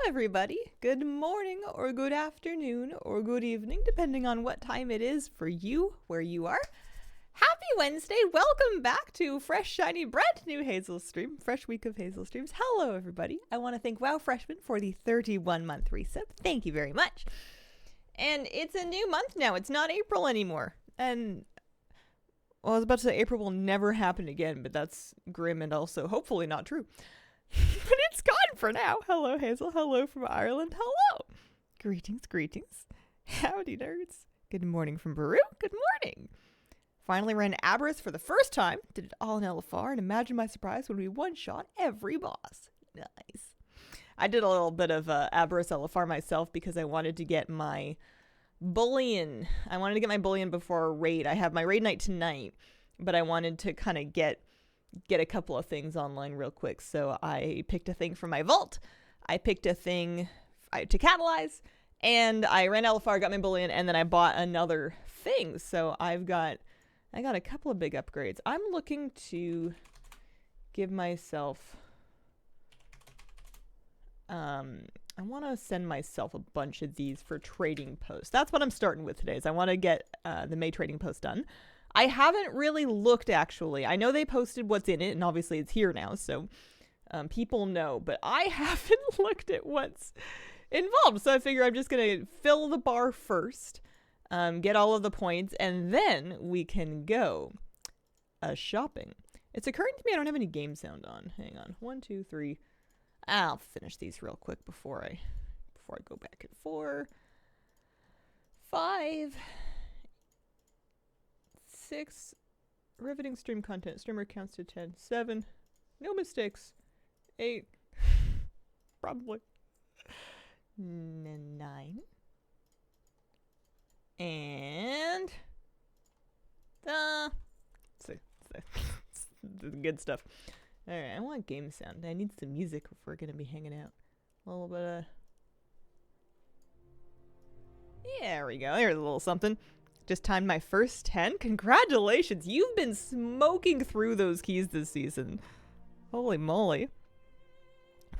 everybody. Good morning or good afternoon or good evening, depending on what time it is for you, where you are. Happy Wednesday. Welcome back to fresh, shiny, brand new Hazel Stream. Fresh week of Hazel Streams. Hello, everybody. I want to thank WoW Freshman for the 31-month resub. Thank you very much. And it's a new month now. It's not April anymore. And, well, I was about to say April will never happen again, but that's grim and also hopefully not true. But it's gone for now. Hello, Hazel. Hello from Ireland. Hello. Greetings, greetings. Howdy, nerds. Good morning from Peru. Good morning. Finally ran Aberrus for the first time. Did it all in LFR, and imagine my surprise when we one-shot every boss. Nice. I did a little bit of Aberrus LFR myself because I wanted to get my bullion. I wanted to get my bullion before a raid. I have my raid night tonight, but I wanted to kind of get a couple of things online real quick. So I picked a thing for my vault. I picked a thing to catalyze, and I ran LFR, got my bullion, and then I bought another thing. So I got a couple of big upgrades. I'm looking to give myself I want to send myself a bunch of these for trading posts. That's what I'm starting with today. Is I want to get the May trading post done. I haven't really looked, actually. I know they posted what's in it, and obviously it's here now, so people know. But I haven't looked at what's involved, so I figure I'm just going to fill the bar first, get all of the points, and then we can go shopping. It's occurring to me I don't have any game sound on. Hang on. 1, 2, 3. I'll finish these real quick before I go back at 4, 5, 6, riveting stream content, streamer counts to 10, 7, no mistakes, 8, probably, 9, and the good stuff. Alright, I want game sound. I need some music if we're gonna be hanging out. A little bit of... Yeah, there we go. There's a little something. Just timed my first 10. Congratulations! You've been smoking through those keys this season. Holy moly.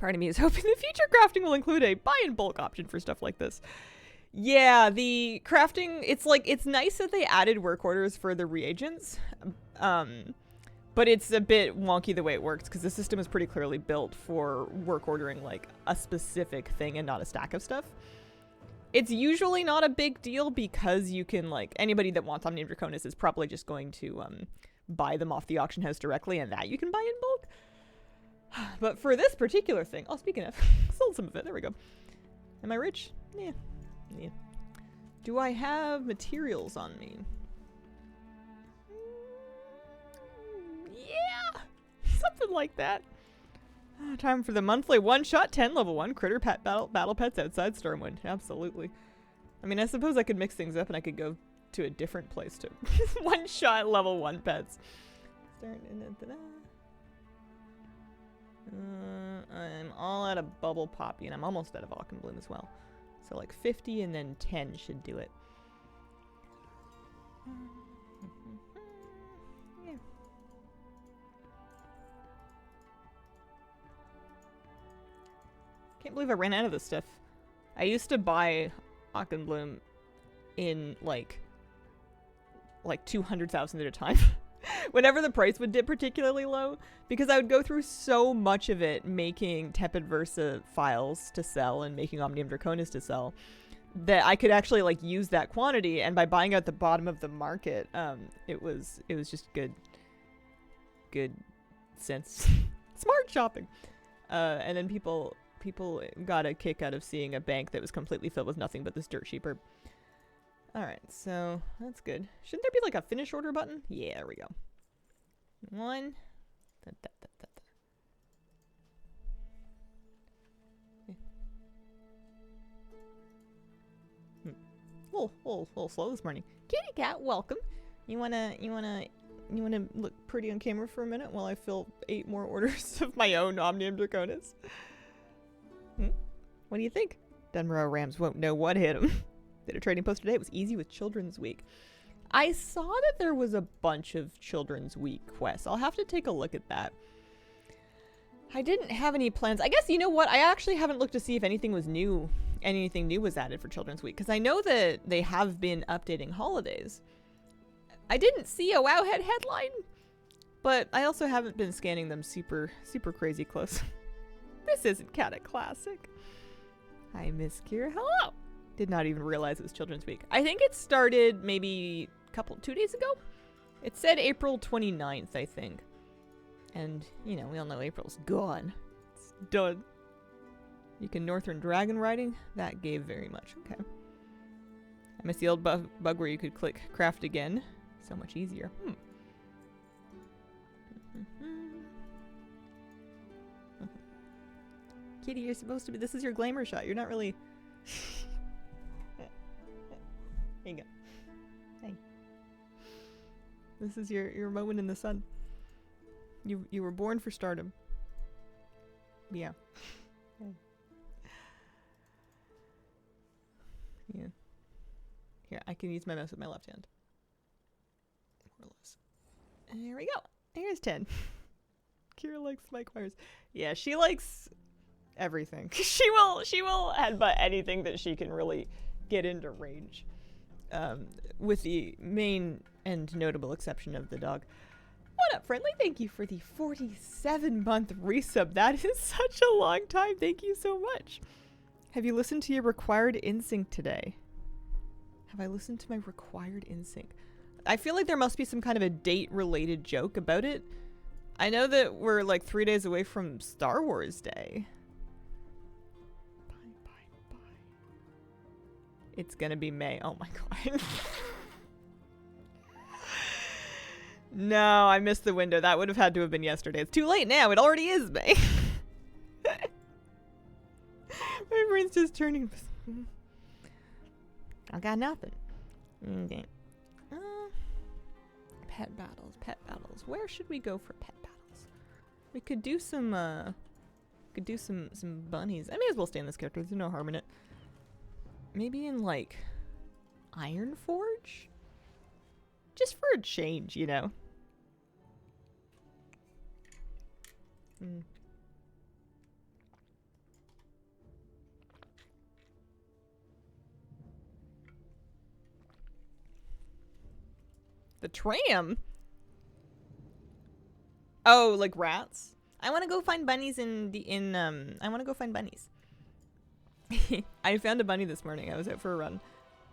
Part of me is hoping the future crafting will include a buy in bulk option for stuff like this. Yeah, the crafting, it's nice that they added work orders for the reagents. But it's a bit wonky the way it works because the system is pretty clearly built for work ordering like a specific thing and not a stack of stuff. It's usually not a big deal because you can, like, anybody that wants Omnium Draconis is probably just going to buy them off the auction house directly, and that you can buy in bulk. But for this particular thing, oh, speaking of, sold some of it. There we go. Am I rich? Yeah. Do I have materials on me? Yeah, something like that. Time for the monthly one-shot 10 level 1 critter pet battle pets outside Stormwind. Absolutely. I mean, I suppose I could mix things up and I could go to a different place to one-shot level 1 pets. I'm all out of Bubble Poppy and I'm almost out of Autumn Bloom as well. So like 50 and then 10 should do it. Can't believe I ran out of this stuff. I used to buy Auchenbloom in like 200,000 at a time. Whenever the price would dip particularly low, because I would go through so much of it making Tepid Versa files to sell and making Omnium Draconis to sell, that I could actually like use that quantity, and by buying out the bottom of the market, it was just good sense. Smart shopping. And then people got a kick out of seeing a bank that was completely filled with nothing but this dirt sheep herb. Alright, so that's good. Shouldn't there be like a finish order button? Yeah, there we go. 1. Little slow this morning. Kitty cat, welcome. You wanna look pretty on camera for a minute while I fill 8 more orders of my own Omnium Draconis? What do you think? Dunmorrow Rams won't know what hit him. Did a trading post today. It was easy with Children's Week. I saw that there was a bunch of Children's Week quests. I'll have to take a look at that. I didn't have any plans. I guess, you know what? I actually haven't looked to see if anything was new. Anything new was added for Children's Week. Because I know that they have been updating holidays. I didn't see a Wowhead headline. But I also haven't been scanning them super crazy close. This isn't Cat Classic. Hi, Miss Kira. Hello. Did not even realize it was Children's Week. I think it started maybe 2 days ago. It said April 29th, I think. And, you know, we all know April's gone. It's done. You can Northrend dragon riding? That gave very much. Okay. I miss the old bug where you could click craft again. So much easier. Kitty, you're supposed to be... This is your glamour shot. You're not really... There you go. Hey. This is your moment in the sun. You were born for stardom. Yeah. Yeah. Here, I can use my mouse with my left hand. More or less. And here we go. Here's 10. Kira likes Mike Myers. Yeah, she likes everything. She will headbutt anything that she can really get into range. With the main and notable exception of the dog. What up, Friendly? Thank you for the 47-month resub. That is such a long time. Thank you so much. Have you listened to your required in-sync today? Have I listened to my required in-sync? I feel like there must be some kind of a date-related joke about it. I know that we're like 3 days away from Star Wars Day. Bye. It's gonna be May. Oh my god. No, I missed the window. That would have had to have been yesterday. It's too late now. It already is May. My brain's just turning. I got nothing. Okay. Pet battles. Where should we go for pet battles? We could do some bunnies. I may as well stay in this character. There's no harm in it. Maybe in like Ironforge? Just for a change, you know. The tram? Oh, like rats? I want to go find bunnies I want to go find bunnies. I found a bunny this morning. I was out for a run.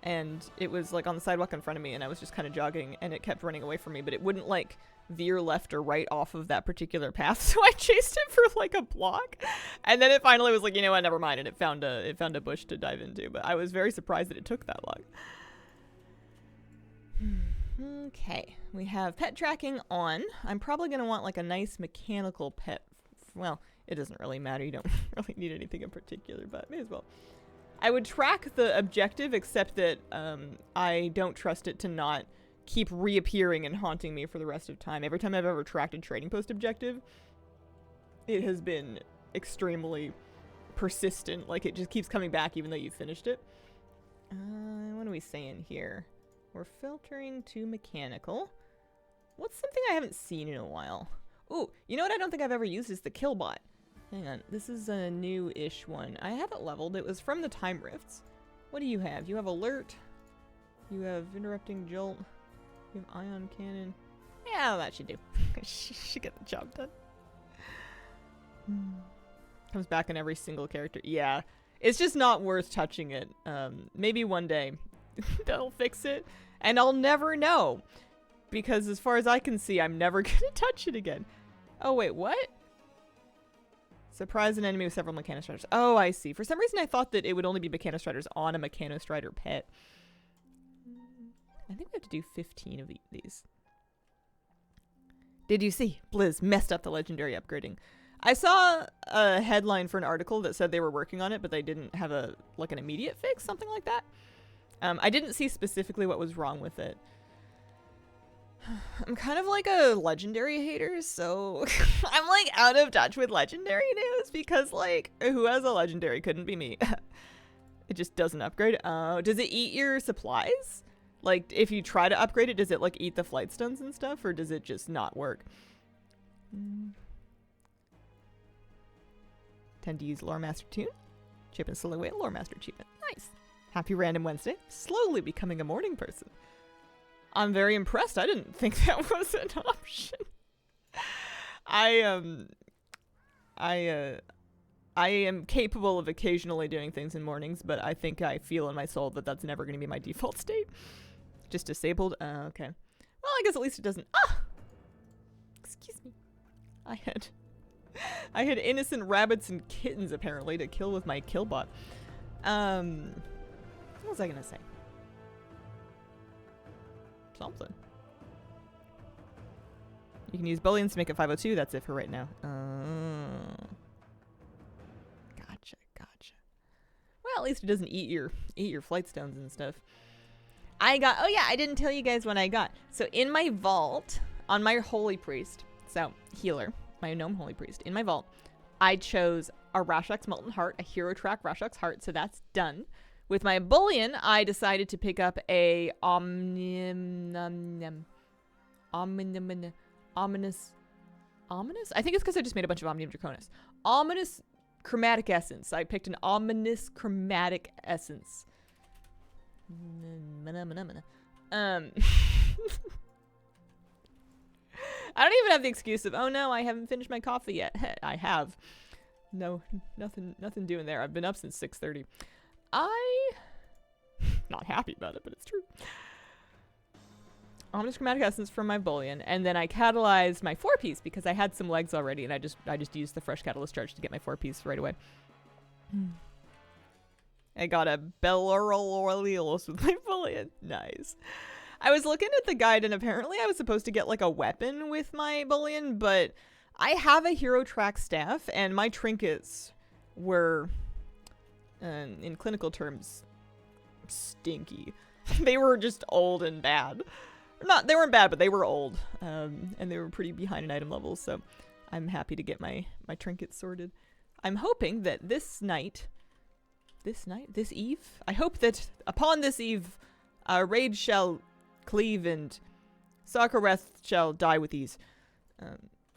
And it was like on the sidewalk in front of me, and I was just kind of jogging, and it kept running away from me, but it wouldn't like veer left or right off of that particular path. So I chased it for like a block, and then it finally was like, you know what, never mind, and it found a bush to dive into. But I was very surprised that it took that long. Okay, we have pet tracking on. I'm probably gonna want like a nice mechanical pet. Well, it doesn't really matter. You don't really need anything in particular, but may as well. I would track the objective, except that I don't trust it to not keep reappearing and haunting me for the rest of time. Every time I've ever tracked a trading post objective, it has been extremely persistent. Like, it just keeps coming back even though you finished it. What are we saying here? We're filtering to mechanical. What's something I haven't seen in a while? Ooh, you know what I don't think I've ever used is the killbot. Hang on, this is a new-ish one. I have it leveled. It was from the Time Rifts. What do you have? You have Alert. You have Interrupting Jolt. You have Ion Cannon. Yeah, that should do. Should get the job done. Comes back in every single character. Yeah, it's just not worth touching it. Maybe one day they'll fix it, and I'll never know. Because as far as I can see, I'm never gonna touch it again. Oh, wait, what? Surprise an enemy with several Mechanostriders. Oh, I see. For some reason, I thought that it would only be Mechanostriders on a Mechanostrider pet. I think we have to do 15 of these. Did you see? Blizz messed up the legendary upgrading. I saw a headline for an article that said they were working on it, but they didn't have an immediate fix, something like that. I didn't see specifically what was wrong with it. I'm kind of like a legendary hater, so I'm like out of touch with legendary news because like who has a legendary? Couldn't be me. It just doesn't upgrade. Does it eat your supplies? Like if you try to upgrade it, does it like eat the flight stones and stuff, or does it just not work? Tend to use Lore Master Tune. Chip and slowly away Lore Master Achievement. Nice. Happy Random Wednesday. Slowly becoming a morning person. I'm very impressed. I didn't think that was an option. I am capable of occasionally doing things in mornings, but I think I feel in my soul that that's never going to be my default state. Just disabled? Okay. Well, I guess at least it doesn't... Excuse me. I had innocent rabbits and kittens, apparently, to kill with my killbot. What was I going to say? Something. You can use bullions to make it 502. That's it for right now. Gotcha. Well, at least it doesn't eat your flight stones and stuff. I didn't tell you guys what I got. So in my vault, on my holy priest, so healer, my gnome holy priest, in my vault, I chose a Rashok's Molten Heart, a Hero Track Rashok's Heart, so that's done. With my bullion, I decided to pick up a ominous. I think it's because I just made a bunch of Omnium Draconis. Ominous Chromatic Essence. I picked an Ominous Chromatic Essence. I don't even have the excuse of, oh no, I haven't finished my coffee yet. I have. No, nothing doing there. I've been up since 6:30. Not happy about it, but it's true. Ominous Chromatic Essence from my bullion, and then I catalyzed my 4-piece because I had some legs already, and I just used the fresh catalyst charge to get my 4-piece right away. I got a Bellarolios with my bullion. Nice. I was looking at the guide, and apparently I was supposed to get like a weapon with my bullion, but I have a Hero Track staff, and my trinkets were, in clinical terms, stinky. They were just old and bad. They weren't bad, but they were old, and they were pretty behind in item levels, so I'm happy to get my trinkets sorted. I'm hoping that this eve, I hope that upon this eve, rage shall cleave and Sakareth shall die with ease,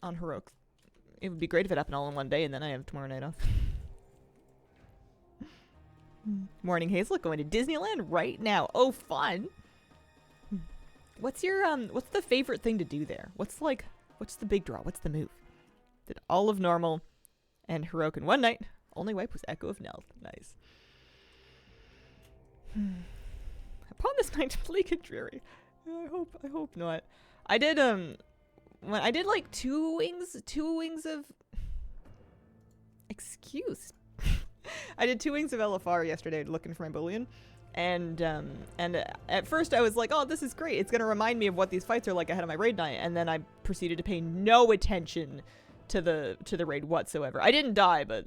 on Heroic. It would be great if it happened all in one day, and then I have tomorrow night off. Morning, Hazel, going to Disneyland right now. Oh, fun! What's the favorite thing to do there? What's the big draw? What's the move? Did all of normal and Heroic in one night. Only wipe was Echo of Nelth. Nice. Upon this night, bleak and dreary. I hope not. I did, when I did like two wings of... Excuse. I did 2 wings of LFR yesterday looking for my bullion. And at first I was like, oh, this is great. It's going to remind me of what these fights are like ahead of my raid night. And then I proceeded to pay no attention to the raid whatsoever. I didn't die, but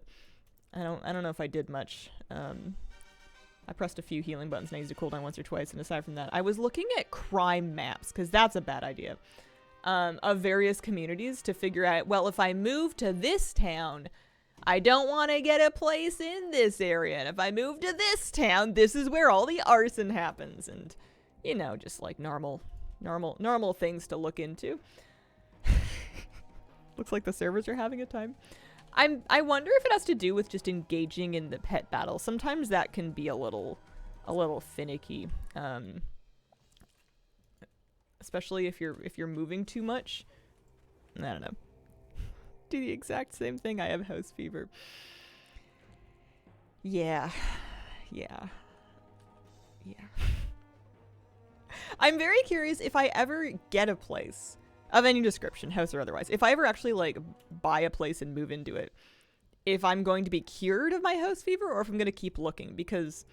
I don't know if I did much. I pressed a few healing buttons and I used a cooldown once or twice. And aside from that, I was looking at crime maps, because that's a bad idea, of various communities to figure out, well, if I move to this town, I don't want to get a place in this area. And if I move to this town, this is where all the arson happens. And, you know, just like normal things to look into. Looks like the servers are having a time. I wonder if it has to do with just engaging in the pet battle. Sometimes that can be a little finicky. Especially if you're moving too much. I don't know. Do the exact same thing. I have house fever. Yeah. I'm very curious if I ever get a place of any description, house or otherwise. If I ever actually like buy a place and move into it, if I'm going to be cured of my house fever or if I'm going to keep looking, because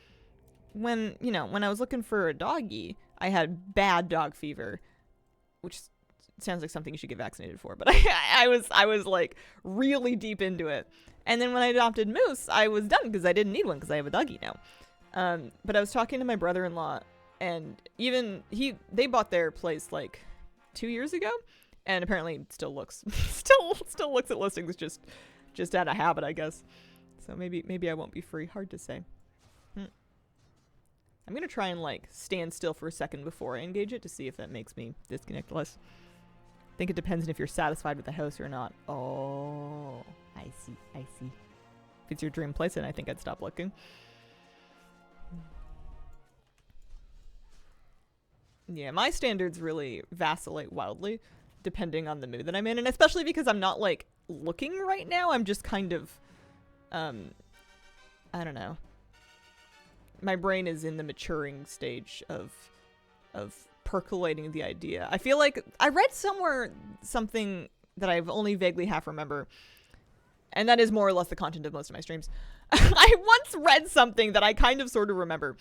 when I was looking for a doggy, I had bad dog fever, which sounds like something you should get vaccinated for, but I was like really deep into it. And then when I adopted Moose, I was done because I didn't need one because I have a doggy now. But I was talking to my brother-in-law, and even they bought their place like 2 years ago, and apparently still looks at listings just out of habit, I guess. So maybe I won't be free. Hard to say. I'm gonna try and like stand still for a second before I engage it to see if that makes me disconnect less. I think it depends on if you're satisfied with the house or not. Oh, I see. If it's your dream place, then I think I'd stop looking. Yeah, my standards really vacillate wildly depending on the mood that I'm in, and especially because I'm not like looking right now. I'm just kind of I don't know. My brain is in the maturing stage of percolating the idea. I feel like I read somewhere something that I've only vaguely half remember, and that is more or less the content of most of my streams. I once read something that I kind of sort of remember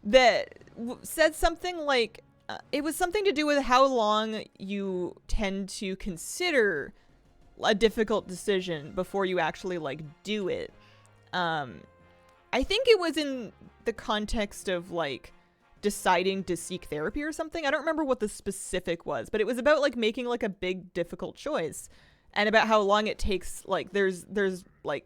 that said something like, it was something to do with how long you tend to consider a difficult decision before you actually like do it. I think it was in the context of like deciding to seek therapy or something. I don't remember what the specific was, but it was about like making like a big difficult choice and about how long it takes. Like there's like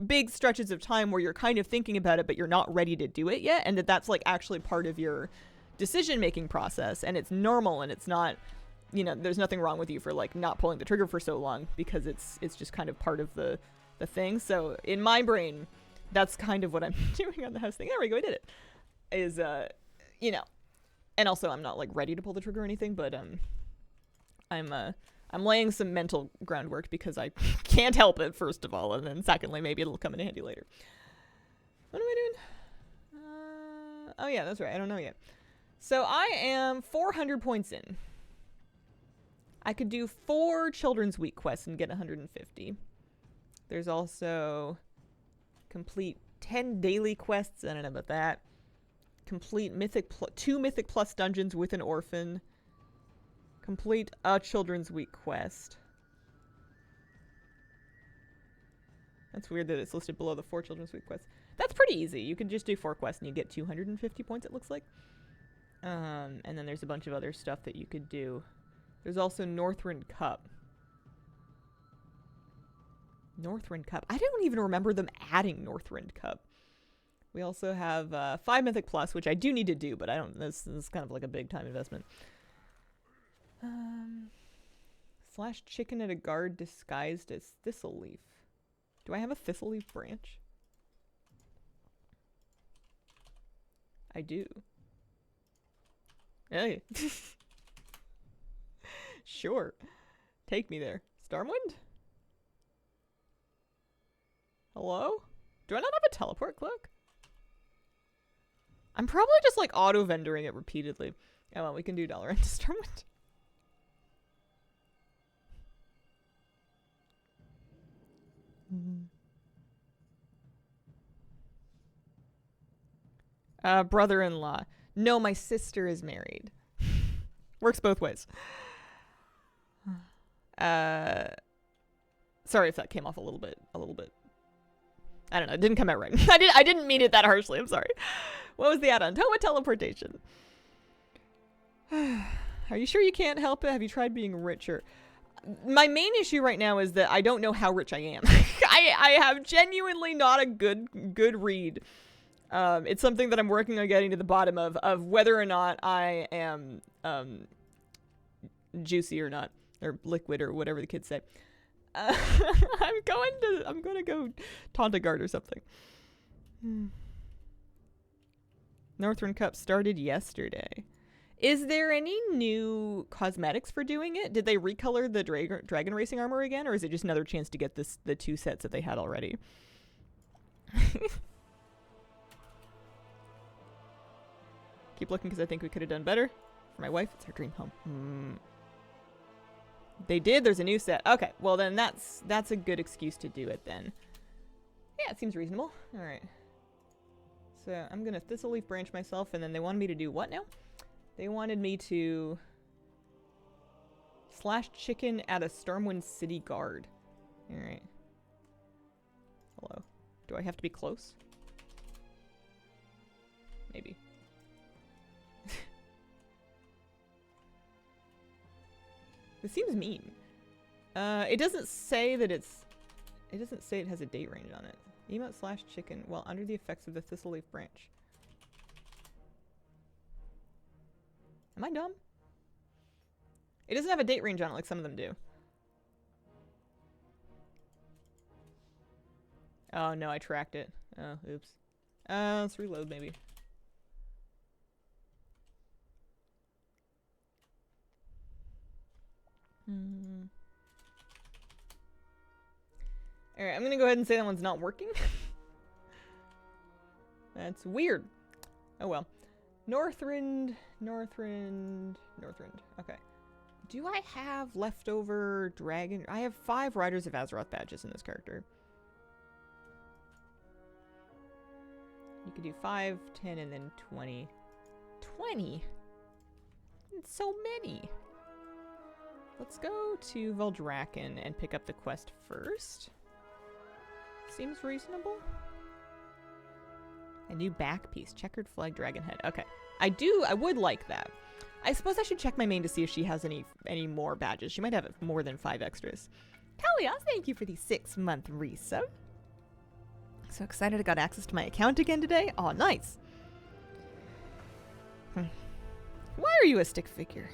big stretches of time where you're kind of thinking about it, but you're not ready to do it yet. And that's like actually part of your decision-making process, and it's normal, and it's not, you know, there's nothing wrong with you for like not pulling the trigger for so long, because it's just kind of part of the thing. So in my brain, that's kind of what I'm doing on the house thing. There we go, I did it. Is you know, and also I'm not like ready to pull the trigger or anything, but I'm laying some mental groundwork because I can't help it, first of all, and then secondly, maybe it'll come in handy later. What am I doing? Oh yeah, that's right, I don't know yet. So I am 400 points in. I could do 4 Children's Week quests and get 150. There's also complete 10 daily quests. I don't know about that. Complete 2 Mythic Plus dungeons with an orphan. Complete a Children's Week quest. That's weird that it's listed below the 4 Children's Week quests. That's pretty easy. You can just do 4 quests and you get 250 points, it looks like. And then there's a bunch of other stuff that you could do. There's also Northrend Cup. Northrend Cup. I don't even remember them adding Northrend Cup. We also have 5 Mythic Plus, which I do need to do, but I don't. This is kind of like a big time investment. Slash chicken at a guard disguised as thistle leaf. Do I have a thistle leaf branch? I do. Hey. Sure. Take me there. Stormwind? Hello? Do I not have a teleport cloak? I'm probably just like auto-vendoring it repeatedly. Oh well, we can do dollar into Stormwind. Brother-in-law. No, my sister is married. Works both ways. Sorry if that came off a little bit. I don't know. It didn't come out right. I didn't mean it that harshly. I'm sorry. What was the add-on? Toma teleportation. Are you sure you can't help it? Have you tried being richer? My main issue right now is that I don't know how rich I am. I have genuinely not a good read. It's something that I'm working on getting to the bottom of whether or not I am juicy or not, or liquid or whatever the kids say. I'm going to go taunt a guard or something. Northrend Cup started yesterday. Is there any new cosmetics for doing it? Did they recolor the dragon racing armor again, or is it just another chance to get the 2 sets that they had already? Keep looking because I think we could have done better. For my wife, it's her dream home. They did. There's a new set. Okay, well then that's a good excuse to do it then. Yeah, it seems reasonable. All right. So I'm gonna thistle leaf branch myself, and then they wanted me to do what now? They wanted me to slash chicken at a Stormwind City guard. All right. Hello. Do I have to be close? Maybe. This seems mean. It doesn't say that it doesn't say it has a date range on it. Emote slash chicken while under the effects of the thistle leaf branch. Am I dumb? It doesn't have a date range on it like some of them do. Oh, no, I tracked it. Oh, oops. Let's reload, maybe. Alright, I'm gonna go ahead and say that one's not working. That's weird. Oh well. Northrend. Okay. Do I have leftover dragon? I have 5 Riders of Azeroth badges in this character. You could do 5, 10, and then 20. 20? It's so many. Let's go to Valdrakken and pick up the quest first. Seems reasonable. A new back piece. Checkered flag dragon head. Okay. I would like that. I suppose I should check my main to see if she has any more badges. She might have more than 5 extras. Kalia, thank you for the 6-month resub. So excited I got access to my account again today. Oh, nice. Why are you a stick figure?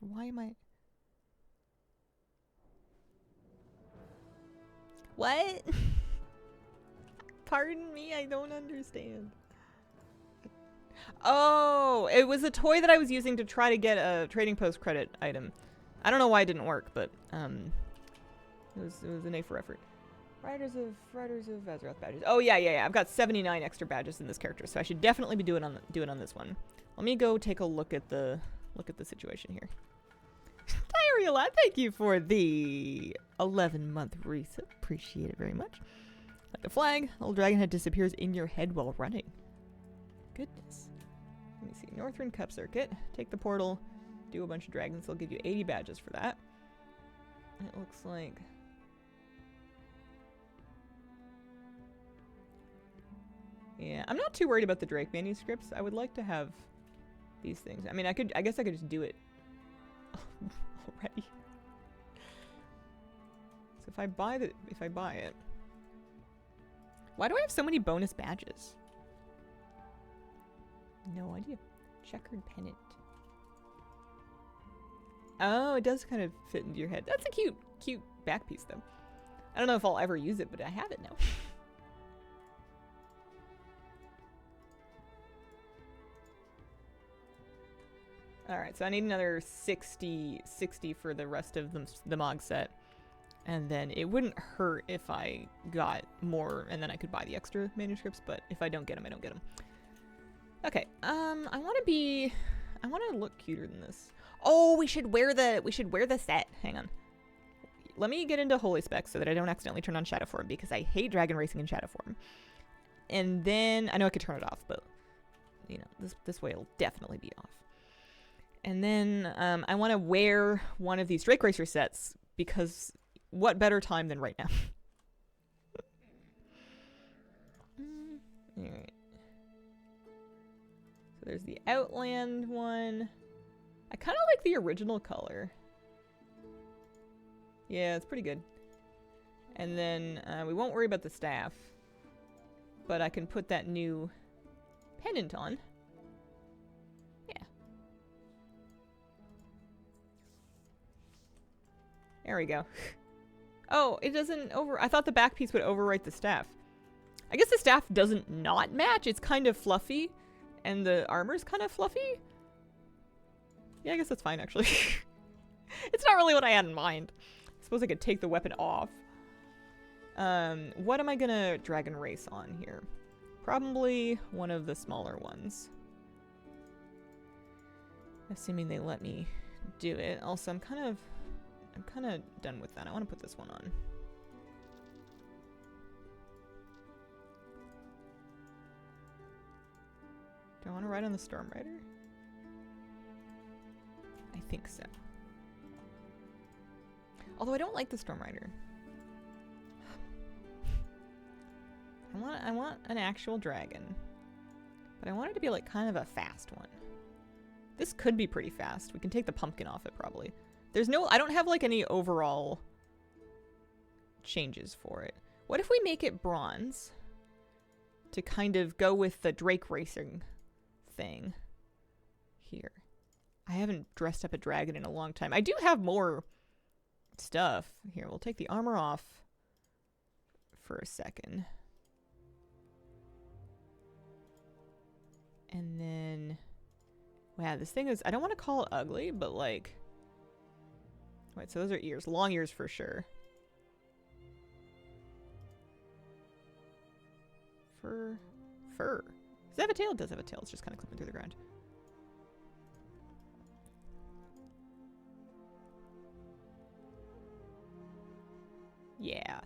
Why am I... What? Pardon me, I don't understand. Oh, it was a toy that I was using to try to get a trading post credit item. I don't know why it didn't work, but it was an A for effort. Riders of Azeroth badges. Oh yeah. I've got 79 extra badges in this character, so I should definitely be doing on this one. Let me go take a look at the situation here. Diarrhea, thank you for the 11-month resub. Appreciate it very much. Like a flag, little dragon head disappears in your head while running. Goodness. Let me see. Northrend Cup Circuit. Take the portal. Do a bunch of dragons. They'll give you 80 badges for that. It looks like... Yeah, I'm not too worried about the Drake manuscripts. I would like to have these things. I mean, I guess I could just do it already. So if I buy it, why do I have so many bonus badges? No idea. Checkered pennant. Oh, it does kind of fit into your head. That's a cute back piece, though. I don't know if I'll ever use it, but I have it now. Alright, so I need another 60 for the rest of the Mog set. And then it wouldn't hurt if I got more, and then I could buy the extra manuscripts, but if I don't get them, I don't get them. Okay, I want to look cuter than this. Oh, we should wear the set. Hang on. Let me get into Holy Spec so that I don't accidentally turn on Shadow Form, because I hate Dragon Racing in Shadow Form. And then, I know I could turn it off, but, you know, this way it'll definitely be off. And then, I want to wear one of these Drake Racer sets, because what better time than right now? Alright. So there's the Outland one. I kind of like the original color. Yeah, it's pretty good. And then we won't worry about the staff. But I can put that new pennant on. Yeah. There we go. Oh, it doesn't I thought the back piece would overwrite the staff. I guess the staff doesn't not match. It's kind of fluffy. And the armor's kind of fluffy. Yeah, I guess that's fine, actually. It's not really what I had in mind. I suppose I could take the weapon off. What am I gonna dragon race on here? Probably one of the smaller ones. Assuming they let me do it. Also, I'm kind of done with that. I want to put this one on. Do I want to ride on the Storm Rider? I think so. Although I don't like the Storm Rider. I want an actual dragon. But I want it to be like kind of a fast one. This could be pretty fast. We can take the pumpkin off it probably. I don't have like any overall changes for it. What if we make it bronze to kind of go with the Drake racing thing here? I haven't dressed up a dragon in a long time. I do have more stuff. Here, we'll take the armor off for a second. And then... Wow, this thing is... I don't want to call it ugly, but like... Wait, so those are ears. Long ears for sure. Fur. Does it have a tail? It does have a tail. It's just kind of clipping through the ground. Yeah.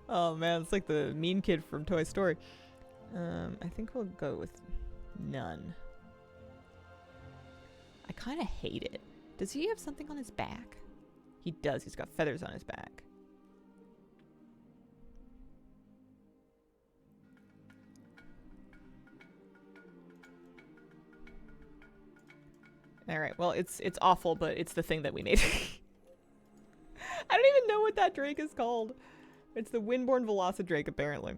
Oh man, it's like the mean kid from Toy Story. I think we'll go with none. I kind of hate it. Does he have something on his back? He does. He's got feathers on his back. All right. Well, it's awful, but it's the thing that we made. I don't even know what that drake is called. It's the Windborn Velocidrake, apparently.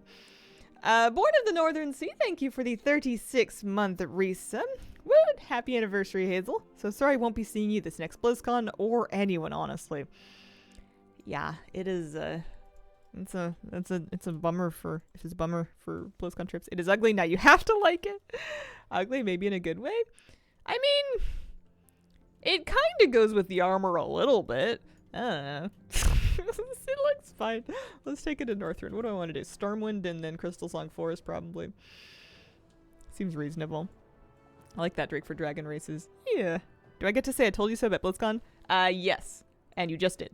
Born of the Northern Sea, thank you for the 36-month resub. Woot! Happy anniversary, Hazel. So sorry I won't be seeing you this next BlizzCon, or anyone, honestly. Yeah, it is, it's a bummer for, if it's a bummer for BlizzCon trips. It is ugly, now you have to like it. Ugly, maybe in a good way. I mean, it kind of goes with the armor a little bit. I don't know. It looks fine. Let's take it to Northrend. What do I want to do? Stormwind and then Crystal Song Forest, probably. Seems reasonable. I like that drake for dragon races. Yeah. Do I get to say I told you so at BlizzCon? Yes. And you just did.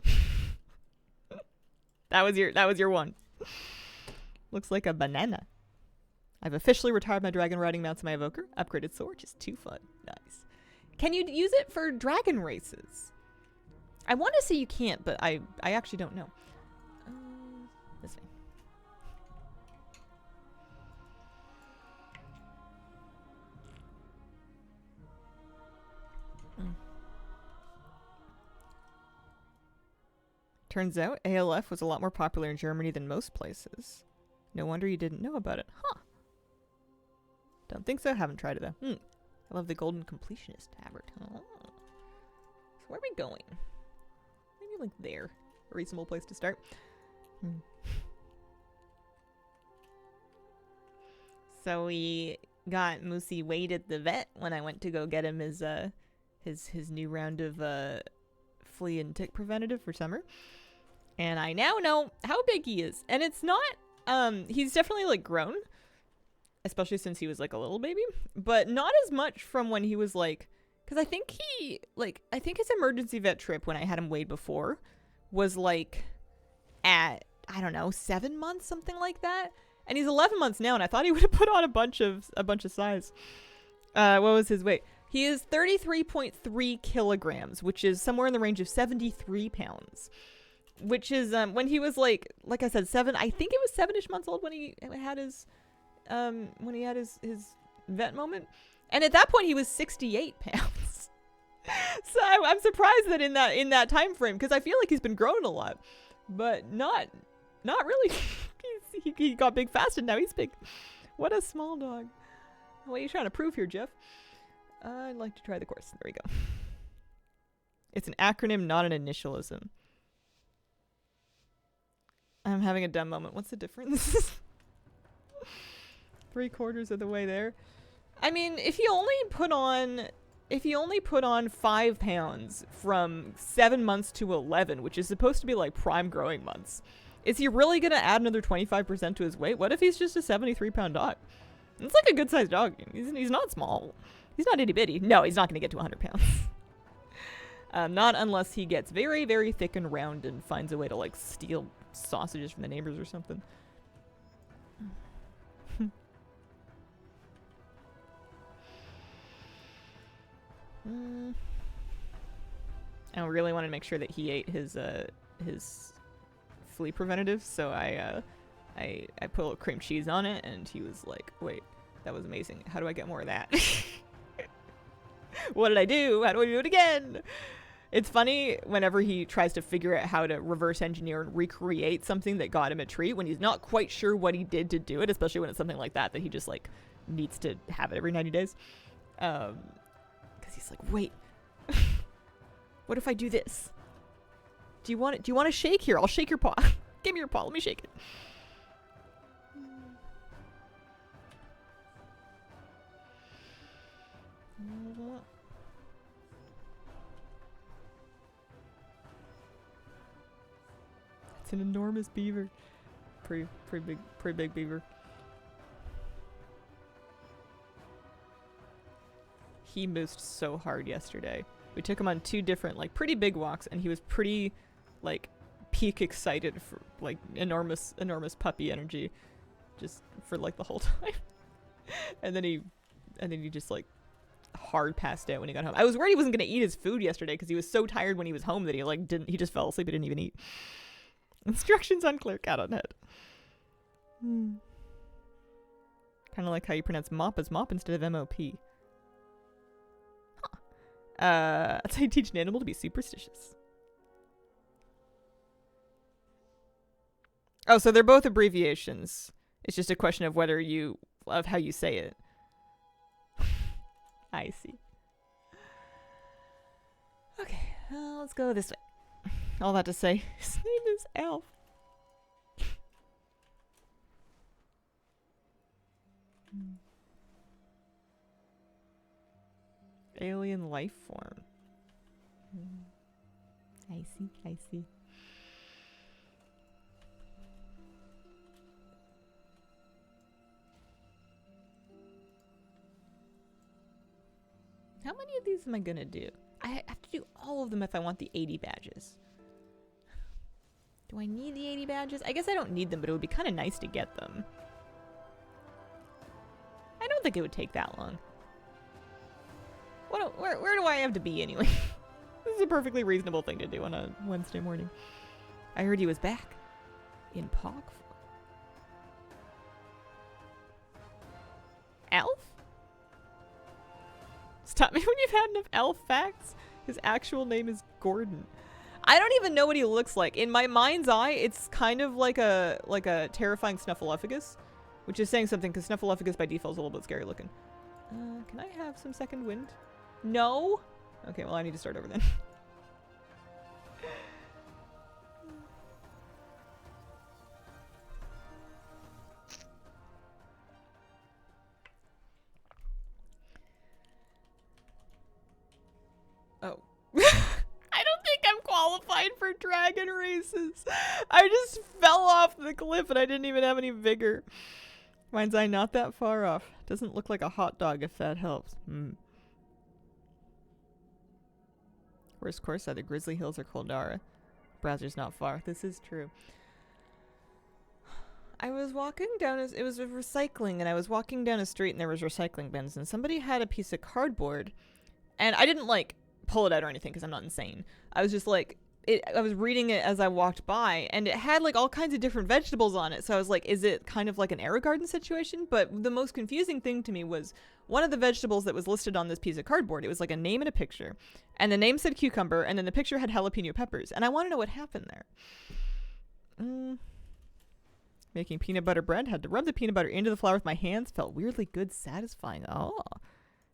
That was your one. Looks like a banana. I've officially retired my dragon riding mounts in my evoker. Upgraded sword, just too fun. Nice. Can you use it for dragon races? I want to say you can't, but I actually don't know. This way. Turns out ALF was a lot more popular in Germany than most places. No wonder you didn't know about it. Huh. Don't think so. Haven't tried it though. I love the Golden Completionist tabard. Oh. So where are we going? Maybe like there. A reasonable place to start. So we got Moosey Wade at the vet when I went to go get him his new round of flea and tick preventative for summer. And I now know how big he is. And it's not he's definitely like grown, especially since he was like a little baby, but not as much from when he was like, because I think his emergency vet trip when I had him weighed before was like at, I don't know, 7 months, something like that. And he's 11 months now, and I thought he would have put on a bunch of size. What was his weight? He is 33.3 kilograms, which is somewhere in the range of 73 pounds. Which is when he was like I said, I think it was 7-ish months old when he had his vet moment. And at that point he was 68 pounds. So I'm surprised that in that time frame, because I feel like he's been growing a lot, but not really. He got big fast and now he's big. What a small dog. What are you trying to prove here, Jeff? I'd like to try the course. There we go. It's an acronym, not an initialism. I'm having a dumb moment. What's the difference? 3/4 of the way there. I mean, if you only put on 5 pounds from 7 months to 11, which is supposed to be like prime growing months, is he really gonna add another 25% to his weight? What if he's just a 73-pound dog? It's like a good sized dog. He's not small. He's not itty bitty. No, he's not gonna get to 100 pounds. Not unless he gets very, very thick and round and finds a way to like steal sausages from the neighbors or something. I really wanted to make sure that he ate his flea preventative, so I put a little cream cheese on it, and he was like, wait, That was amazing. How do I get more of that? What did I do? How do I do it again? It's funny whenever he tries to figure out how to reverse engineer and recreate something that got him a treat when he's not quite sure what he did to do it, especially when it's something like that he just like needs to have it every 90 days. Because he's like, wait, what if I do this? Do you want to shake? Here, I'll shake your paw. Give me your paw. Let me shake it. It's an enormous beaver. Pretty big beaver. He moosed so hard yesterday. We took him on 2 different, like, pretty big walks, and he was pretty, like, peak excited for, like, enormous puppy energy, just for, like, the whole time. and then he just, like, hard passed out when he got home. I was worried he wasn't gonna eat his food yesterday because he was so tired when he was home that he just fell asleep and didn't even eat. Instructions unclear. Cat on head. Kind of like how you pronounce mop as mop instead of M-O-P. That's how you teach an animal to be superstitious. Oh, so they're both abbreviations. It's just a question of how you say it. I see. Okay, let's go this way. All that to say, his name is Elf. Alien life form. I see. How many of these am I gonna do? I have to do all of them if I want the 80 badges. Do I need the 80 badges? I guess I don't need them, but it would be kind of nice to get them. I don't think it would take that long. Where do I have to be anyway? This is a perfectly reasonable thing to do on a Wednesday morning. I heard he was back in Pog form. Elf? Stop me when you've had enough elf facts. His actual name is Gordon. I don't even know what he looks like. In my mind's eye, it's kind of like a terrifying Snuffleupagus, which is saying something because Snuffleupagus by default is a little bit scary looking. Can I have some second wind? No? Okay, well I need to start over then. Oh. I don't think I'm qualified for dragon races. I just fell off the cliff and I didn't even have any vigor. Mind's eye not that far off. Doesn't look like a hot dog if that helps. Worst course, either Grizzly Hills or Coldara. Browser's not far. This is true. I was walking down, it was recycling, and I was walking down a street and there was recycling bins, and somebody had a piece of cardboard, and I didn't, like, pull it out or anything because I'm not insane. I was just like, I was reading it as I walked by, and it had like all kinds of different vegetables on it. So I was like, is it kind of like an AeroGarden situation? But the most confusing thing to me was one of the vegetables that was listed on this piece of cardboard. It was like a name and a picture, and the name said cucumber, and then the picture had jalapeno peppers. And I want to know what happened there. Making peanut butter bread. Had to rub the peanut butter into the flour with my hands. Felt weirdly good, satisfying. Oh,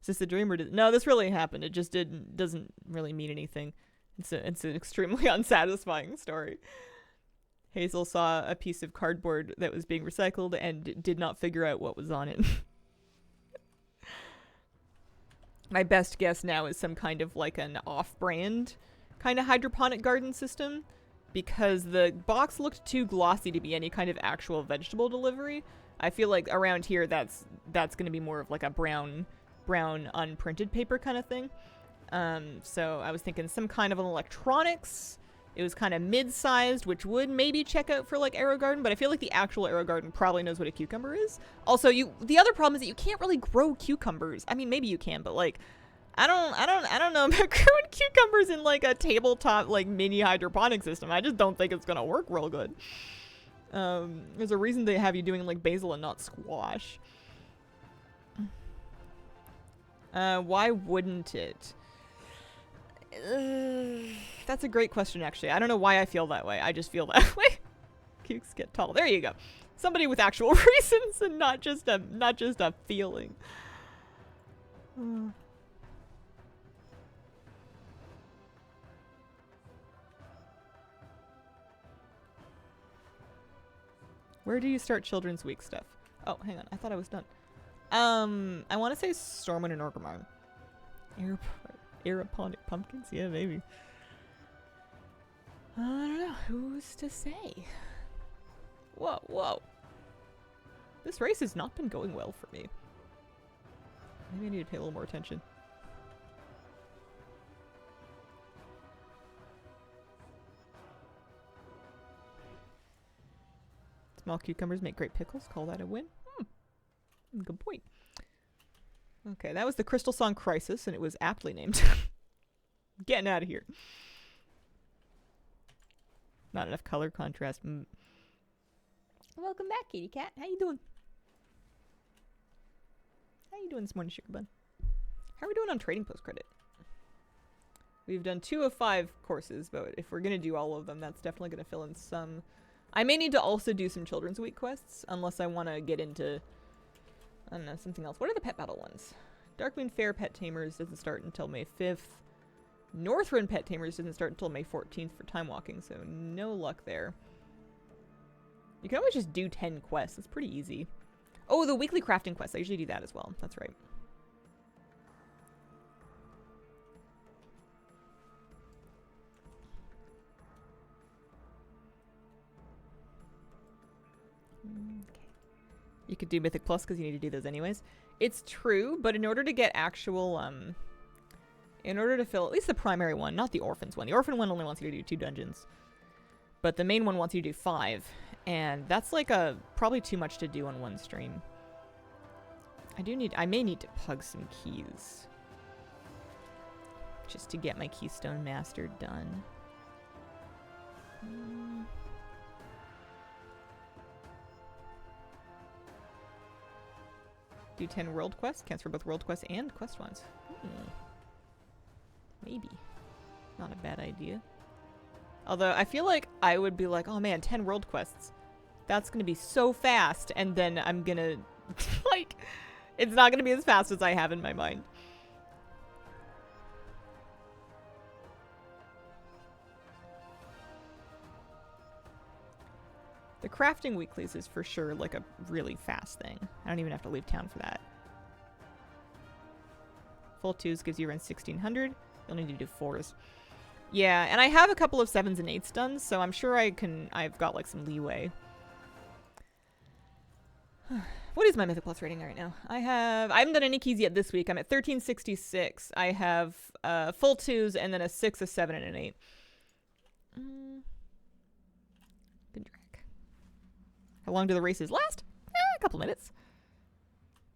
is this a dream or no? This really happened. It just doesn't really mean anything. It's an extremely unsatisfying story. Hazel saw a piece of cardboard that was being recycled and did not figure out what was on it. My best guess now is some kind of like an off-brand kind of hydroponic garden system, because the box looked too glossy to be any kind of actual vegetable delivery. I feel like around here that's going to be more of like a brown unprinted paper kind of thing. So I was thinking some kind of an electronics. It was kind of mid-sized, which would maybe check out for like AeroGarden, but I feel like the actual AeroGarden probably knows what a cucumber is. Also, the other problem is that you can't really grow cucumbers. I mean, maybe you can, but like, I don't know about growing cucumbers in like a tabletop like mini hydroponic system. I just don't think it's gonna work real good. There's a reason they have you doing like basil and not squash. Why wouldn't it? That's a great question, actually. I don't know why I feel that way. I just feel that way. Cukes get tall. There you go. Somebody with actual reasons and not just a feeling. Where do you start Children's Week stuff? Oh, hang on. I thought I was done. I want to say Stormwind and Orgrimmar. Aeroponic pumpkins? Yeah, maybe. I don't know. Who's to say? Whoa, whoa. This race has not been going well for me. Maybe I need to pay a little more attention. Small cucumbers make great pickles. Call that a win. Good point. Okay, that was the Crystal Song Crisis, and it was aptly named. Getting out of here. Not enough color contrast. Welcome back, kitty cat. How you doing? How you doing this morning, Sugar Bun? How are we doing on Trading Post credit? We've done 2 of 5 courses, but if we're going to do all of them, that's definitely going to fill in some. I may need to also do some Children's Week quests, unless I want to get into, I don't know, something else. What are the pet battle ones? Darkmoon Fair Pet Tamers doesn't start until May 5th. Northrend Pet Tamers doesn't start until May 14th for time walking, so no luck there. You can always just do 10 quests. It's pretty easy. Oh, the weekly crafting quests. I usually do that as well. That's right. Okay. You could do Mythic Plus because you need to do those anyways. It's true, but in order to get actual, in order to fill at least the primary one, not the Orphans one. The Orphan one only wants you to do 2 dungeons. But the main one wants you to do 5. And that's like probably too much to do on one stream. I may need to pug some keys. Just to get my Keystone Master done. Do 10 world quests. Counts for both world quests and quest ones. Maybe. Not a bad idea. Although I feel like I would be like, oh man, 10 world quests. That's going to be so fast. And then I'm going to, like, it's not going to be as fast as I have in my mind. The crafting weeklies is for sure like a really fast thing. I don't even have to leave town for that. Full 2s gives you around 1600. You'll need to do 4s. Yeah, and I have a couple of 7s and 8s done, so I'm sure I've got like some leeway. What is my Mythic Plus rating right now? I haven't done any keys yet this week. I'm at 1366. I have full 2s and then a 6, a 7, and an 8. Good drag. How long do the races last? A couple minutes.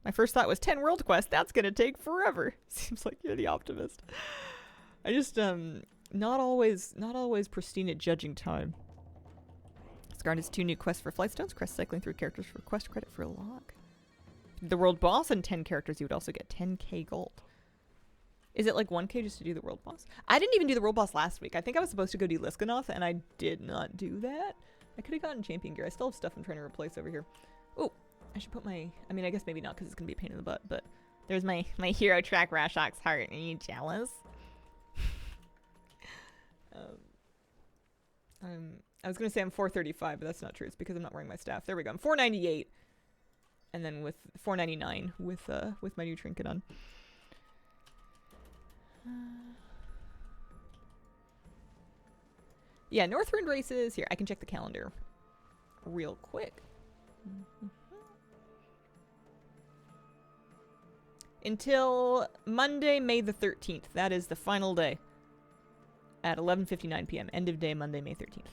My first thought was 10 world quests. That's gonna take forever. Seems like you're the optimist. I just not always pristine at judging time. Scarred has 2 new quests for Flightstones. Quest cycling through characters for quest credit for a log. The world boss and 10 characters, you would also get 10k gold. Is it like 1k just to do the world boss? I didn't even do the world boss last week. I think I was supposed to go do Liskanoth, and I did not do that. I could have gotten champion gear. I still have stuff I'm trying to replace over here. Oh, I should put my... I mean, I guess maybe not because it's going to be a pain in the butt, but there's my hero track Rashok's heart. Are you jealous? I was going to say I'm 435, but that's not true. It's because I'm not wearing my staff. There we go. I'm 498. And then with 499 with my new trinket on. Yeah, Northrend races. Here, I can check the calendar real quick. Until Monday, May the 13th. That is the final day. At 11:59 p.m. End of day, Monday, May 13th.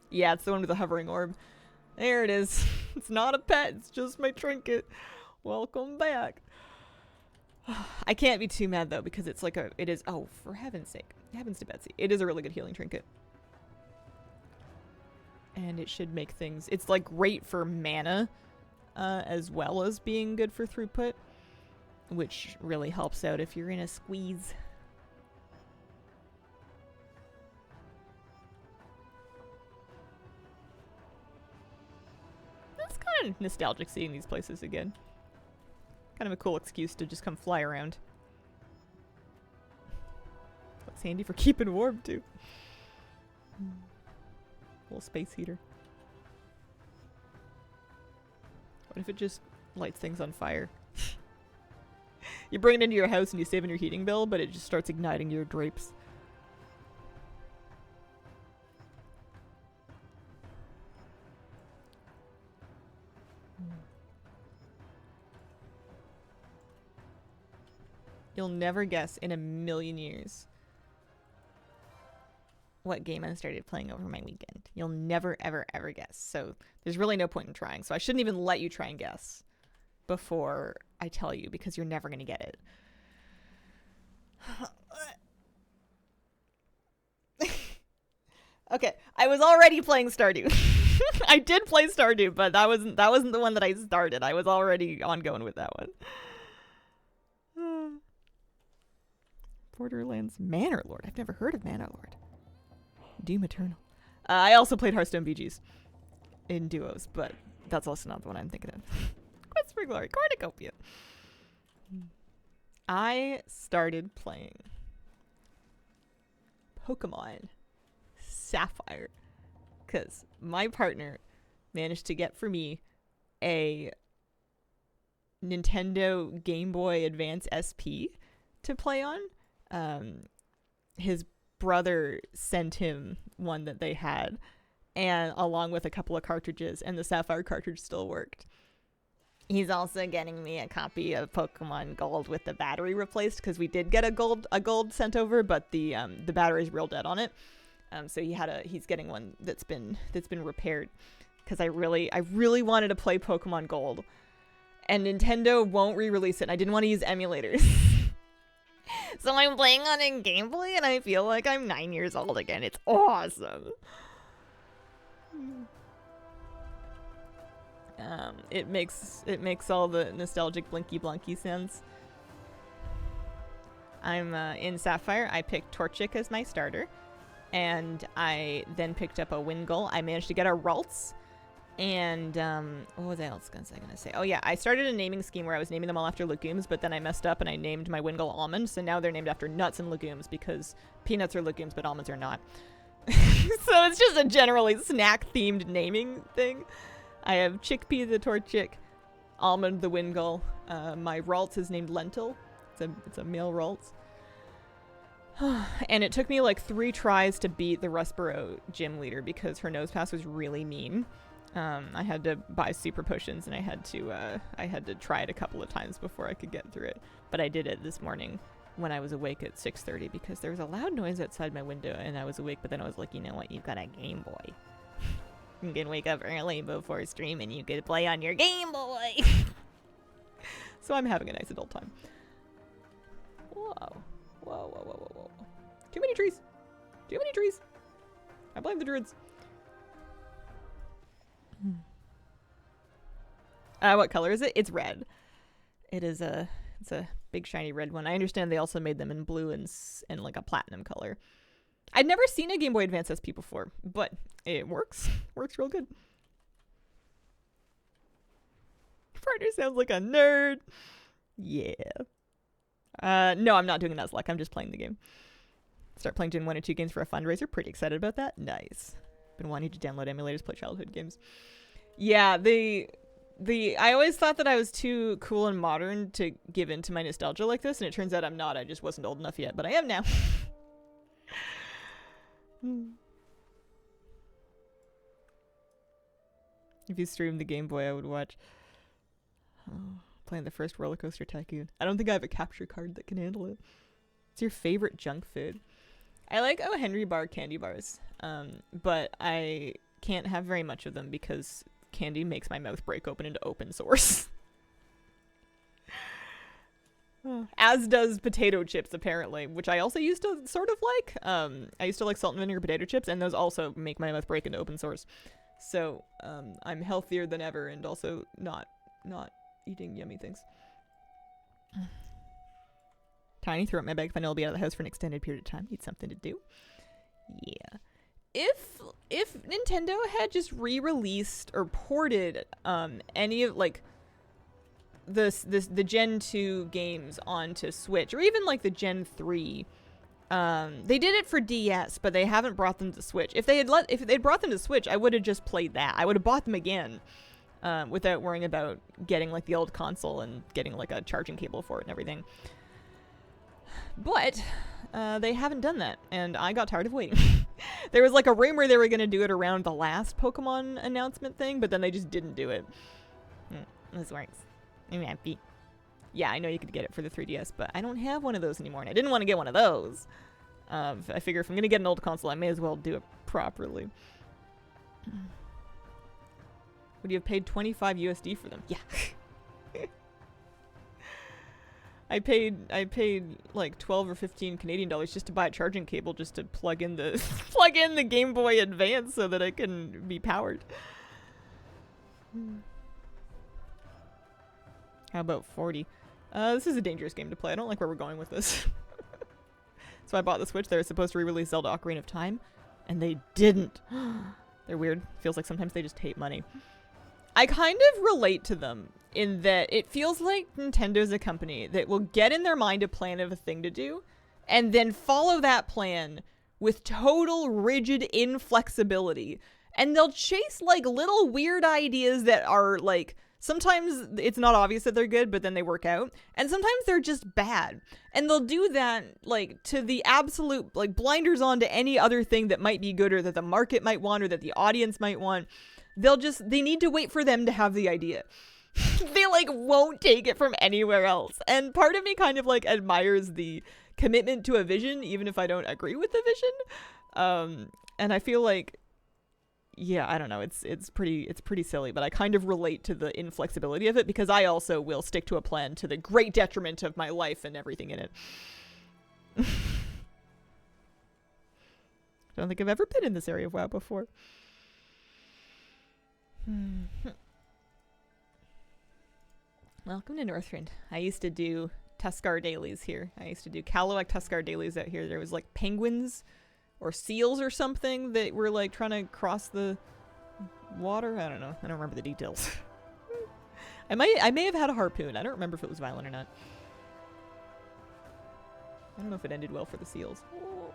Yeah, it's the one with the hovering orb. There it is. It's not a pet. It's just my trinket. Welcome back. I can't be too mad, though, because it's like it is, oh, for heaven's sake. Heavens to Betsy. It is a really good healing trinket. And it should make things, it's like great for mana. as well as being good for throughput, which really helps out if you're in a squeeze. It's kind of nostalgic seeing these places again. Kind of a cool excuse to just come fly around. It's handy for keeping warm too. Little space heater. What if it just lights things on fire? You bring it into your house and you save on your heating bill, but it just starts igniting your drapes. You'll never guess in a million years what game I started playing over my weekend. You'll never, ever, ever guess. So there's really no point in trying. So I shouldn't even let you try and guess before I tell you, because you're never going to get it. Okay, I was already playing Stardew. I did play Stardew, but that wasn't the one that I started. I was already ongoing with that one. Borderlands Manor Lord. I've never heard of Manor Lord. Doom Eternal. I also played Hearthstone BGs in duos, but that's also not the one I'm thinking of. Quest for Glory, Cornucopia. I started playing Pokemon Sapphire because my partner managed to get for me a Nintendo Game Boy Advance SP to play on. His brother sent him one that they had, and along with a couple of cartridges, and the Sapphire cartridge still worked. He's also getting me a copy of Pokemon Gold with the battery replaced, because we did get a gold sent over, but the battery's real dead on it. So he's getting one that's been repaired, because I really wanted to play Pokemon Gold, and Nintendo won't re-release it, and I didn't want to use emulators. So I'm playing on a Game Boy, and I feel like I'm 9 years old again. It's awesome. It makes all the nostalgic blinky blunky sounds. I'm in Sapphire. I picked Torchic as my starter, and I then picked up a Wingull. I managed to get a Ralts, and what was I else gonna say? Oh yeah, I started a naming scheme where I was naming them all after legumes, but then I messed up and I named my Wingull Almond, so now they're named after nuts and legumes, because peanuts are legumes but almonds are not. So it's just a generally snack-themed naming thing. I have Chickpea the Torchic, Almond the Wingull, my Ralts is named Lentil. It's a male Ralts. And it took me like 3 tries to beat the Rustboro gym leader because her nose pass was really mean. I had to buy super potions, and I had to try it a couple of times before I could get through it. But I did it this morning when I was awake at 6:30 because there was a loud noise outside my window, and I was awake. But then I was like, you know what? You've got a Game Boy. You can wake up early before stream, and you can play on your Game Boy. So I'm having a nice adult time. Whoa. Too many trees. I blame the druids. What color is it? It's red. It's a big shiny red one. I understand they also made them in blue and like a platinum color. I'd never seen a Game Boy Advance SP before, but it works. Works real good. Partner sounds like a nerd. Yeah. No, I'm not doing Nuzlocke. I'm just playing the game. Start playing Gen 1 or 2 games for a fundraiser. Pretty excited about that. Nice. Been wanting to download emulators, play childhood games. Yeah, I always thought that I was too cool and modern to give in to my nostalgia like this, and it turns out I'm not. I just wasn't old enough yet, but I am now. If you streamed the Game Boy, I would watch. Oh, playing the first Roller Coaster Tycoon. I don't think I have a capture card that can handle it. What's your favorite junk food? I like O. Henry Bar candy bars, but I can't have very much of them because candy makes my mouth break open into open source. As does potato chips, apparently, which I also used to sort of like. I used to like salt and vinegar potato chips, and those also make my mouth break into open source. So I'm healthier than ever and also not not eating yummy things. Tiny, throw out my bag if I know I'll be out of the house for an extended period of time. Need something to do. Yeah. If Nintendo had just re-released or ported any of like the Gen 2 games onto Switch, or even like the Gen 3, they did it for DS, but they haven't brought them to Switch. If they'd brought them to Switch, I would have just played that. I would have bought them again without worrying about getting like the old console and getting like a charging cable for it and everything. But they haven't done that, and I got tired of waiting. There was like a rumor they were going to do it around the last Pokemon announcement thing, but then they just didn't do it. This works. I'm happy. Yeah, I know you could get it for the 3DS, but I don't have one of those anymore, and I didn't want to get one of those. I figure if I'm going to get an old console, I may as well do it properly. Would you have paid 25 USD for them? Yeah. I paid like 12 or 15 Canadian dollars just to buy a charging cable, just to plug in the Game Boy Advance so that it can be powered. How about 40? This is a dangerous game to play. I don't like where we're going with this. So I bought the Switch. They were supposed to re-release Zelda Ocarina of Time, and they didn't. They're weird. Feels like sometimes they just hate money. I kind of relate to them in that it feels like Nintendo's a company that will get in their mind a plan of a thing to do and then follow that plan with total rigid inflexibility. And they'll chase like little weird ideas that are like, sometimes it's not obvious that they're good, but then they work out. And sometimes they're just bad. And they'll do that like to the absolute like blinders on to any other thing that might be good or that the market might want or that the audience might want. They need to wait for them to have the idea. They like won't take it from anywhere else. And part of me kind of like admires the commitment to a vision, even if I don't agree with the vision. And I feel like, yeah, I don't know. It's pretty silly, but I kind of relate to the inflexibility of it because I also will stick to a plan to the great detriment of my life and everything in it. I don't think I've ever been in this area of WoW before. Welcome to Northrend. I used to do Tuskar dailies here. I used to do Kalawak Tuskar dailies out here. There was like penguins or seals or something that were like trying to cross the water. I don't know. I don't remember the details. I may have had a harpoon. I don't remember if it was violent or not. I don't know if it ended well for the seals. Oh.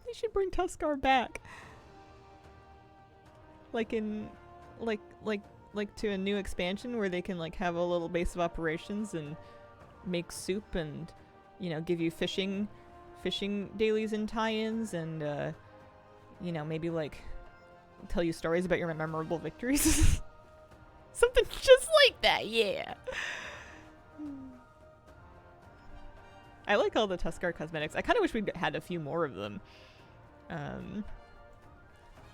They should bring Tuskar back. Like in like to a new expansion where they can like have a little base of operations and make soup and, you know, give you fishing dailies and tie-ins and you know, maybe like tell you stories about your memorable victories. Something just like that, yeah. I like all the Tuskar cosmetics. I kind of wish we had a few more of them.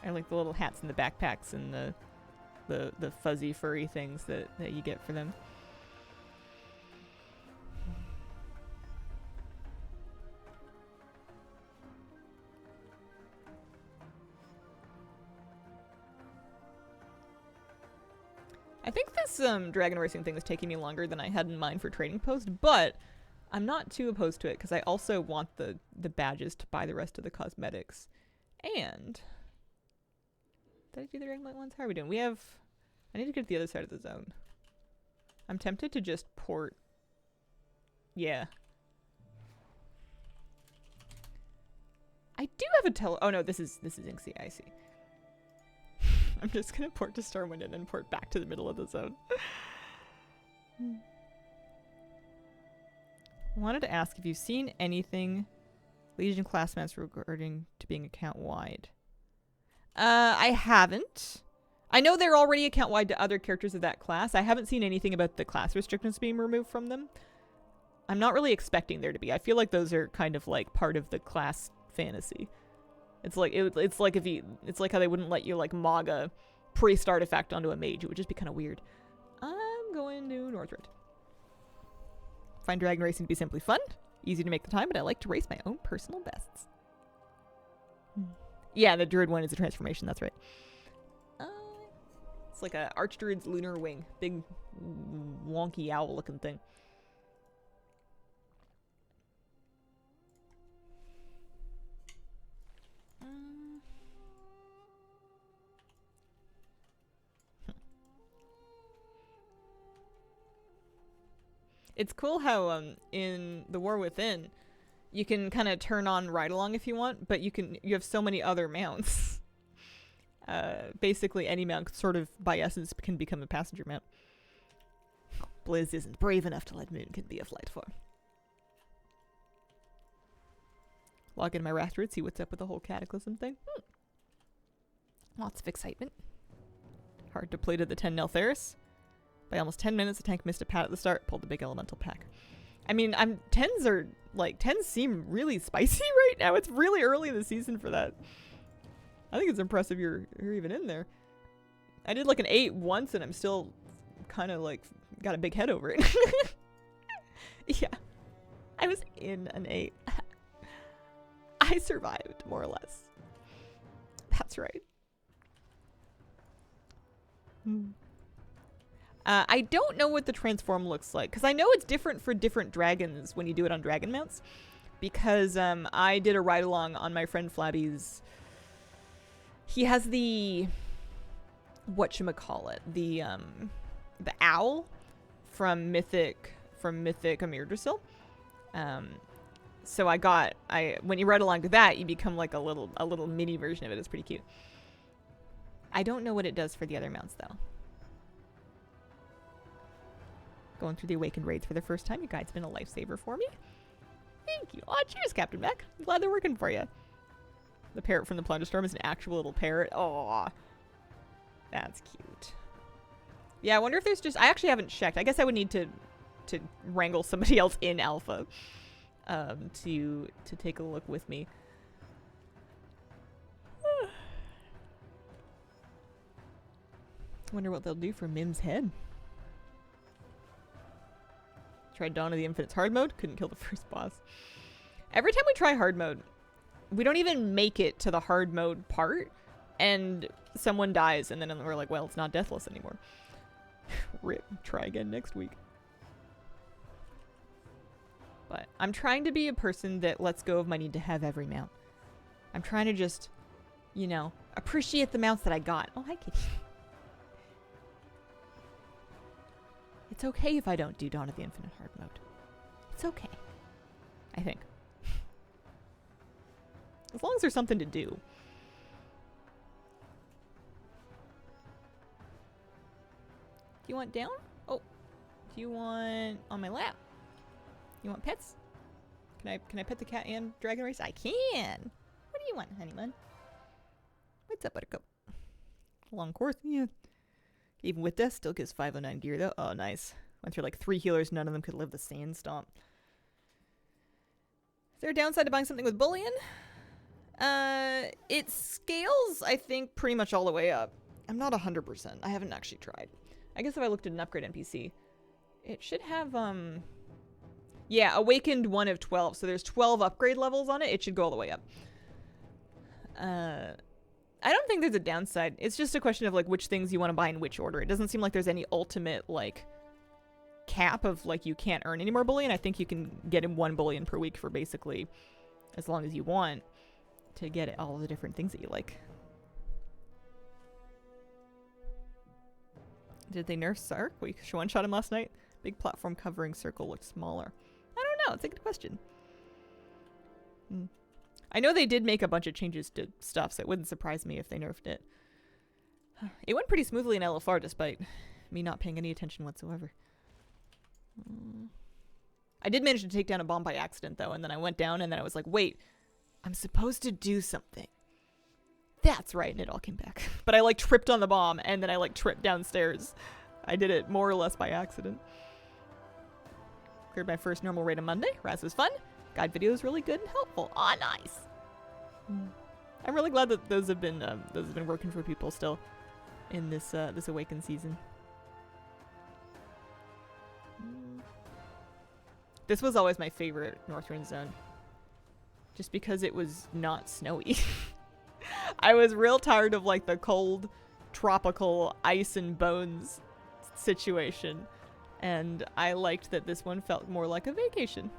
I like the little hats and the backpacks and the fuzzy furry things that you get for them. I think this dragon racing thing is taking me longer than I had in mind for Trading Post, but I'm not too opposed to it because I also want the badges to buy the rest of the cosmetics. And did I do the ring light ones? How are we doing? I need to get to the other side of the zone. I'm tempted to just port. Yeah. I do have a oh no, this is Inksy, I see. I'm just gonna port to Stormwind and then port back to the middle of the zone. I wanted to ask if you've seen anything Legion classmates regarding to being account-wide. I haven't. I know they're already account-wide to other characters of that class. I haven't seen anything about the class restrictions being removed from them. I'm not really expecting there to be. I feel like those are kind of like part of the class fantasy. It's like it's like how they wouldn't let you like mog a priest artifact onto a mage. It would just be kind of weird. I'm going to Northrend. Find dragon racing to be simply fun. Easy to make the time, but I like to race my own personal bests. Yeah, the druid one is a transformation, that's right. It's like a archdruid's lunar wing. Big, wonky owl looking thing. It's cool how in the War Within, you can kind of turn on ride along if you want, but you have so many other mounts. Basically, any mount sort of by essence can become a passenger mount. Blizz isn't brave enough to let Moon can be a flight form. Log into my Rathdruid, see what's up with the whole Cataclysm thing. Lots of excitement. Hard to play to the 10 Neltharis. By almost 10 minutes, the tank missed a pat at the start, pulled the big elemental pack. I mean, 10s seem really spicy right now. It's really early in the season for that. I think it's impressive you're even in there. I did like an 8 once and I'm still kind of like got a big head over it. Yeah. I was in an 8. I survived, more or less. That's right. I don't know what the transform looks like, because I know it's different for different dragons when you do it on dragon mounts. Because I did a ride-along on my friend Flabby's... He has the... whatchamacallit? The owl from Mythic Amir Drasil. So when you ride along to that, you become like a little mini version of it. It's pretty cute. I don't know what it does for the other mounts, though. Going through the Awakened raids for the first time. Your guide's been a lifesaver for me. Thank you. Aw, cheers, Captain Beck. I'm glad they're working for you. The parrot from the Plunder Storm is an actual little parrot. Aw. That's cute. Yeah, I wonder if there's just... I actually haven't checked. I guess I would need to wrangle somebody else in Alpha to take a look with me. Wonder what they'll do for Mim's head. Tried Dawn of the Infinite's hard mode. Couldn't kill the first boss. Every time we try hard mode, we don't even make it to the hard mode part. And someone dies. And then we're like, well, it's not deathless anymore. Rip. Try again next week. But I'm trying to be a person that lets go of my need to have every mount. I'm trying to just, you know, appreciate the mounts that I got. Oh, hi, kitty. It's okay if I don't do Dawn of the Infinite hard mode. It's okay. I think. As long as there's something to do. Do you want down? Oh. Do you want on my lap? You want pets? Can I pet the cat and dragon race? I can. What do you want, honey bun? What's up, buttercup? Long course, yeah. Even with this, still gives 509 gear though. Oh, nice. Went through like 3 healers. None of them could live the sand stomp. Is there a downside to buying something with bullion? It scales, I think, pretty much all the way up. I'm not 100%. I haven't actually tried. I guess if I looked at an upgrade NPC, it should have, yeah, Awakened 1 of 12. So there's 12 upgrade levels on it. It should go all the way up. I don't think there's a downside. It's just a question of like which things you want to buy in which order. It doesn't seem like there's any ultimate like cap of like you can't earn any more bullion. I think you can get in 1 bullion per week for basically as long as you want to get all the different things that you like. Did they nerf Sark? We one-shot him last night. Big platform covering circle looks smaller. I don't know. It's a good question. I know they did make a bunch of changes to stuff, so it wouldn't surprise me if they nerfed it. It went pretty smoothly in LFR despite me not paying any attention whatsoever. I did manage to take down a bomb by accident, though, and then I went down, and then I was like, wait, I'm supposed to do something. That's right, and it all came back. But I, like, tripped on the bomb, and then I, like, tripped downstairs. I did it more or less by accident. Cleared my first normal raid on Monday. Raz was fun. Guide video is really good and helpful. Aw, nice. I'm really glad that those have been working for people still in this this Awakened season. This was always my favorite Northrend zone. Just because it was not snowy. I was real tired of like the cold, tropical ice and bones situation. And I liked that this one felt more like a vacation.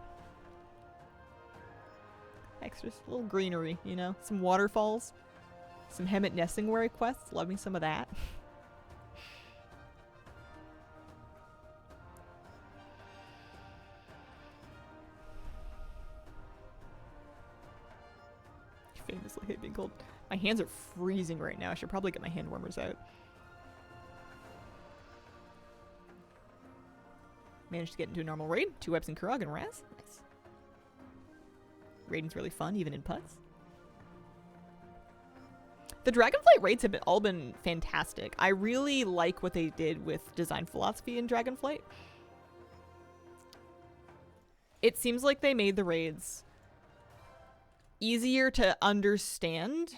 Extra little greenery, you know? Some waterfalls. Some Hemet Nessingwary quests. Love me some of that. Famously hate being cold. My hands are freezing right now. I should probably get my hand warmers out. Managed to get into a normal raid. 2 webs in Kurog and Raz. Nice. Raiding's really fun, even in putts. The Dragonflight raids have all been fantastic. I really like what they did with design philosophy in Dragonflight. It seems like they made the raids easier to understand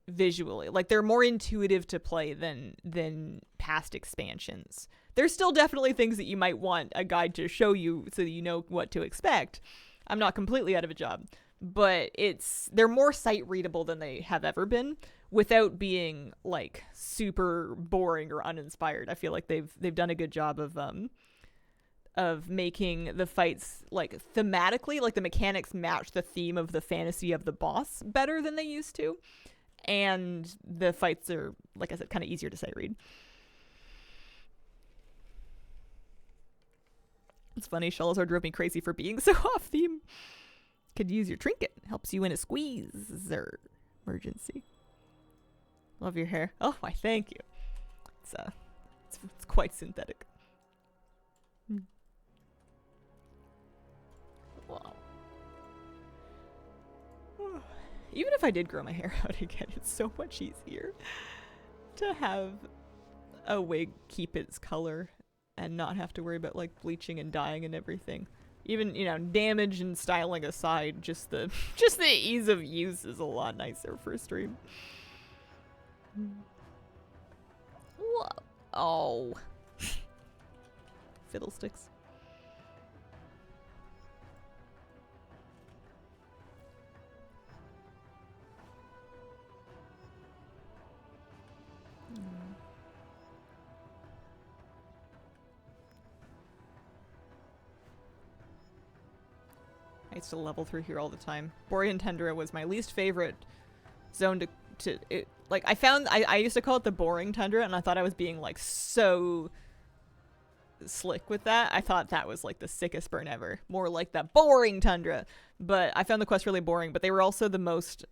visually. Like, they're more intuitive to play than past expansions. There's still definitely things that you might want a guide to show you so that you know what to expect. I'm not completely out of a job. But they're more sight readable than they have ever been without being like super boring or uninspired. I feel like they've done a good job of making the fights like thematically, like the mechanics match the theme of the fantasy of the boss better than they used to. And the fights are, like I said, kind of easier to sight read. It's funny, Shalazar drove me crazy for being so off theme. Could use your trinket. Helps you in a squeeze or emergency. Love your hair. Oh, why, thank you. It's quite synthetic. Wow. Even if I did grow my hair out again, it's so much easier to have a wig keep its color and not have to worry about like bleaching and dyeing and everything. Even, you know, damage and styling aside, just the ease of use is a lot nicer for stream. Whoa. Oh. Fiddlesticks. I used to level through here all the time. Borean Tundra was my least favorite zone like, I used to call it the boring tundra, and I thought I was being, like, so slick with that. I thought that was, like, the sickest burn ever. More like the boring tundra. But I found the quest really boring, but they were also the most,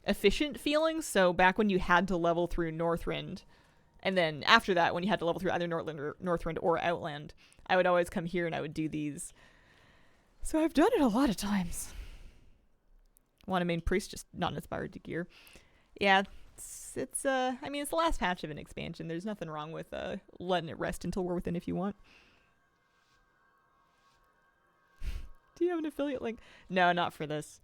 efficient feeling. So back when you had to level through Northrend, and then after that, when you had to level through either Northrend or Outland, I would always come here and I would do these. So I've done it a lot of times. Want a main priest, just not inspired to gear. Yeah, I mean, it's the last patch of an expansion. There's nothing wrong with letting it rest until we're within if you want. Do you have an affiliate link? No, not for this.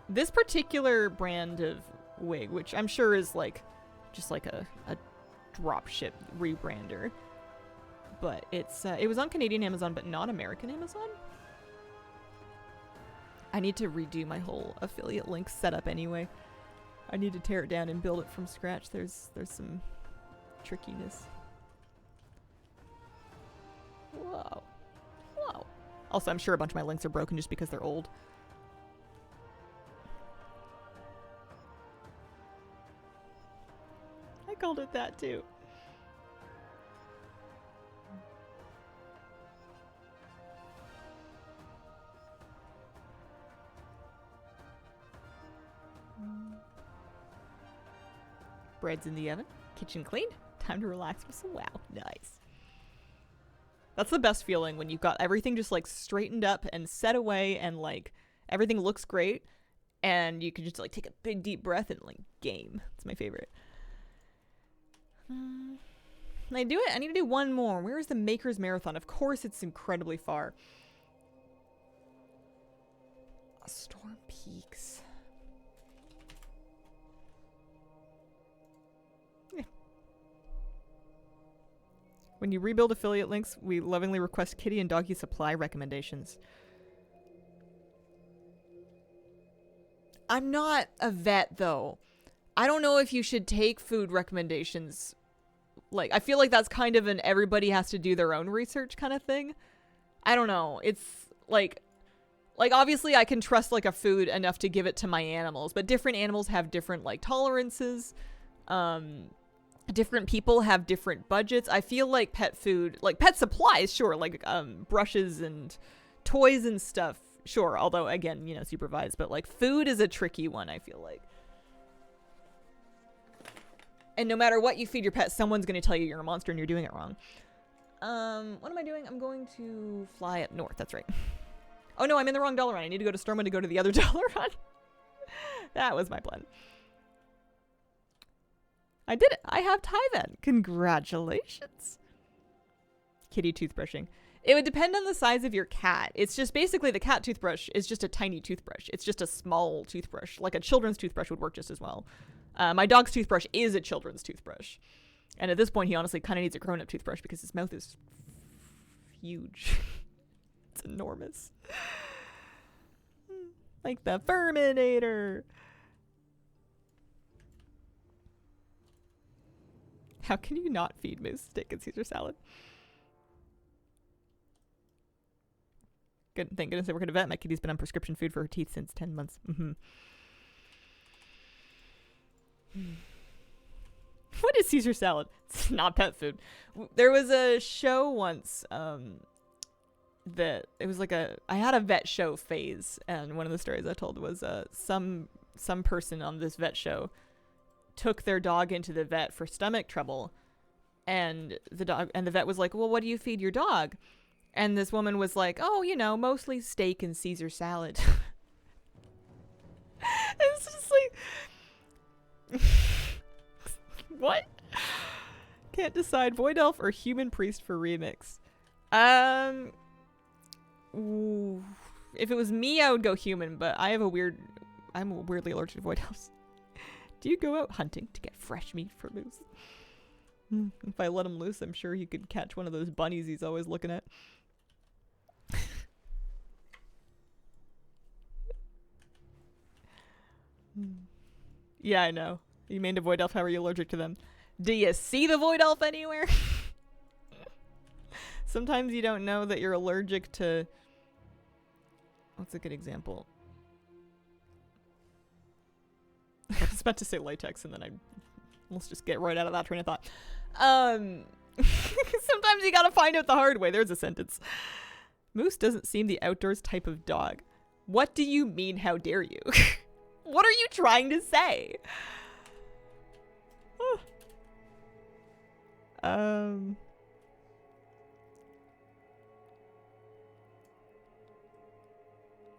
This particular brand of wig, which I'm sure is like just like a dropship rebrander. But it was on Canadian Amazon, but not American Amazon. I need to redo my whole affiliate link setup anyway. I need to tear it down and build it from scratch. There's some trickiness. Whoa. Whoa. Also, I'm sure a bunch of my links are broken just because they're old. I called it that too. Bread's in the oven. Kitchen clean. Time to relax with some wow. Nice. That's the best feeling when you've got everything just like straightened up and set away and like everything looks great and you can just like take a big deep breath and like game. It's my favorite. Can I do it? I need to do one more. Where is the Maker's Marathon? Of course it's incredibly far. Storm Peaks. When you rebuild affiliate links, we lovingly request kitty and doggy supply recommendations. I'm not a vet, though. I don't know if you should take food recommendations. Like, I feel like that's kind of an everybody has to do their own research kind of thing. I don't know. It's like obviously I can trust like a food enough to give it to my animals, but different animals have different like tolerances. Different people have different budgets. I feel like pet food, like pet supplies, sure, like brushes and toys and stuff, sure. Although again, you know, supervised, but like food is a tricky one, I feel like. And no matter what you feed your pet, someone's going to tell you you're a monster and you're doing it wrong. What am I doing? I'm going to fly up north. That's right. Oh no, I'm in the wrong dollar run. I need to go to Stormwind to go to the other dollar run. That was my plan. I did it. I have Tyven. Congratulations. Kitty toothbrushing. It would depend on the size of your cat. It's just basically the cat toothbrush is just a tiny toothbrush. It's just a small toothbrush. Like a children's toothbrush would work just as well. My dog's toothbrush is a children's toothbrush. And at this point, he honestly kind of needs a grown-up toothbrush because his mouth is huge. It's enormous. Like the Furminator. How can you not feed Moose steak and Caesar salad? Good, thank goodness I work at a vet. My kitty's been on prescription food for her teeth since 10 months. What is Caesar salad? It's not pet food. There was a show once that it was like I had a vet show phase, and one of the stories I told was some person on this vet show took their dog into the vet for stomach trouble, and the vet was like, well, what do you feed your dog? And this woman was like, oh, you know, mostly steak and Caesar salad. It's just like what? Can't decide Void Elf or Human Priest for remix. If it was me, I would go human, but I'm weirdly allergic to Void Elves. Do you go out hunting to get fresh meat for Moose? If I let him loose, I'm sure he could catch one of those bunnies he's always looking at. Yeah, I know. You mean to Void Elf, how are you allergic to them? Do you see the Void Elf anywhere? Sometimes you don't know that you're allergic to... What's a good example? I was about to say latex, and then let's just get right out of that train of thought. Sometimes you gotta find out the hard way. There's a sentence. Moose doesn't seem the outdoors type of dog. What do you mean, how dare you? What are you trying to say?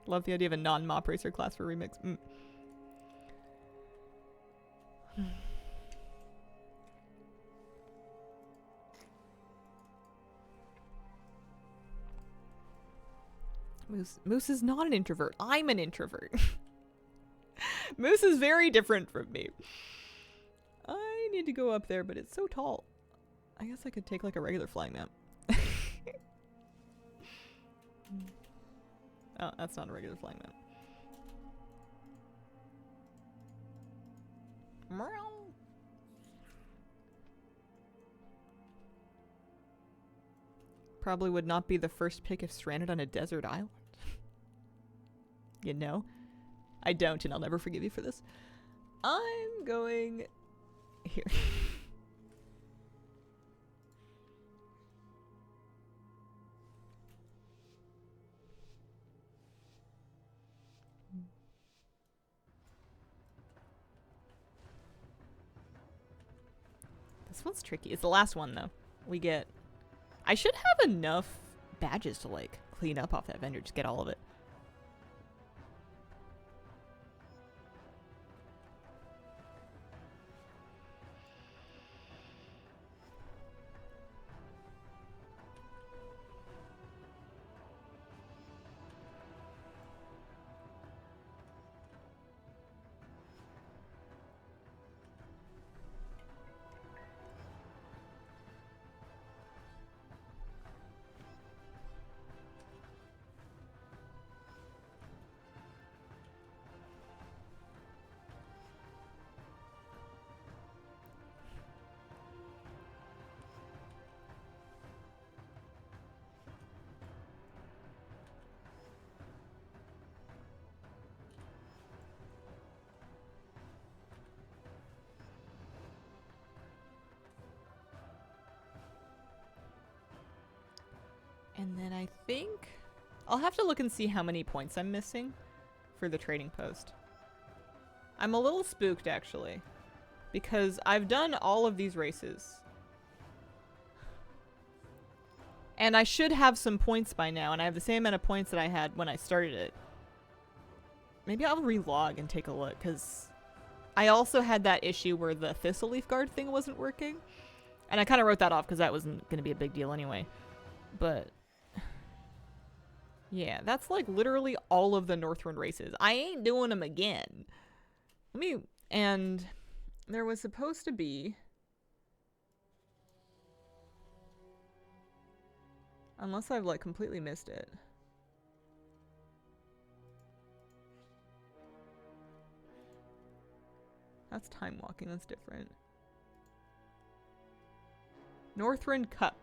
Love the idea of a non-mop racer class for remix. Moose is not an introvert. I'm an introvert. Moose is very different from me. I need to go up there, but it's so tall. I guess I could take like a regular flying map. Oh, that's not a regular flying map. Meow. Probably would not be the first pick if stranded on a desert island. You know? I don't, and I'll never forgive you for this. I'm going here. This one's tricky. It's the last one, though. We get... I should have enough badges to, like, clean up off that vendor. Just get all of it. And I think I'll have to look and see how many points I'm missing for the trading post. I'm a little spooked actually, because I've done all of these races. And I should have some points by now, and I have the same amount of points that I had when I started it. Maybe I'll relog and take a look, because I also had that issue where the Thistle Leaf Guard thing wasn't working. And I kind of wrote that off because that wasn't going to be a big deal anyway. But yeah, that's like literally all of the Northrend races. I ain't doing them again. And there was supposed to be, unless I've like completely missed it. That's time walking, that's different. Northrend Cup.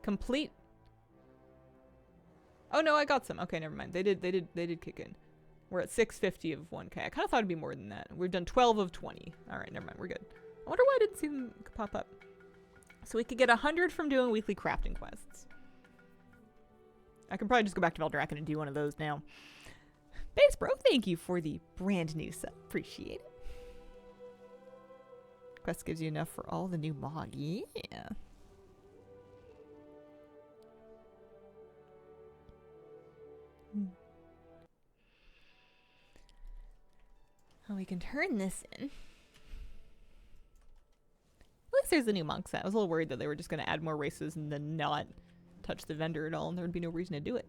Complete. Oh no, I got some. Okay, never mind. They did kick in. We're at 650 of 1K. I kind of thought it'd be more than that. We've done 12 of 20. All right, never mind. We're good. I wonder why I didn't see them pop up. So we could get 100 from doing weekly crafting quests. I can probably just go back to Veldraken and do one of those now. Base Bro, thank you for the brand new sub. Appreciate it. Quest gives you enough for all the new mod. Yeah. Oh, we can turn this in. At least there's a new monk set. I was a little worried that they were just going to add more races and then not touch the vendor at all, and there would be no reason to do it.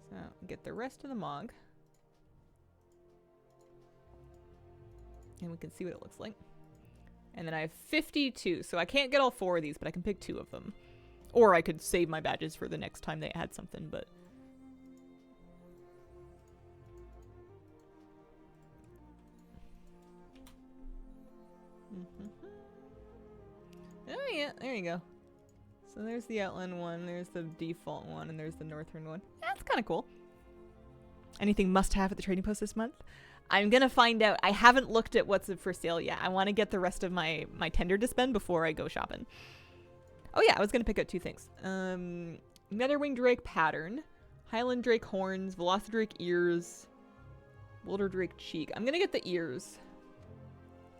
So, get the rest of the Mog. And we can see what it looks like. And then I have 52, so I can't get all 4 of these, but I can pick 2 of them. Or I could save my badges for the next time they add something, but... Oh yeah, there you go. So there's the Outland one, there's the default one, and there's the Northrend one. Yeah, that's kind of cool. Anything must have at the trading post this month? I'm gonna find out. I haven't looked at what's for sale yet. I want to get the rest of my tender to spend before I go shopping. Oh yeah, I was gonna pick up 2 things. Netherwing Drake pattern, Highland Drake horns, Velocidrake ears, Wilder Drake cheek. I'm gonna get the ears.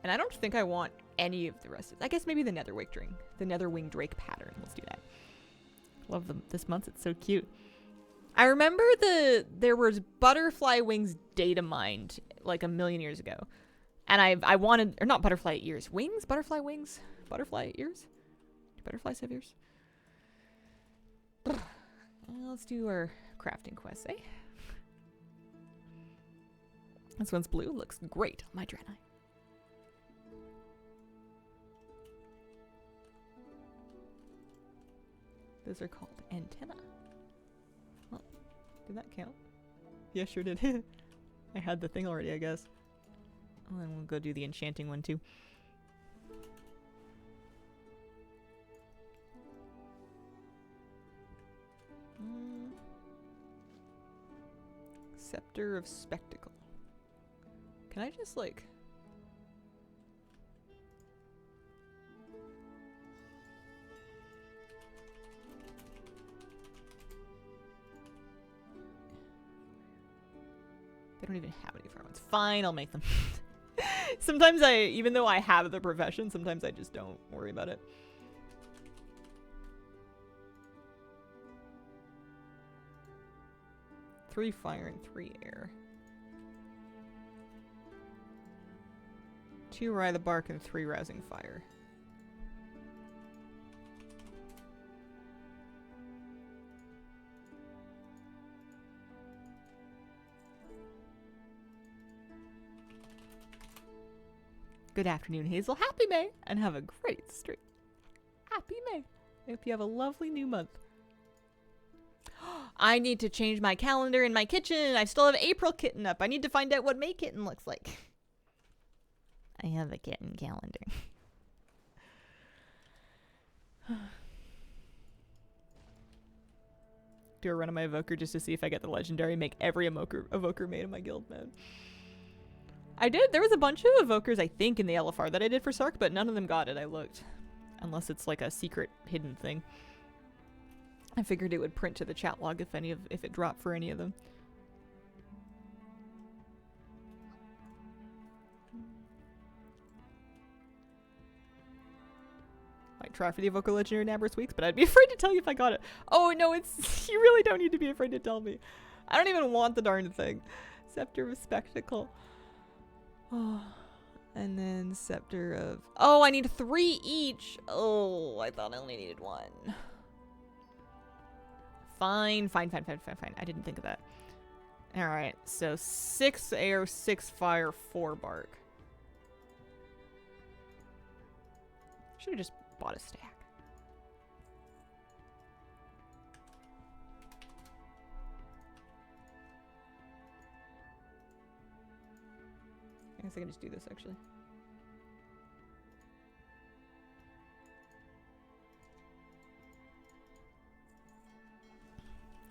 And I don't think I want any of the rest of it. I guess maybe the Netherwing Drake pattern. Let's do that. Love them this month. It's so cute. I remember there was butterfly wings data mined like a million years ago. And I wanted, or not butterfly ears, wings? Butterfly wings? Butterfly ears? Do butterflies have ears? Let's do our crafting quest, eh? This one's blue. Looks great on my Draenei. Those are called antenna. Oh, did that count? Yeah, sure did. I had the thing already, I guess. Oh, and we'll go do the enchanting one too. Scepter of Spectacle. Can I just like... They don't even have any fire ones. Fine, I'll make them. Sometimes even though I have the profession, sometimes I just don't worry about it. Three fire and 3 air. 2 rye the bark and 3 rousing fire. Good afternoon, Hazel. Happy May, and have a great stream. Happy May. I hope you have a lovely new month. I need to change my calendar in my kitchen. I still have April kitten up. I need to find out what May kitten looks like. I have a kitten calendar. Do a run of my evoker just to see if I get the legendary. Make every evoker made in my guild, man. I did. There was a bunch of evokers, I think, in the LFR that I did for Sark, but none of them got it. I looked. Unless it's like a secret hidden thing. I figured it would print to the chat log if it dropped for any of them. Might try for the Evoker Legendary Nabrous Weeks, but I'd be afraid to tell you if I got it. Oh, no, it's... You really don't need to be afraid to tell me. I don't even want the darn thing. Scepter of Spectacle. Oh, and then Scepter of... Oh, I need 3 each. Oh, I thought I only needed 1. Fine. I didn't think of that. Alright, so 6 air, 6 fire, 4 bark. Should have just bought a stack. I guess I can just do this actually.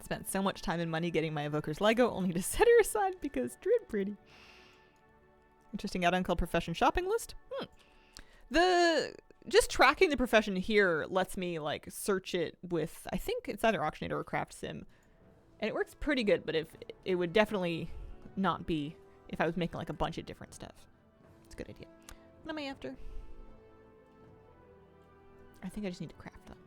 Spent so much time and money getting my Evoker's Lego, only to set her aside because Druid pretty. Interesting add-on called Profession Shopping List. Just tracking the profession here lets me like search it with, I think it's either Auctionator or Craft Sim. And it works pretty good, but if it would definitely not be if I was making like a bunch of different stuff. It's a good idea. What am I after? I think I just need to craft them.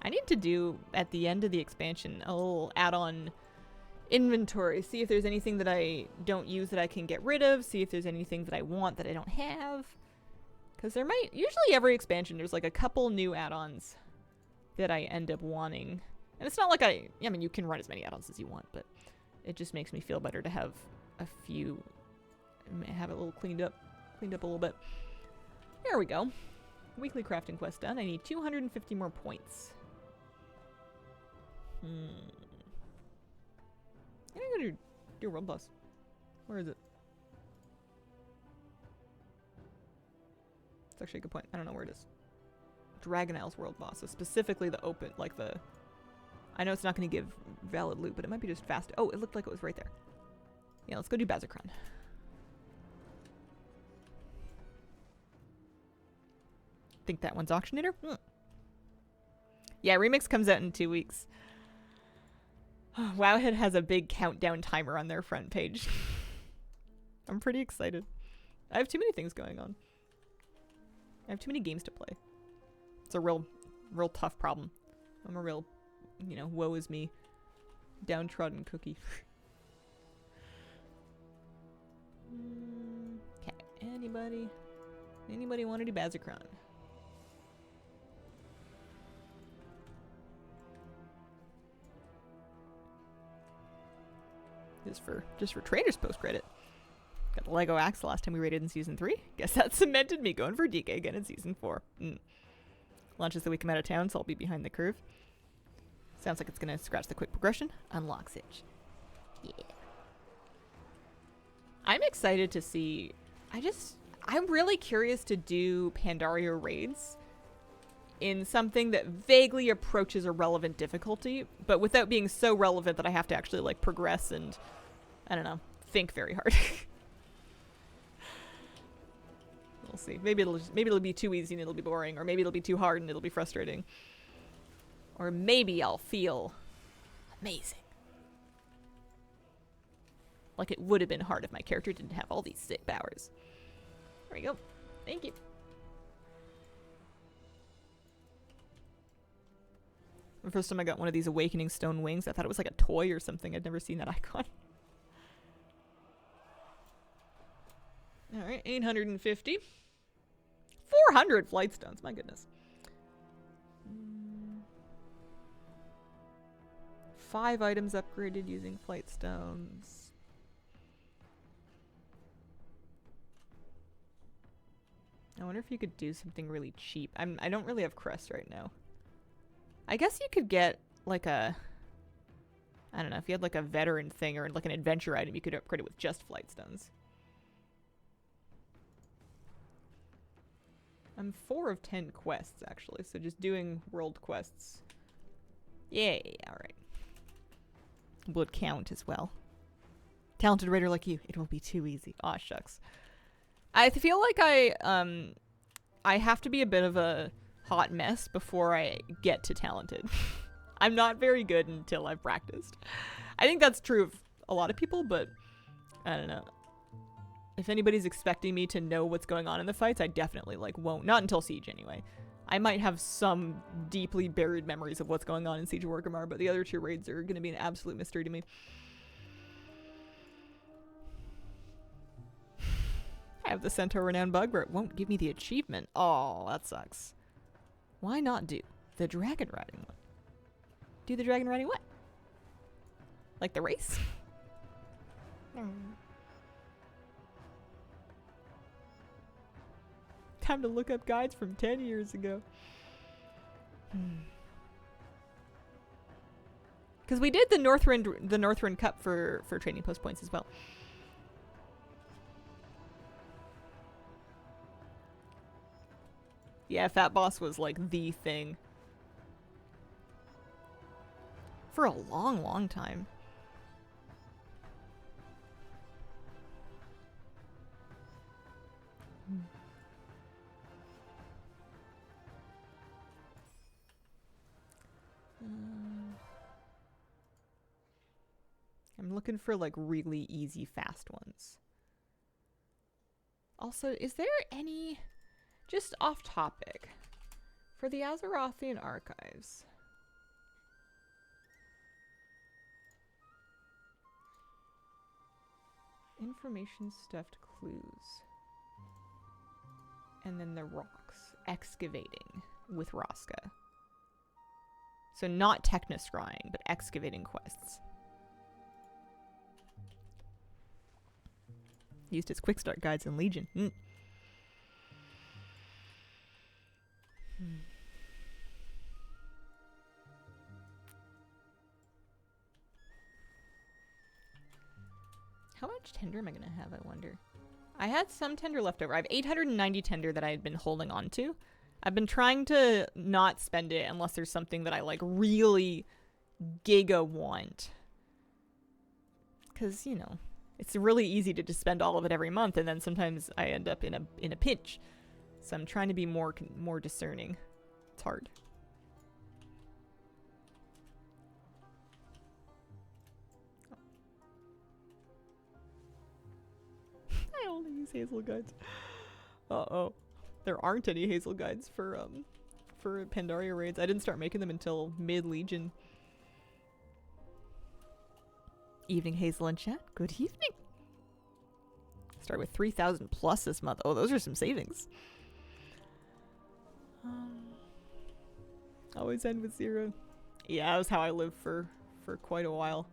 I need to do, at the end of the expansion, a little add-on inventory. See if there's anything that I don't use that I can get rid of. See if there's anything that I want that I don't have. Because there might, usually every expansion, there's like a couple new add-ons that I end up wanting. And it's not like I mean, you can run as many add-ons as you want, but it just makes me feel better to have a few, have it a little cleaned up a little bit. There we go. Weekly crafting quest done. I need 250 more points. I gotta do world boss. Where is it? It's actually a good point. I don't know where it is. Dragon Isle's world boss. So specifically the open, like the... I know it's not going to give valid loot, but it might be just fast. Oh, it looked like it was right there. Yeah, let's go do Bazikron. Think that one's Auctionator? Yeah, Remix comes out in 2 weeks. Wowhead has a big countdown timer on their front page. I'm pretty excited. I have too many things going on. I have too many games to play. It's a real tough problem. I'm a real, woe is me, downtrodden cookie. Okay, anybody want to do Bazikron? Just for Trader's Post credit. Got the Lego axe the last time we raided in Season 3. Guess that cemented me going for DK again in Season 4. Launches the week I'm out of town, so I'll be behind the curve. Sounds like it's going to scratch the quick progression. Unlocks itch. Yeah. I'm excited to see... I'm really curious to do Pandaria raids in something that vaguely approaches a relevant difficulty, but without being so relevant that I have to actually, like, progress and, I don't know, think very hard. We'll see. Maybe it'll be too easy and it'll be boring, or maybe it'll be too hard and it'll be frustrating. Or maybe I'll feel amazing. Like it would have been hard if my character didn't have all these sick powers. There we go. Thank you. The first time I got one of these Awakening Stone Wings, I thought it was like a toy or something. I'd never seen that icon. Alright, 850. 400 flight stones, my goodness. 5 items upgraded using flight stones. I wonder if you could do something really cheap. I don't really have crests right now. I guess you could get like a... I don't know, if you had like a veteran thing or like an adventure item, you could upgrade it with just flight stones. I'm 4 of 10 quests, actually, so just doing world quests. Yay, alright. Would count as well. Talented raider like you, it will be too easy. Aw, shucks. I feel like I have to be a bit of a hot mess before I get to talented. I'm not very good until I've practiced. I think that's true of a lot of people, but I don't know. If anybody's expecting me to know what's going on in the fights, I definitely won't. Not until Siege anyway. I might have some deeply buried memories of what's going on in Siege of Orgrimmar, but the other two raids are going to be an absolute mystery to me. I have the Centaur Renown bug, but it won't give me the achievement. Oh, that sucks. Why not do the dragon riding one? Do the dragon riding what? Like the race? Time to look up guides from 10 years ago. Because we did the Northrend Cup for Trading Post points as well. Yeah, Fat Boss was like the thing. For a long, long time. I'm looking for like really easy, fast ones. Also, is there any, just off topic, for the Azerothian archives? Information stuffed clues. And then the rocks. Excavating with Roska. So not techno-scrying, but excavating quests. Used as quick start guides in Legion. How much tender am I gonna have, I wonder? I had some tender left over. I have 890 tender that I had been holding on to. I've been trying to not spend it unless there's something that I like really giga want. Because, you know, it's really easy to just spend all of it every month, and then sometimes I end up in a pinch. So I'm trying to be more discerning. It's hard. I only use Hazel guides. Uh-oh. There aren't any Hazel guides for Pandaria raids. I didn't start making them until mid-Legion. Evening, Hazel and chat. Good evening. Start with 3,000 plus this month. Oh, those are some savings. Always end with 0. Yeah, that was how I lived for quite a while.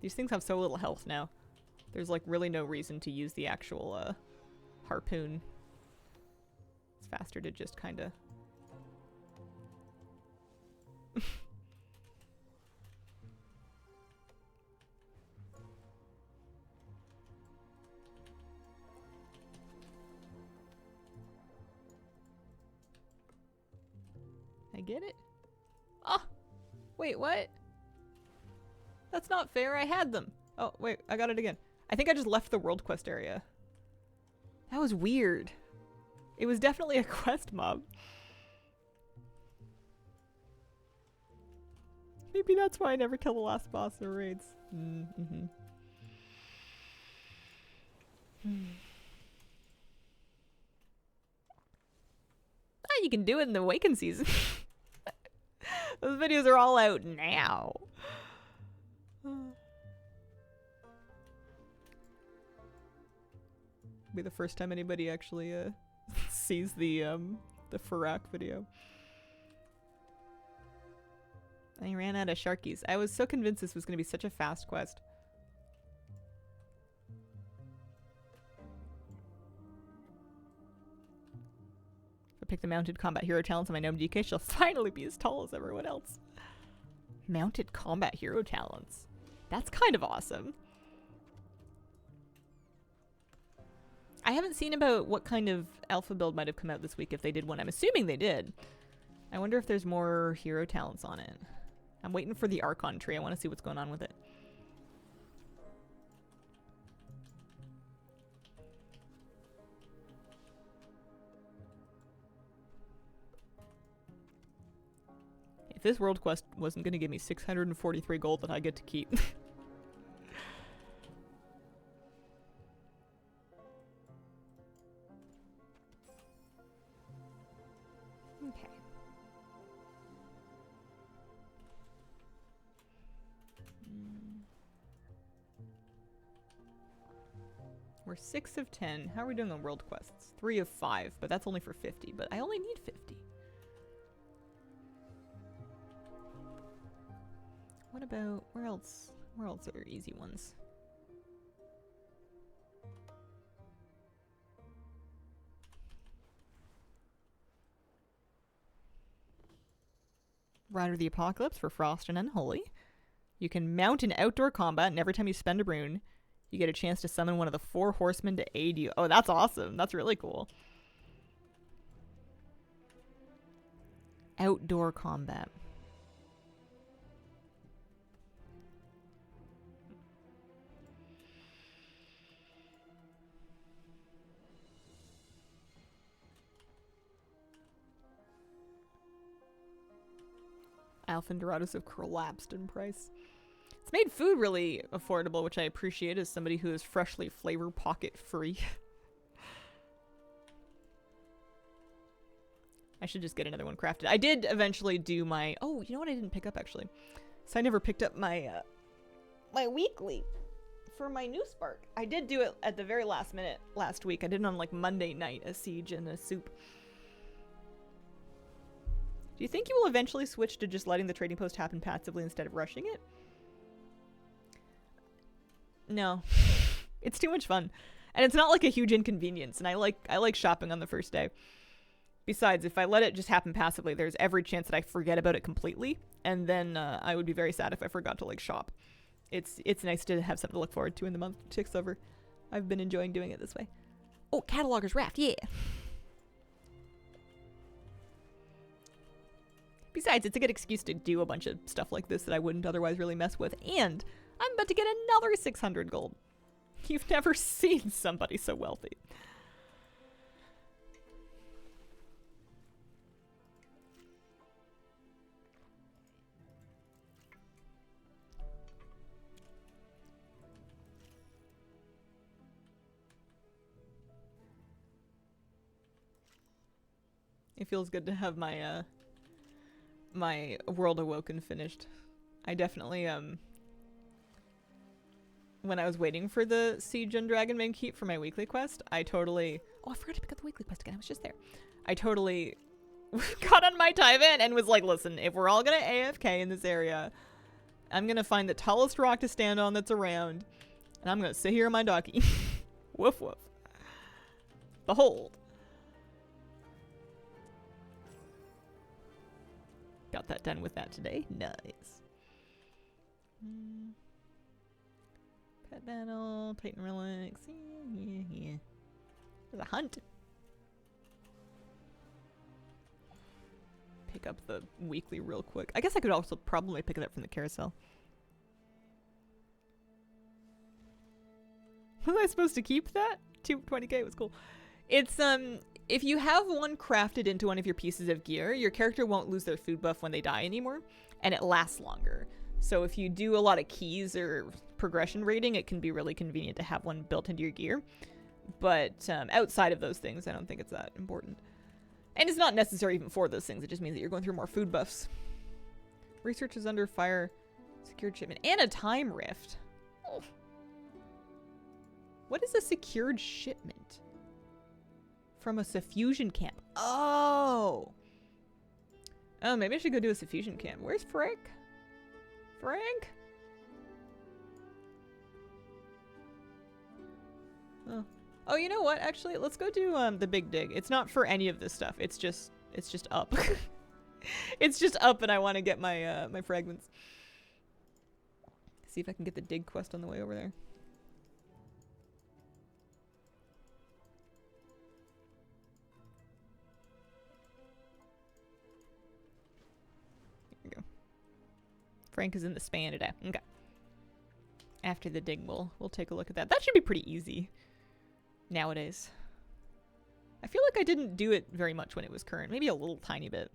These things have so little health now. There's like really no reason to use the actual harpoon. It's faster to just kind of... I get it. Ah! Wait, what? That's not fair. I had them. Oh, wait. I got it again. I think I just left the world quest area. That was weird. It was definitely a quest mob. Maybe that's why I never kill the last boss in raids. Mm-hmm. Ah, you can do it in the Awaken season. Those videos are all out now. Be the first time anybody actually sees the Farak video. I ran out of Sharkies. I was so convinced this was going to be such a fast quest. If I pick the mounted combat hero talents on my gnome DK, she'll finally be as tall as everyone else. Mounted combat hero talents. That's kind of awesome. I haven't seen about what kind of alpha build might have come out this week if they did one. I'm assuming they did. I wonder if there's more hero talents on it. I'm waiting for the Archon tree. I want to see what's going on with it. If this world quest wasn't going to give me 643 gold that I get to keep. Okay. We're 6 of 10. How are we doing on world quests? 3 of 5, but that's only for 50. But I only need 50. What about... Where else? Where else are easy ones? Rider of the Apocalypse for Frost and Unholy. You can mount in outdoor combat, and every time you spend a rune, you get a chance to summon one of the 4 horsemen to aid you. Oh, that's awesome. That's really cool. Outdoor combat. Alpha Dorados have collapsed in price. It's made food really affordable, which I appreciate as somebody who is freshly flavor pocket free. I should just get another one crafted. I did eventually do my... Oh, you know what I didn't pick up, actually? So I never picked up my my weekly for my new Spark. I did do it at the very last minute last week. I did it on, like, Monday night, a siege and a soup. Do you think you will eventually switch to just letting the trading post happen passively instead of rushing it? No. It's too much fun. And it's not like a huge inconvenience, and I like shopping on the first day. Besides, if I let it just happen passively, there's every chance that I forget about it completely, and then I would be very sad if I forgot to, like, shop. It's nice to have something to look forward to in the month ticks over. I've been enjoying doing it this way. Oh, Cataloger's Raft, yeah! Besides, it's a good excuse to do a bunch of stuff like this that I wouldn't otherwise really mess with, and I'm about to get another 600 gold. You've never seen somebody so wealthy. It feels good to have my my World Awoken finished. I definitely when I was waiting for the Siege and Dragonbane Keep for my weekly quest, I totally... Oh, I forgot to pick up the weekly quest again. I was just there. I totally got on my Tyvan and was like, listen, if we're all gonna AFK in this area, I'm gonna find the tallest rock to stand on that's around, and I'm gonna sit here on my donkey. Woof woof. Behold. Got that done with that today. Nice. Pet battle, Titan relics. Yeah. There's a hunt. Pick up the weekly real quick. I guess I could also probably pick it up from the carousel. Was I supposed to keep that? 220k was cool. It's if you have one crafted into one of your pieces of gear, your character won't lose their food buff when they die anymore, and it lasts longer. So if you do a lot of keys or progression rating, it can be really convenient to have one built into your gear. But outside of those things, I don't think it's that important. And it's not necessary even for those things. It just means that you're going through more food buffs. Research is under fire. Secured shipment. And a time rift. Oh. What is a secured shipment? From a Suffusion camp. Oh! Oh, maybe I should go do a Suffusion camp. Where's Frank? Frank? Oh. Oh, you know what? Actually, let's go do the big dig. It's not for any of this stuff. It's just up. It's just up, and I want to get my my fragments. See if I can get the dig quest on the way over there. Here we go. Frank is in the span today. Okay. After the dig, we'll take a look at that. That should be pretty easy nowadays. I feel like I didn't do it very much when it was current. Maybe a little tiny bit.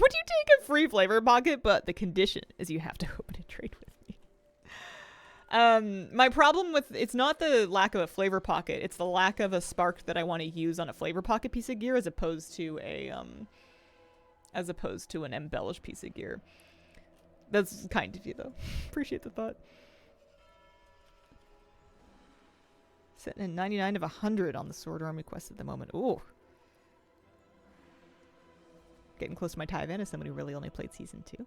Would you take a free flavor pocket? But the condition is you have to open a trade with me. My problem with it's not the lack of a flavor pocket. It's the lack of a spark that I want to use on a flavor pocket piece of gear as opposed to an embellished piece of gear. That's kind of you though. Appreciate the thought. Sitting at 99 of 100 on the Sword Army quest at the moment. Ooh. Getting close to my Taiwan as somebody who really only played Season 2.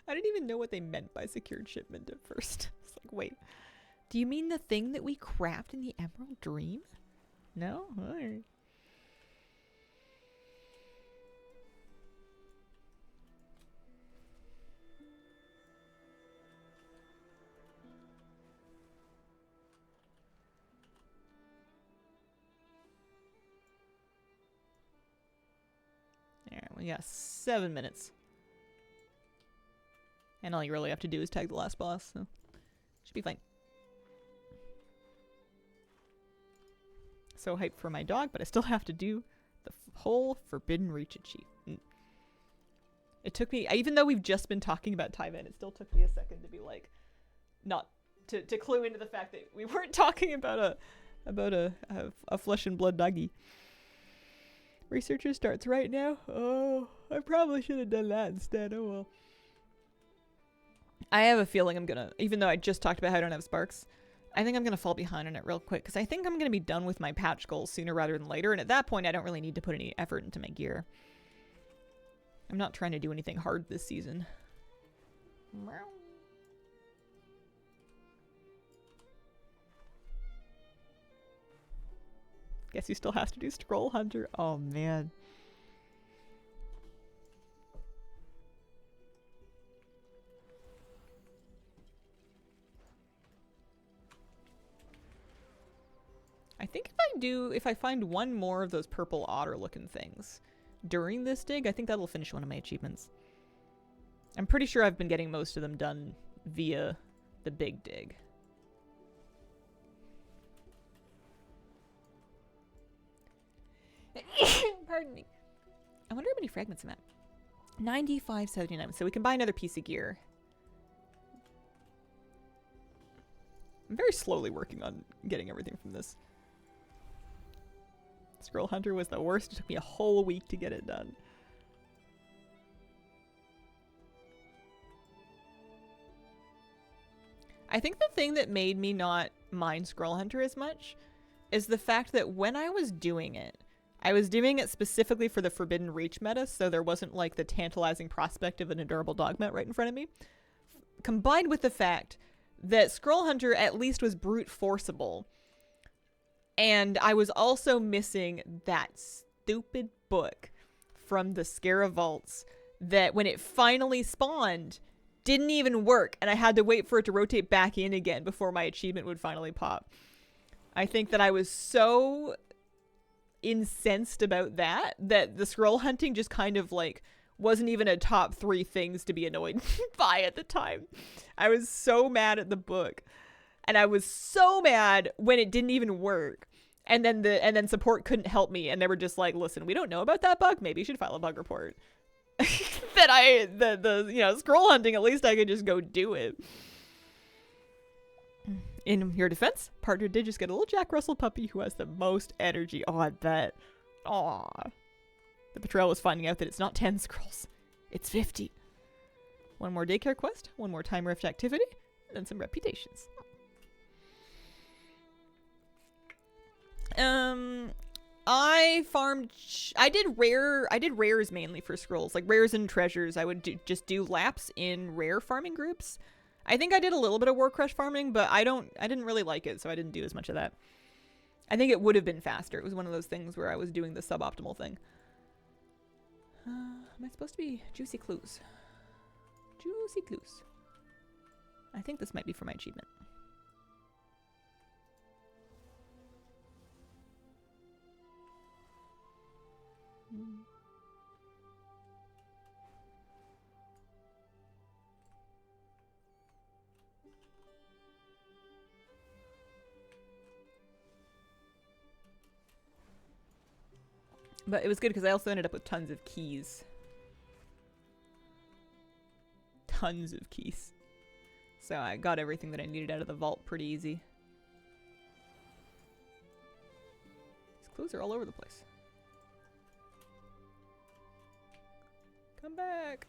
I didn't even know what they meant by secured shipment at first. It's like, wait. Do you mean the thing that we craft in the Emerald Dream? No? Alright. Alright, we got 7 minutes. And all you really have to do is tag the last boss, so should be fine. So hyped for my dog, but I still have to do the whole Forbidden Reach achievement. It took me, even though we've just been talking about Taiwan, it still took me a second to be like, not to clue into the fact that we weren't talking about a flesh and blood doggy. Researcher starts right now. Oh, I probably should have done that instead. Oh well. I have a feeling I'm gonna, even though I just talked about how I don't have sparks, I think I'm gonna fall behind on it real quick because I think I'm gonna be done with my patch goals sooner rather than later, and at that point I don't really need to put any effort into my gear. I'm not trying to do anything hard this season. Guess he still has to do Scroll Hunter. Oh man. I think if I find one more of those purple otter looking things during this dig, I think that'll finish one of my achievements. I'm pretty sure I've been getting most of them done via the big dig. Pardon me. I wonder how many fragments I'm at. 95.79, so we can buy another piece of gear. I'm very slowly working on getting everything from this. Scroll Hunter was the worst. It took me a whole week to get it done. I think the thing that made me not mind Scroll Hunter as much is the fact that when I was doing it, I was doing it specifically for the Forbidden Reach meta, so there wasn't like the tantalizing prospect of an adorable dogmat right in front of me. Combined with the fact that Scroll Hunter at least was brute forceable. And I was also missing that stupid book from the Scara Vaults that when it finally spawned, didn't even work. And I had to wait for it to rotate back in again before my achievement would finally pop. I think that I was so incensed about that the scroll hunting just kind of like wasn't even a top 3 things to be annoyed by at the time. I was so mad at the book. And I was so mad when it didn't even work. And then support couldn't help me, and they were just like, "Listen, we don't know about that bug. Maybe you should file a bug report." The scroll hunting, at least I could just go do it. In your defense, partner did just get a little Jack Russell puppy who has the most energy. Oh, I bet. Aw. The patrol was finding out that it's not 10 scrolls. It's 50. One more daycare quest, one more time rift activity, and then some reputations. I did rares mainly for scrolls, like rares and treasures. I would just do laps in rare farming groups. I think I did a little bit of war crush farming, but I didn't really like it, so I didn't do as much of that. I think it would have been faster. It was one of those things where I was doing the suboptimal thing. Am I supposed to be juicy clues? Juicy clues. I think this might be for my achievement. But it was good because I also ended up with tons of keys. Tons of keys. So I got everything that I needed out of the vault pretty easy. These clues are all over the place. Come back!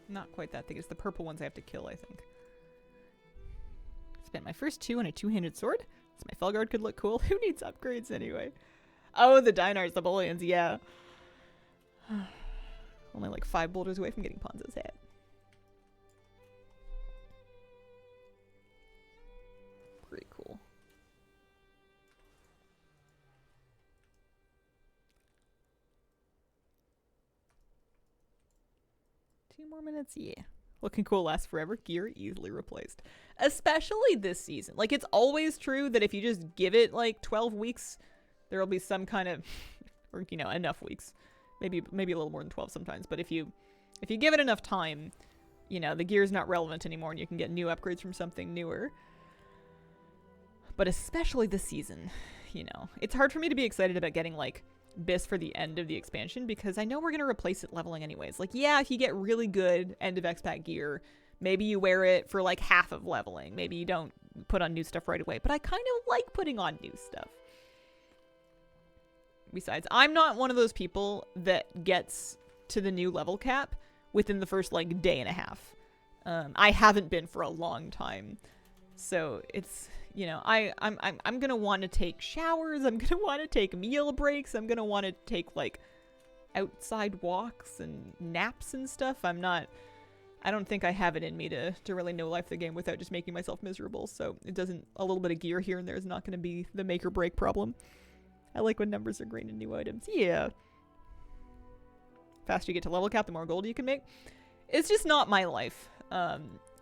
Not quite that thing. It's the purple ones I have to kill, I think. Spent my first 2 on a 2-handed sword. So my Felguard could look cool. Who needs upgrades anyway? Oh, the Dinars, the Bullions, yeah. Only like 5 boulders away from getting Ponzo's hat. Pretty cool. Two more minutes, yeah. Looking cool lasts forever. Gear easily replaced. Especially this season. Like, it's always true that if you just give it, like, 12 weeks, there will be some kind of, or, you know, enough weeks. Maybe a little more than 12 sometimes. But if you give it enough time, you know, the gear's not relevant anymore and you can get new upgrades from something newer. But especially this season, you know. It's hard for me to be excited about getting, like, Bis for the end of the expansion because I know we're going to replace it leveling anyways. Like, yeah, if you get really good end of expat gear, maybe you wear it for like half of leveling. Maybe you don't put on new stuff right away, but I kind of like putting on new stuff. Besides, I'm not one of those people that gets to the new level cap within the first like day and a half. I haven't been for a long time. So it's, you know, I'm gonna want to take showers. I'm gonna want to take meal breaks. I'm gonna want to take like outside walks and naps and stuff. I don't think I have it in me to really no life the game without just making myself miserable. So it doesn't, a little bit of gear here and there is not gonna be the make or break problem. I like when numbers are green in new items. Yeah. Faster you get to level cap, the more gold you can make. It's just not my life.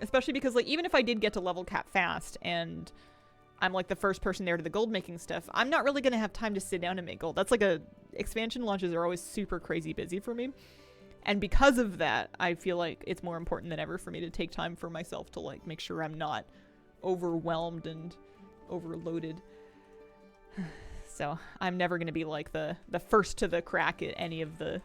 Especially because, like, even if I did get to level cap fast and I'm, like, the first person there to the gold making stuff, I'm not really going to have time to sit down and make gold. That's, like, expansion launches are always super crazy busy for me. And because of that, I feel like it's more important than ever for me to take time for myself to, like, make sure I'm not overwhelmed and overloaded. So I'm never going to be, like, the first to the crack at any of the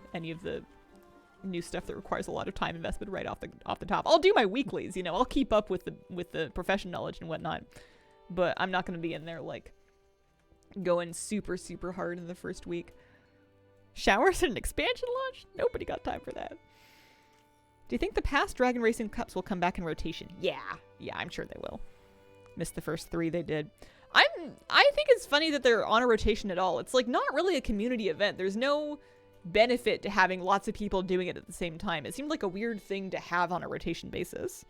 new stuff that requires a lot of time investment right off the top. I'll do my weeklies, you know, I'll keep up with the profession knowledge and whatnot, but I'm not going to be in there like going super hard in the first week. Showers and an expansion launch? Nobody got time for that. Do you think the past Dragon Racing Cups will come back in rotation? Yeah, I'm sure they will. Missed the first 3 they did. I think it's funny that they're on a rotation at all. It's like not really a community event. There's no benefit to having lots of people doing it at the same time. It seemed like a weird thing to have on a rotation basis.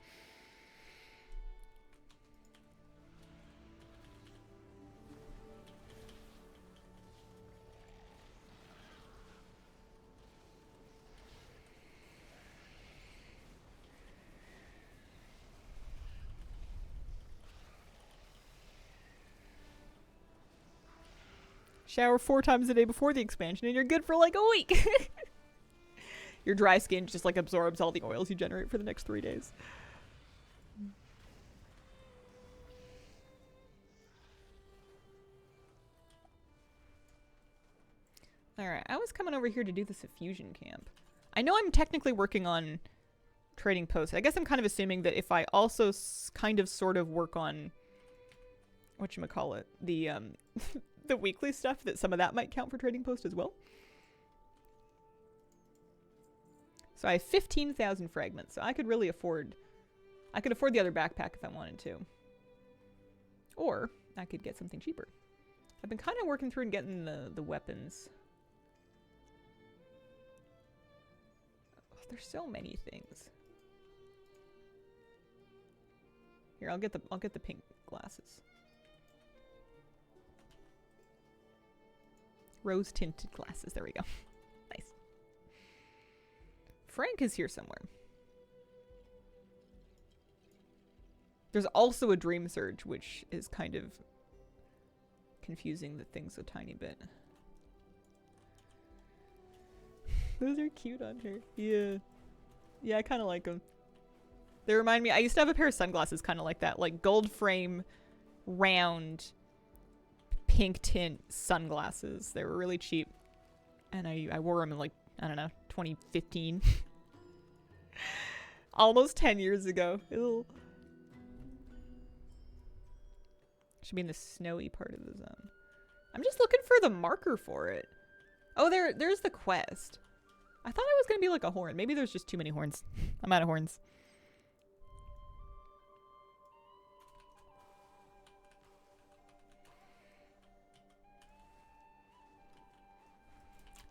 Shower 4 times a day before the expansion and you're good for like a week. Your dry skin just like absorbs all the oils you generate for the next 3 days. Alright, I was coming over here to do the Suffusion camp. I know I'm technically working on trading posts. I guess I'm kind of assuming that if I also kind of sort of work on whatchamacallit, the the weekly stuff, that some of that might count for trading post as well. So I have 15,000 fragments, so I could really afford the other backpack if I wanted to. Or I could get something cheaper. I've been kind of working through and getting the weapons. Oh, there's so many things. Here, I'll get the pink glasses. Rose tinted glasses. There we go. Nice. Frank is here somewhere. There's also a dream surge, which is kind of confusing the things a tiny bit. Those are cute on her. Yeah. Yeah, I kind of like them. They remind me, I used to have a pair of sunglasses kind of like that. Like gold frame, round, pink tint sunglasses. They were really cheap. And I wore them in like, I don't know, 2015. Almost 10 years ago. Ew. Should be in the snowy part of the zone. I'm just looking for the marker for it. Oh, there's the quest. I thought it was going to be like a horn. Maybe there's just too many horns. I'm out of horns.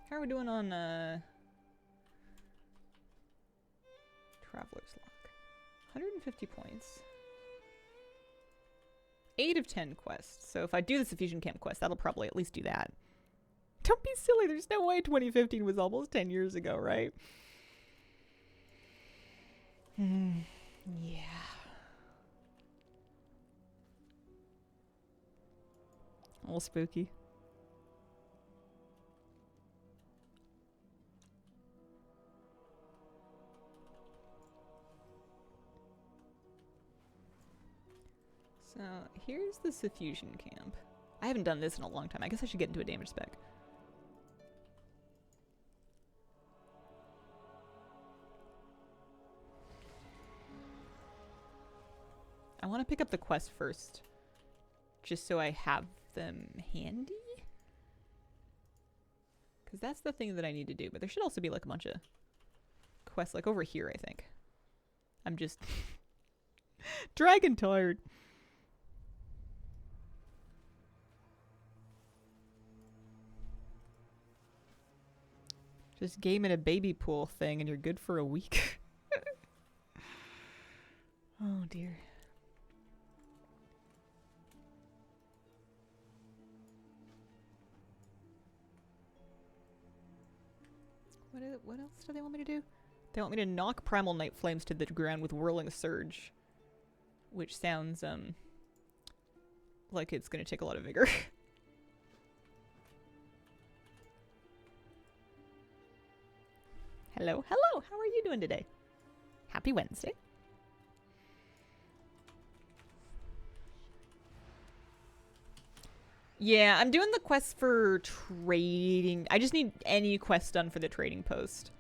How are we doing on Traveler's Lock? 150 points. 8 of 10 quests. So if I do the Suffusion Camp quest, that'll probably at least do that. Don't be silly. There's no way 2015 was almost 10 years ago, right? Yeah. A little spooky. So here's the Suffusion Camp. I haven't done this in a long time. I guess I should get into a damage spec. I want to pick up the quest first, just so I have them handy. Because that's the thing that I need to do. But there should also be like a bunch of quests, like over here, I think. I'm just dragon tired. Just game in a baby pool thing and you're good for a week. Oh dear. What else do they want me to do? They want me to knock Primal Night Flames to the ground with Whirling Surge. Which sounds, like it's gonna take a lot of vigor. Hello, hello! How are you doing today? Happy Wednesday. Yeah, I'm doing the quest for trading. I just need any quest done for the trading post.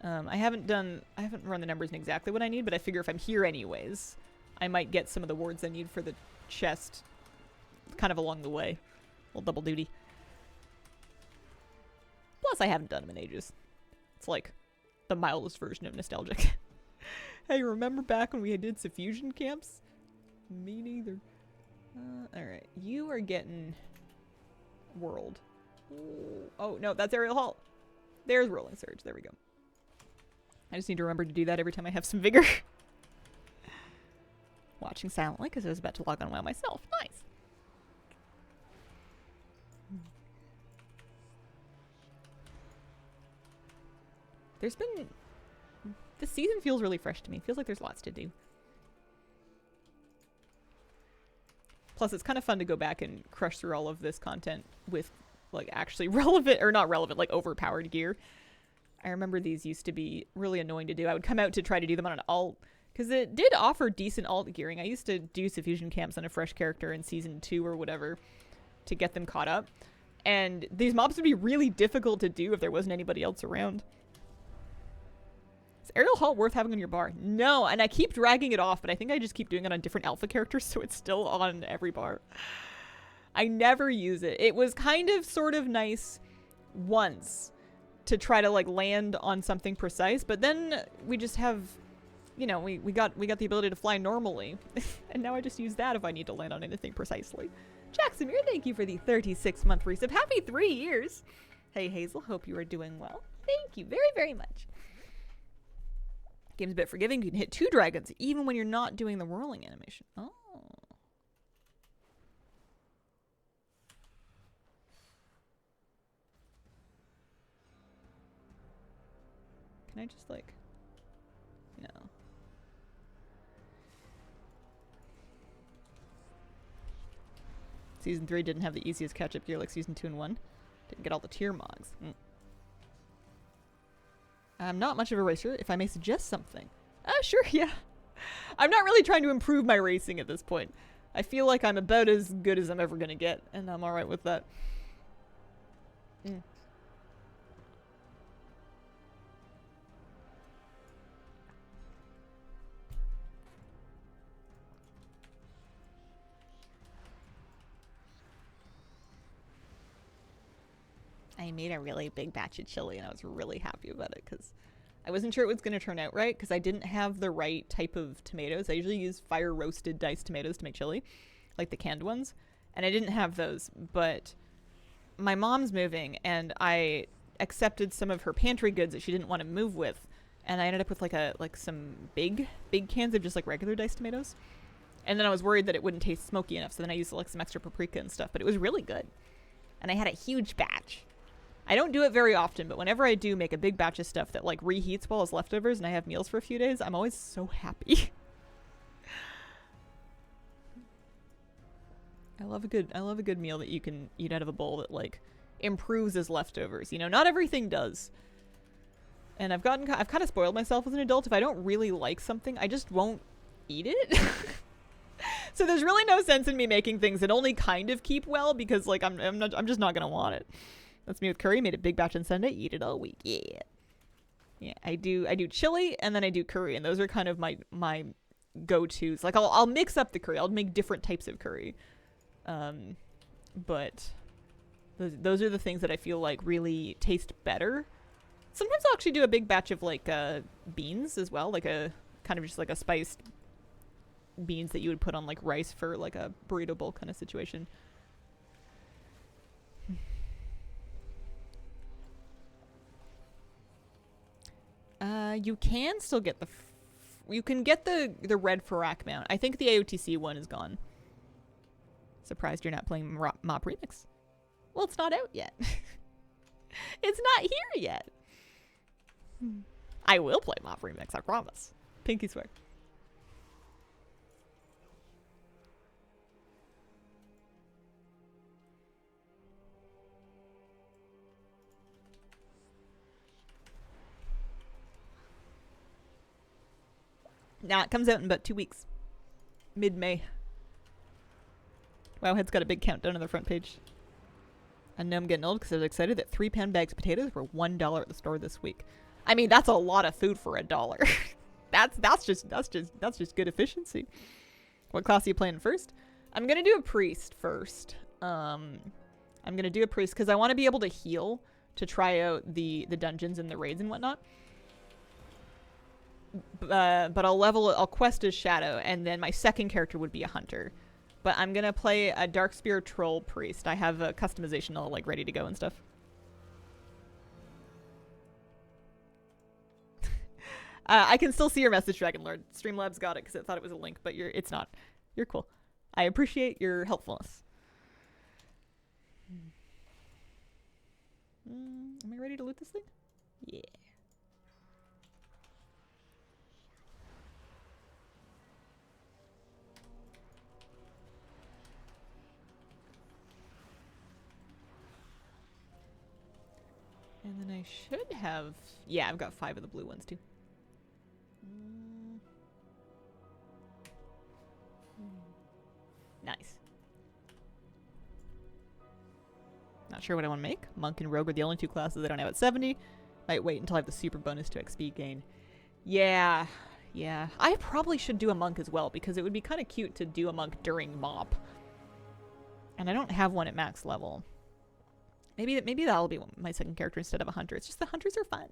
I haven't run the numbers in exactly what I need, but I figure if I'm here anyways, I might get some of the wards I need for the chest kind of along the way. A little double duty. Plus, I haven't done them in ages. It's like the mildest version of nostalgic. Hey, remember back when we did Suffusion camps? Me neither. Alright, you are getting World. Oh, no, that's Aerial Halt. There's Rolling Surge. There we go. I just need to remember to do that every time I have some vigor. Watching silently because I was about to log on WoW myself. Nice. There's been... This season feels really fresh to me. Feels like there's lots to do. Plus, it's kind of fun to go back and crush through all of this content with, like, actually relevant, or not relevant, like, overpowered gear. I remember these used to be really annoying to do. I would come out to try to do them on an alt, because it did offer decent alt gearing. I used to do Suffusion camps on a fresh character in Season 2 or whatever to get them caught up. And these mobs would be really difficult to do if there wasn't anybody else around. Is Aerial Halt worth having on your bar? No, and I keep dragging it off, but I think I just keep doing it on different alpha characters, so it's still on every bar. I never use it. It was kind of sort of nice once to try to like land on something precise, but then we just have, you know, we got the ability to fly normally, and now I just use that if I need to land on anything precisely. Jacksamir, thank you for the 36-month resub. Happy 3 years. Hey Hazel, hope you are doing well. Thank you very, very much. Game's a bit forgiving. You can hit 2 dragons even when you're not doing the whirling animation. Oh. Can I just like... No. Season 3 didn't have the easiest catch-up gear like Season 2 and 1. Didn't get all the tier mogs. I'm not much of a racer, if I may suggest something. Sure, yeah. I'm not really trying to improve my racing at this point. I feel like I'm about as good as I'm ever gonna get, and I'm alright with that. I made a really big batch of chili, and I was really happy about it, because I wasn't sure it was going to turn out right, because I didn't have the right type of tomatoes. I usually use fire-roasted diced tomatoes to make chili, like the canned ones, and I didn't have those, but my mom's moving, and I accepted some of her pantry goods that she didn't want to move with, and I ended up with like some big cans of just like regular diced tomatoes, and then I was worried that it wouldn't taste smoky enough, so then I used like some extra paprika and stuff, but it was really good, and I had a huge batch. I don't do it very often, but whenever I do make a big batch of stuff that like reheats well as leftovers and I have meals for a few days, I'm always so happy. I love a good meal that you can eat out of a bowl that like improves as leftovers. You know, not everything does. And I've kind of spoiled myself as an adult. If I don't really like something, I just won't eat it. So there's really no sense in me making things that only kind of keep well, because like I'm just not gonna want it. That's me with curry. Made a big batch on Sunday. Eat it all week. Yeah. Yeah, I do chili and then I do curry, and those are kind of my go-tos. Like I'll mix up the curry. I'll make different types of curry. But those are the things that I feel like really taste better. Sometimes I'll actually do a big batch of like beans as well, like a kind of just like a spiced beans that you would put on like rice for like a burrito bowl kind of situation. You can still get you can get the red Farak mount. I think the AOTC one is gone. Surprised you're not playing Mop Remix. Well, it's not out yet. It's not here yet. I will play Mop Remix, I promise. Pinky swear. Nah, it comes out in about 2 weeks. Mid-May. Wowhead's got a big countdown on the front page. I know I'm getting old because I was excited that 3-pound bags of potatoes were $1 at the store this week. I mean, that's a lot of food for $1. that's just good efficiency. What class are you playing first? I'm gonna do a priest first. I'm gonna do a priest because I want to be able to heal to try out the dungeons and the raids and whatnot. But I'll quest as Shadow, and then my second character would be a hunter. But I'm gonna play a Darkspear Troll Priest. I have a customization all like ready to go and stuff. I can still see your message, Dragonlord. Streamlabs got it because it thought it was a link, but it's not. You're cool. I appreciate your helpfulness. Am I ready to loot this thing? Yeah. And then I should have... Yeah, I've got 5 of the blue ones, too. Nice. Not sure what I want to make. Monk and Rogue are the only 2 classes I don't have at 70. Might wait until I have the super bonus to XP gain. Yeah. Yeah. I probably should do a Monk as well, because it would be kind of cute to do a Monk during MOP. And I don't have one at max level. Maybe that'll be my second character instead of a hunter. It's just the hunters are fun.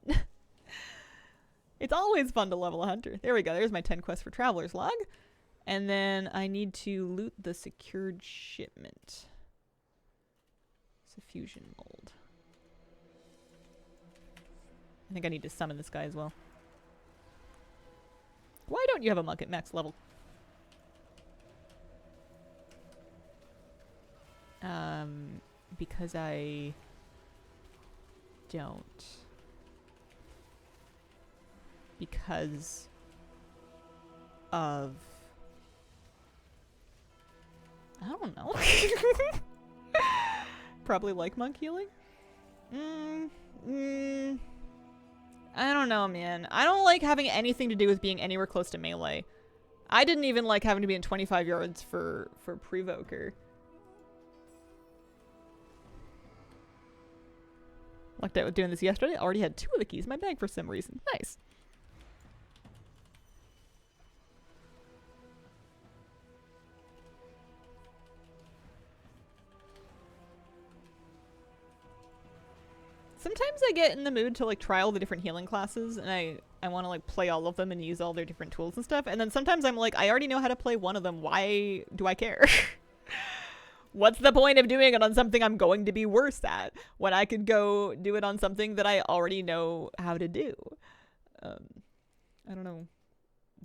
It's always fun to level a hunter. There we go. There's my 10 quests for Traveler's Log. And then I need to loot the secured shipment. Suffusion mold. I think I need to summon this guy as well. Why don't you have a monk at max level? Because I don't. because of... I don't know. Probably like monk healing? I don't know, man. I don't like having anything to do with being anywhere close to melee. I didn't even like having to be in 25 yards for Prevoker. Lucked out with doing this yesterday. I already had 2 of the keys in my bag for some reason. Nice. Sometimes I get in the mood to like try all the different healing classes, and I want to like play all of them and use all their different tools and stuff. And then sometimes I'm like, I already know how to play one of them. Why do I care? What's the point of doing it on something I'm going to be worse at when I could go do it on something that I already know how to do? I don't know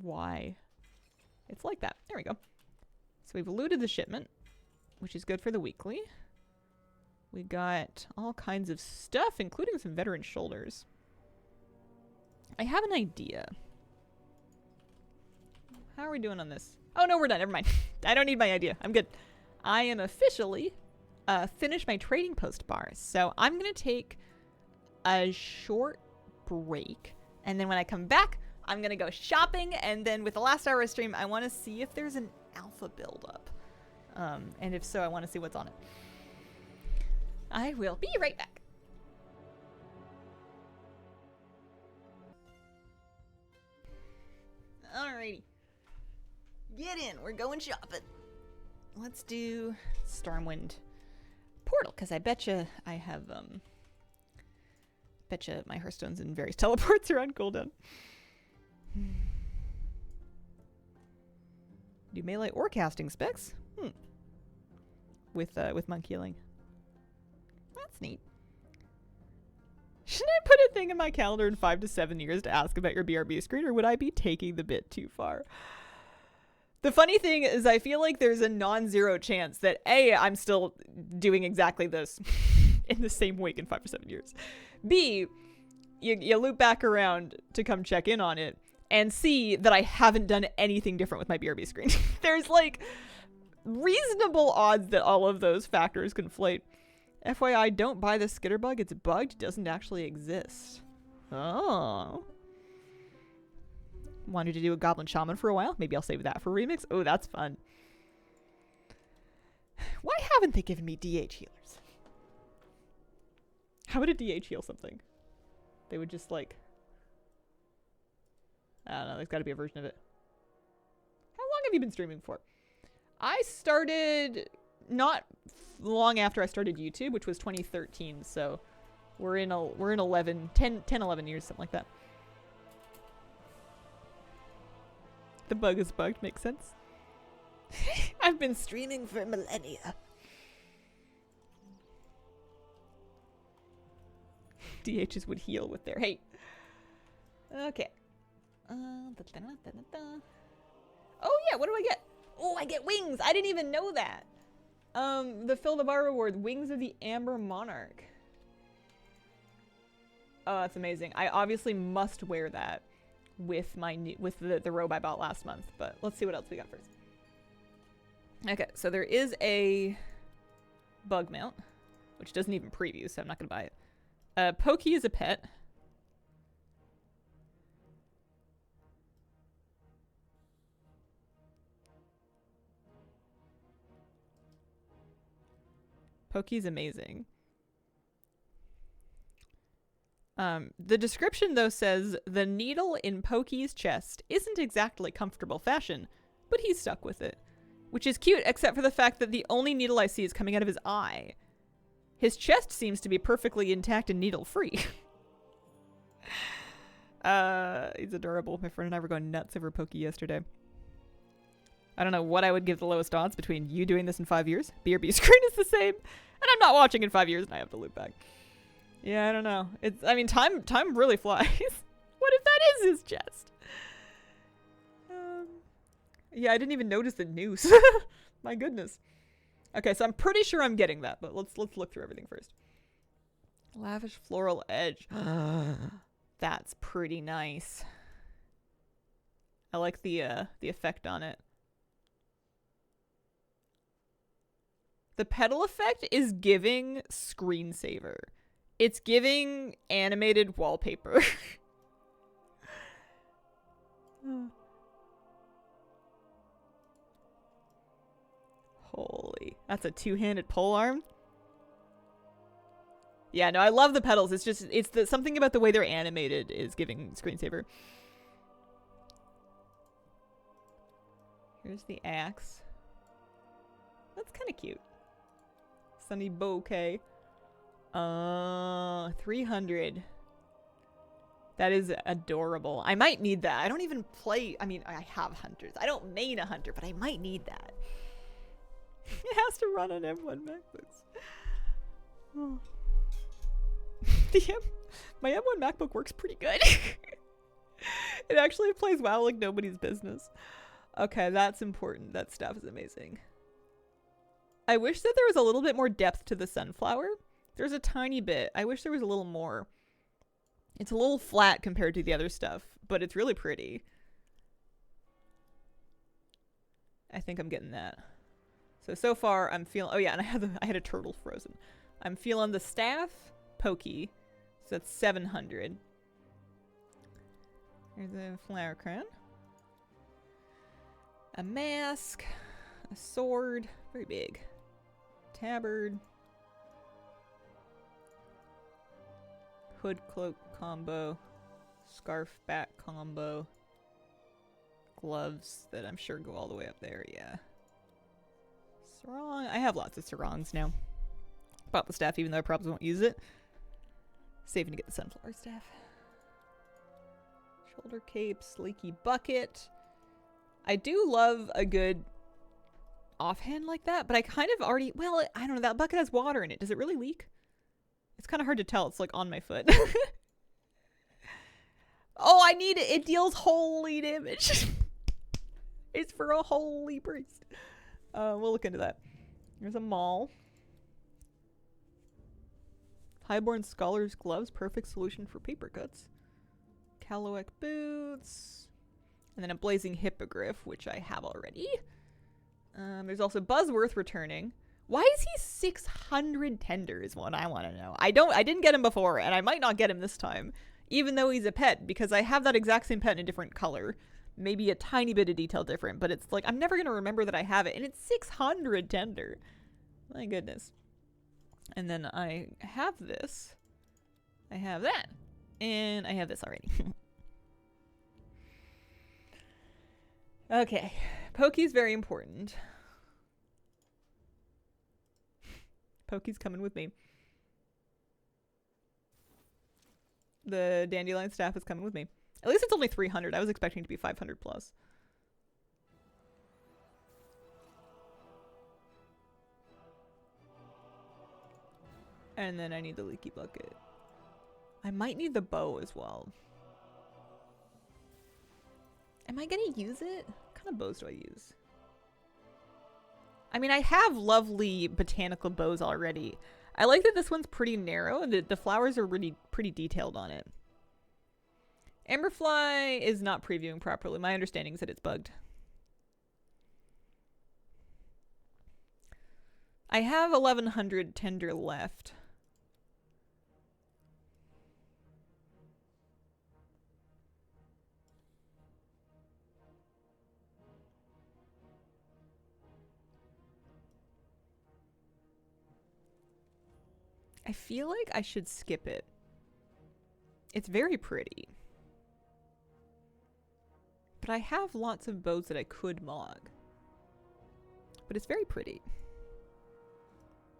why it's like that. There we go. So we've looted the shipment, which is good for the weekly. We got all kinds of stuff, including some veteran shoulders. I have an idea. How are we doing on this? Oh, no, we're done. Never mind. I don't need my idea. I'm good. I am officially finished my trading post bar. So I'm going to take a short break. And then when I come back, I'm going to go shopping. And then with the last hour of stream, I want to see if there's an alpha buildup. And if so, I want to see what's on it. I will be right back. Alrighty. Get in. We're going shopping. Let's do Stormwind Portal, because I betcha I have, betcha my Hearthstones and various teleports are on cooldown. Do melee or casting specs? With monk healing. That's neat. Should I put a thing in my calendar in 5 to 7 years to ask about your BRB screen, or would I be taking the bit too far? The funny thing is I feel like there's a non-zero chance that A, I'm still doing exactly this in the same week in 5 or 7 years. B, you loop back around to come check in on it. And C, that I haven't done anything different with my BRB screen. There's like reasonable odds that all of those factors conflate. FYI, don't buy the skitterbug. It's bugged. It doesn't actually exist. Oh. Wanted to do a Goblin Shaman for a while. Maybe I'll save that for remix. Oh, that's fun. Why haven't they given me DH healers? How would a DH heal something? They would just like... I don't know. There's got to be a version of it. How long have you been streaming for? I started not long after I started YouTube, which was 2013. So we're in 10, 11 years, something like that. The bug is bugged. Makes sense. I've been streaming for millennia. DHs would heal with their hate. Okay. Oh yeah, what do I get? Oh, I get wings. I didn't even know that. The Fill the Bar reward, Wings of the Amber Monarch. Oh, that's amazing. I obviously must wear that with my the robe I bought last month, but let's see what else we got first. Okay, so there is a bug mount, which doesn't even preview, so I'm not gonna buy it. Pokey is a pet. Pokey's amazing. The description, though, says, the needle in Pokey's chest isn't exactly comfortable fashion, but he's stuck with it. Which is cute, except for the fact that the only needle I see is coming out of his eye. His chest seems to be perfectly intact and needle-free. He's adorable. My friend and I were going nuts over Pokey yesterday. I don't know what I would give the lowest odds between you doing this in 5 years. BRB screen is the same. And I'm not watching in 5 years and I have to loop back. Yeah, I don't know. I mean, time really flies. What if that is his chest? Yeah, I didn't even notice the noose. My goodness. Okay, so I'm pretty sure I'm getting that, but let's look through everything first. Lavish floral edge. That's pretty nice. I like the effect on it. The pedal effect is giving screensaver. It's giving animated wallpaper. Holy. That's a two-handed pole arm? Yeah, no, I love the pedals. It's just, something about the way they're animated is giving screensaver. Here's the axe. That's kind of cute. Sunny bouquet. 300. That is adorable. I might need that. I don't even play. I mean, I have hunters. I don't main a hunter, but I might need that. It has to run on M1 MacBooks. Oh. My M1 MacBook works pretty good. It actually plays WoW like nobody's business. Okay, that's important. That stuff is amazing. I wish that there was a little bit more depth to the sunflower. There's a tiny bit. I wish there was a little more. It's a little flat compared to the other stuff, but it's really pretty. I think I'm getting that. So far I'm feeling, oh yeah, and I had a turtle frozen. I'm feeling the staff, pokey. So that's 700. Here's a flower crown. A mask. A sword. Very big. Tabard. Hood cloak combo. Scarf back combo. Gloves that I'm sure go all the way up there, yeah. Sarong. I have lots of sarongs now. Bought the staff even though I probably won't use it. Saving to get the sunflower staff. Shoulder capes, leaky bucket. I do love a good offhand like that, but I kind of already, well, I don't know, that bucket has water in it. Does it really leak? It's kind of hard to tell. It's like on my foot. Oh, I need it. It deals holy damage. It's for a holy priest. We'll look into that. There's a maul. Highborn Scholar's Gloves. Perfect solution for paper cuts. Caloec Boots. And then a Blazing Hippogriff, which I have already. There's also Buzzworth returning. Why is he 600 tender is what I want to know. I didn't get him before, and I might not get him this time. Even though he's a pet, because I have that exact same pet in a different color. Maybe a tiny bit of detail different, but it's like, I'm never going to remember that I have it, and it's 600 tender. My goodness. And then I have this. I have that. And I have this already. Okay. Pokey's very important. Pokey's coming with me. The dandelion staff is coming with me. At least it's only 300. I was expecting it to be 500 plus. And then I need the leaky bucket. I might need the bow as well. Am I gonna use it? What kind of bows do I use? I mean, I have lovely botanical bows already. I like that this one's pretty narrow and the flowers are really pretty detailed on it. Amberfly is not previewing properly. My understanding is that it's bugged. I have 1100 tender left. I feel like I should skip it. It's very pretty. But I have lots of bows that I could mog. But it's very pretty.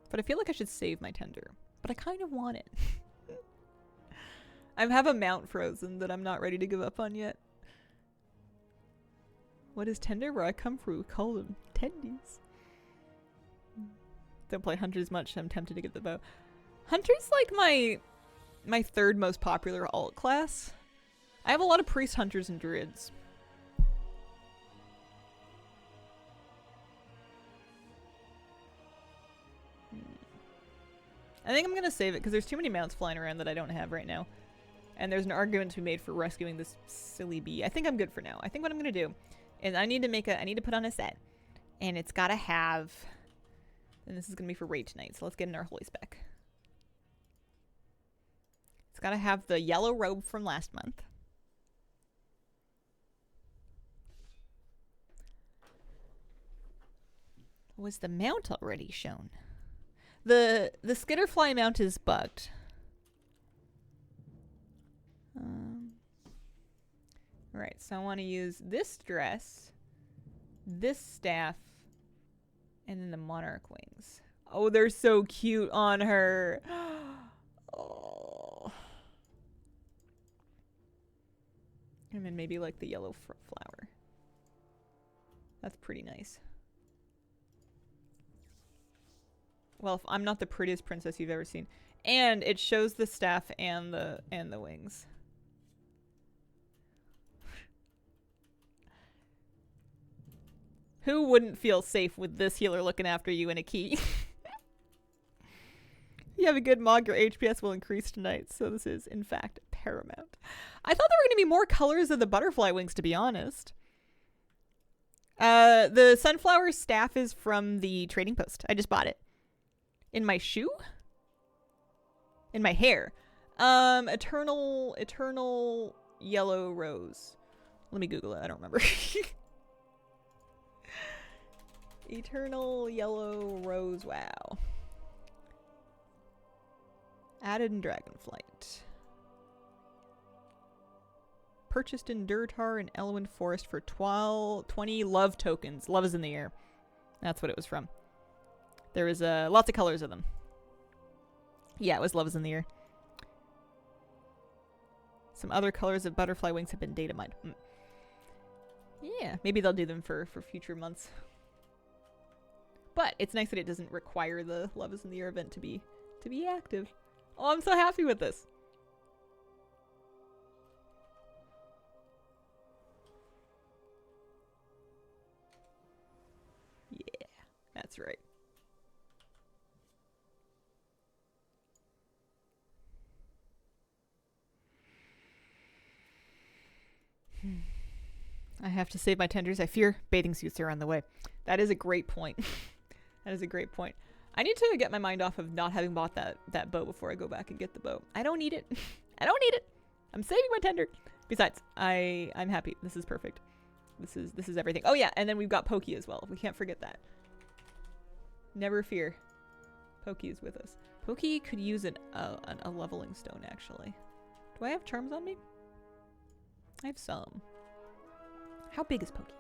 But I feel like I should save my tender. But I kind of want it. I have a mount frozen that I'm not ready to give up on yet. What is tender? Where I come from, we call them tendies. Don't play hunters much, so I'm tempted to get the bow. Hunter's like my third most popular alt class. I have a lot of priest hunters and druids. I think I'm gonna save it because there's too many mounts flying around that I don't have right now. And there's an argument to be made for rescuing this silly bee. I think I'm good for now. I think what I'm going to do is I need to put on a set. And it's got to have... And this is going to be for raid tonight, so let's get in our holy spec. It's got to have the yellow robe from last month. Was the mount already shown? The skitterfly mount is bugged. Alright, so I want to use this dress, this staff, and then the monarch wings. Oh, they're so cute on her. Oh. And then maybe like the yellow flower. That's pretty nice. Well, if I'm not the prettiest princess you've ever seen. And it shows the staff and the wings. Who wouldn't feel safe with this healer looking after you in a key? You have a good mod, your HPS will increase tonight, so this is, in fact, paramount. I thought there were going to be more colors of the butterfly wings, to be honest. The sunflower staff is from the trading post. I just bought it. In my shoe? In my hair. Eternal yellow rose. Let me Google it. I don't remember. Eternal yellow rose. Wow. Added in Dragonflight. Purchased in Durtar and Elwyn Forest for 20 love tokens. Love is in the air. That's what it was from. There was lots of colors of them. Yeah, it was Love is in the air. Some other colors of butterfly wings have been data mined. Yeah, maybe they'll do them for future months. But it's nice that it doesn't require the Love is in the air event to be active. Oh, I'm so happy with this. Yeah, that's right. I have to save my tenders. I fear bathing suits are on the way. That is a great point. That is a great point. I need to get my mind off of not having bought that bow before I go back and get the bow. I don't need it. I don't need it. I'm saving my tender. Besides, I'm happy. This is perfect. This is everything. Oh yeah, and then we've got Pokey as well. We can't forget that. Never fear. Pokey is with us. Pokey could use a leveling stone actually. Do I have charms on me? I have some. How big is Pokey?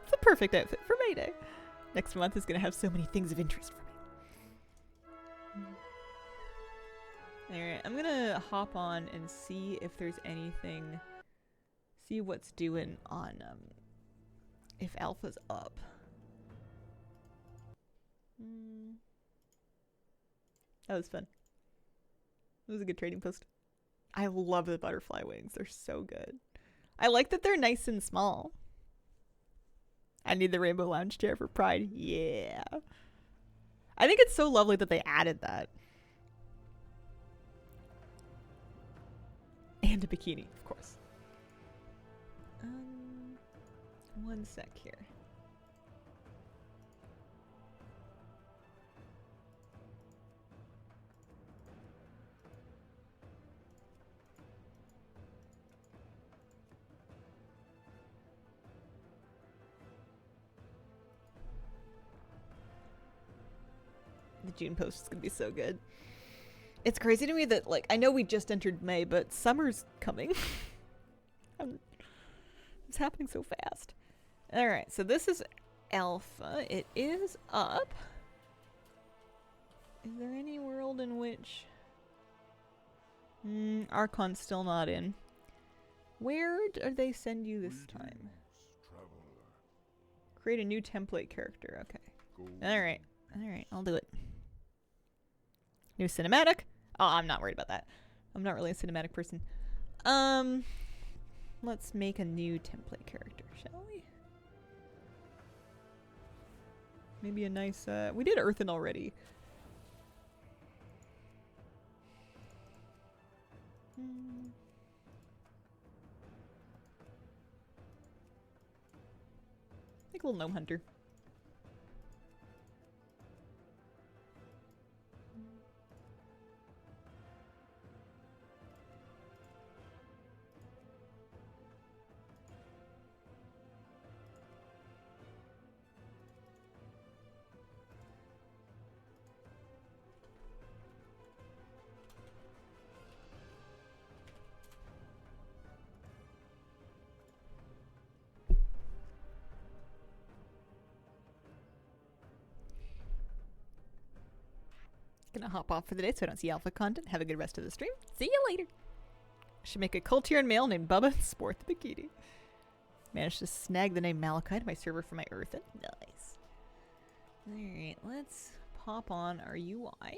It's a perfect outfit for Mayday. Next month is going to have so many things of interest for me. Alright, I'm going to hop on and see if there's anything. See what's doing on, if Alpha's up. That was fun. It was a good trading post. I love the butterfly wings. They're so good. I like that they're nice and small. I need the rainbow lounge chair for Pride. Yeah. I think it's so lovely that they added that. And a bikini, of course. One sec here. The June post is gonna be so good. It's crazy to me that, like, I know we just entered May, but summer's coming. It's happening so fast. Alright, so this is Alpha. It is up. Is there any world in which... Archon's still not in. Where do they send you this time? Create a new template character. Okay. Alright. Alright, I'll do it. New cinematic? Oh, I'm not worried about that. I'm not really a cinematic person. Let's make a new template character, shall we? Maybe a nice, we did Earthen already. Hmm. Like a little gnome hunter. Gonna hop off for the day so I don't see alpha content. Have a good rest of the stream. See you later. Should make a Kultiran male named Bubba and sport the bikini. Managed to snag the name Malachi to my server for my earthen. Nice. Alright, let's pop on our UI.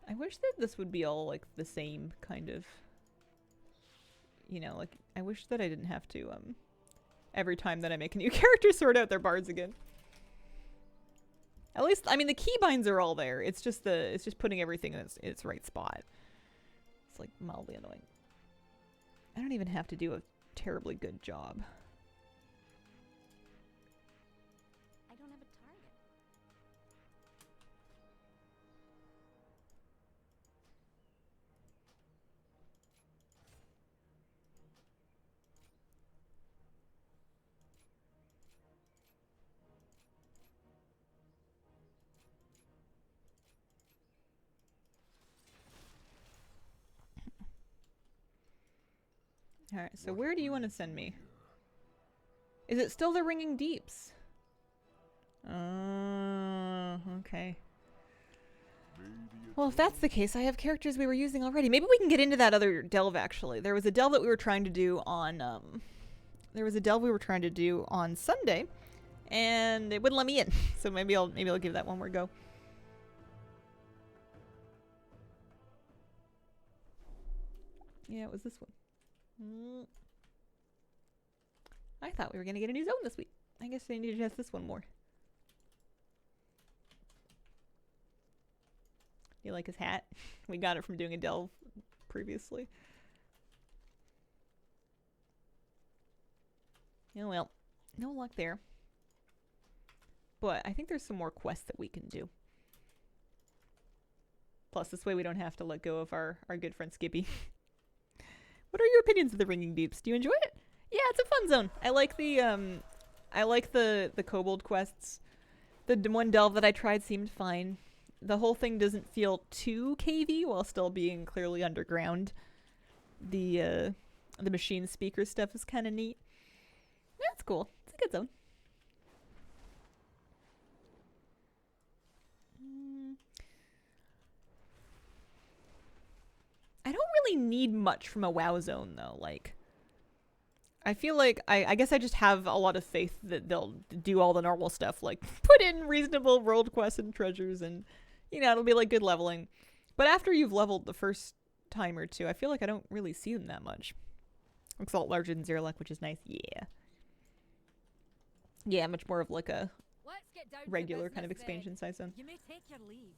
I wish that this would be all like the same kind of, you know, like I wish that I didn't have to every time that I make a new character sort out their bards again. At least, I mean, the keybinds are all there. It's just putting everything in its right spot. It's like mildly annoying. I don't even have to do a terribly good job. I don't have a target. Alright, so where do you want to send me? Is it still the Ringing Deeps? Okay. Well, if that's the case, I have characters we were using already. Maybe we can get into that other delve, actually. There was a delve that we were trying to do on, Sunday, and it wouldn't let me in. So maybe I'll give that one more go. Yeah, it was this one. I thought we were going to get a new zone this week. I guess I need to test this one more. You like his hat? We got it from doing a delve previously. Oh well, no luck there. But I think there's some more quests that we can do. Plus, this way we don't have to let go of our good friend Skippy. What are your opinions of the Ringing Deeps? Do you enjoy it? Yeah, it's a fun zone. I like the kobold quests. The one delve that I tried seemed fine. The whole thing doesn't feel too cavey while still being clearly underground. The machine speaker stuff is kind of neat. That's cool. It's a good zone. I don't really need much from a WoW zone, though. Like, I feel like I guess I just have a lot of faith that they'll do all the normal stuff, like put in reasonable world quests and treasures, and you know, it'll be like good leveling. But after you've leveled the first time or two, I feel like I don't really see them that much. Exalt larger than zero luck, which is nice. Yeah. Yeah, much more of like a regular kind of expansion size zone. You may take your leave.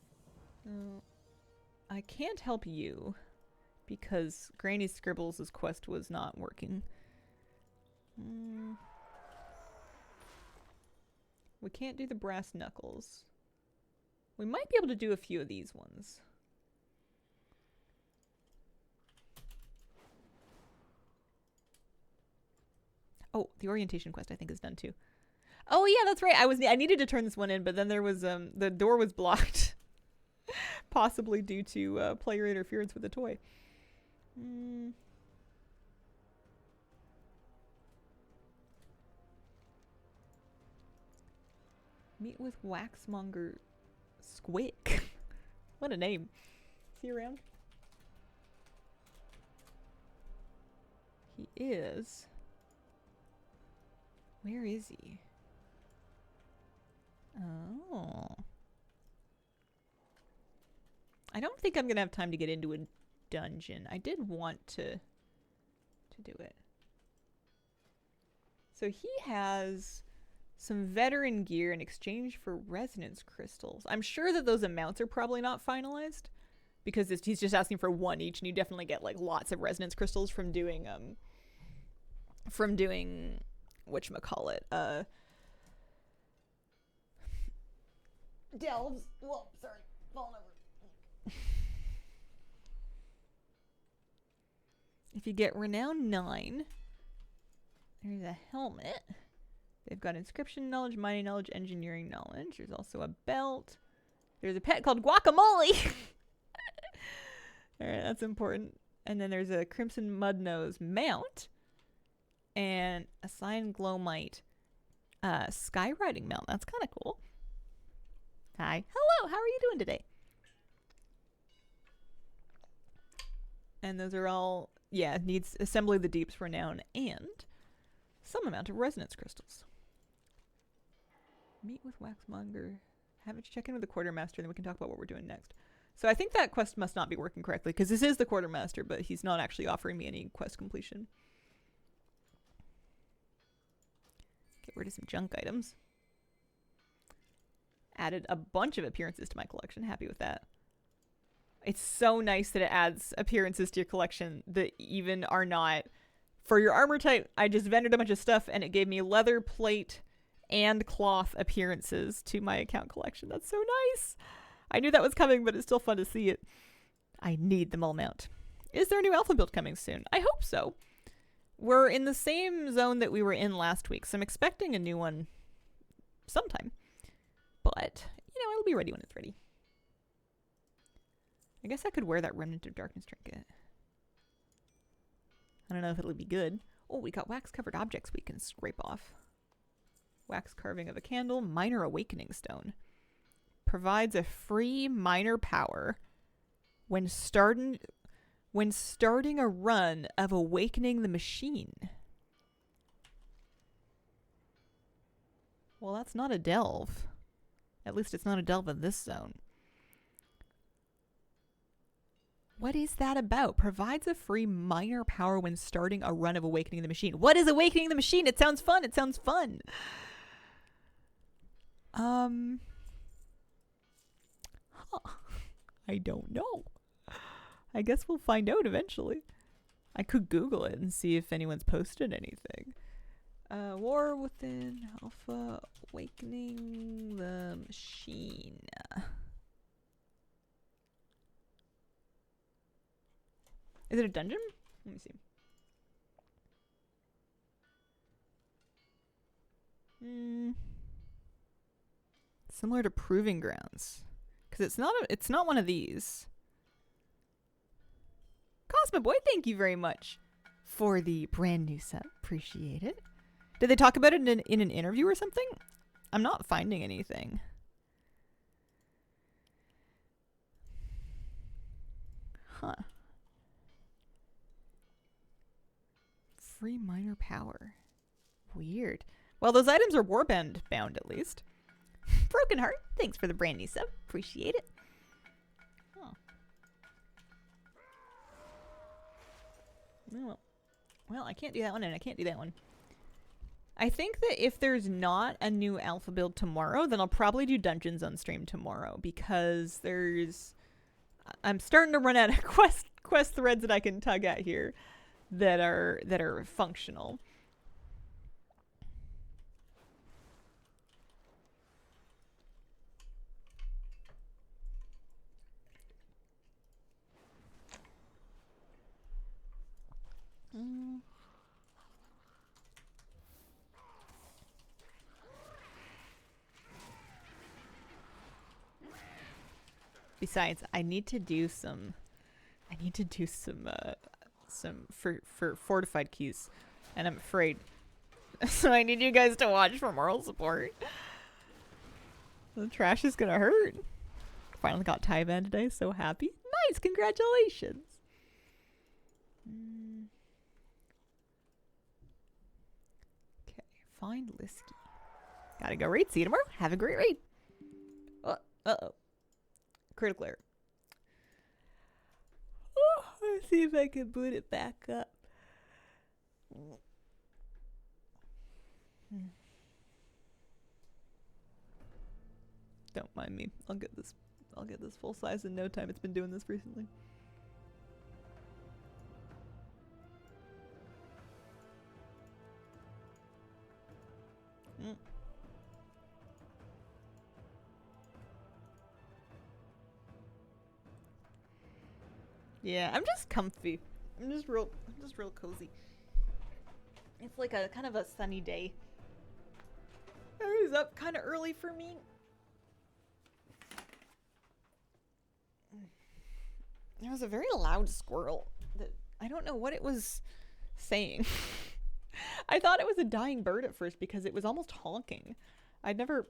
I can't help you because Granny Scribbles' quest was not working. We can't do the brass knuckles. We might be able to do a few of these ones. Oh, the orientation quest I think is done too. Oh yeah, that's right. I needed to turn this one in, but then there was the door was blocked. Possibly due to player interference with the toy. Meet with Waxmonger Squick. What a name. Is he around? He is. Where is he? Oh. I don't think I'm gonna have time to get into a dungeon. I did want to do it. So he has some veteran gear in exchange for resonance crystals. I'm sure that those amounts are probably not finalized, because he's just asking for one each, and you definitely get like lots of resonance crystals from doing whatchamacallit, delves. Whoa, sorry, falling over. If you get renown 9, there's a helmet. They've got inscription knowledge, mining knowledge, engineering knowledge. There's also a belt. There's a pet called Guacamole. All right, that's important. And then there's a Crimson Mudnose mount and a Cyan Glowmite skywriting mount. That's kind of cool. Hi. Hello, how are you doing today? And those are all, yeah, needs Assembly of the Deep's renown and some amount of resonance crystals. Meet with Waxmonger. Have it check in with the Quartermaster, then we can talk about what we're doing next. So I think that quest must not be working correctly, because this is the Quartermaster, but he's not actually offering me any quest completion. Get rid of some junk items. Added a bunch of appearances to my collection. Happy with that. It's so nice that it adds appearances to your collection that even are not... For your armor type, I just vended a bunch of stuff, and it gave me leather, plate, and cloth appearances to my account collection. That's so nice. I knew that was coming, but it's still fun to see it. I need them all mount. Is there a new alpha build coming soon? I hope so. We're in the same zone that we were in last week, so I'm expecting a new one sometime. But, you know, it'll be ready when it's ready. I guess I could wear that Remnant of Darkness trinket. I don't know if it'll be good. Oh, we got wax-covered objects we can scrape off. Wax carving of a candle. Minor Awakening Stone. Provides a free minor power when starting a run of Awakening the Machine. Well, that's not a delve. At least it's not a delve in this zone. What is that about? Provides a free minor power when starting a run of Awakening the Machine. What is Awakening the Machine? It sounds fun. It sounds fun. I don't know. I guess we'll find out eventually. I could Google it and see if anyone's posted anything. War Within Alpha Awakening the Machine. Is it a dungeon? Let me see. Similar to Proving Grounds. Because it's not one of these. Cosmo Boy, thank you very much for the brand new sub. Appreciate it. Did they talk about it in an interview or something? I'm not finding anything. Huh. Free minor power. Weird. Well, those items are warband bound at least. Broken Heart, thanks for the brand new sub. Appreciate it. Oh. Well, I can't do that one and I can't do that one. I think that if there's not a new alpha build tomorrow, then I'll probably do dungeons on stream tomorrow, because I'm starting to run out of quest threads that I can tug at here that are functional. Besides, I need to do some for fortified keys, and I'm afraid. So I need you guys to watch for moral support. The trash is gonna hurt. Finally got Taiban today, so happy. Nice, congratulations. Okay, find Liski. Gotta go raid. See you tomorrow. Have a great raid. Uh-oh. Critical error. Oh, let's see if I can boot it back up. Don't mind me. I'll get this I'll get this full size in no time. It's been doing this recently. Yeah, I'm just comfy. I'm just real cozy. It's like a kind of a sunny day. It was up kind of early for me. There was a very loud squirrel that I don't know what it was saying. I thought it was a dying bird at first because it was almost honking. I'd never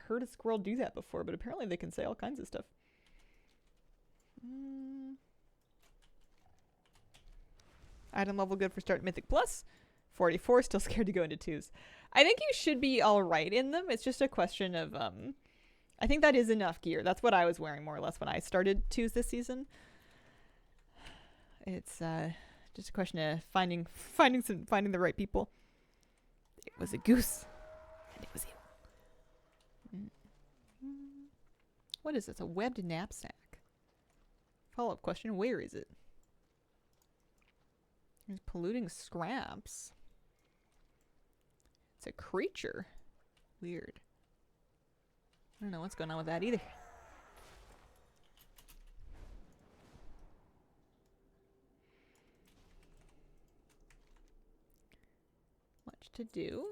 heard a squirrel do that before, but apparently they can say all kinds of stuff. Item level good for start Mythic Plus. 44, still scared to go into 2s. I think you should be alright in them. It's just a question of, I think that is enough gear. That's what I was wearing more or less when I started 2s this season. It's just a question of finding the right people. It was a goose. And it was you. What is this? A webbed knapsack. Follow-up question, where is it? There's polluting scraps. It's a creature. Weird. I don't know what's going on with that either. Much to do.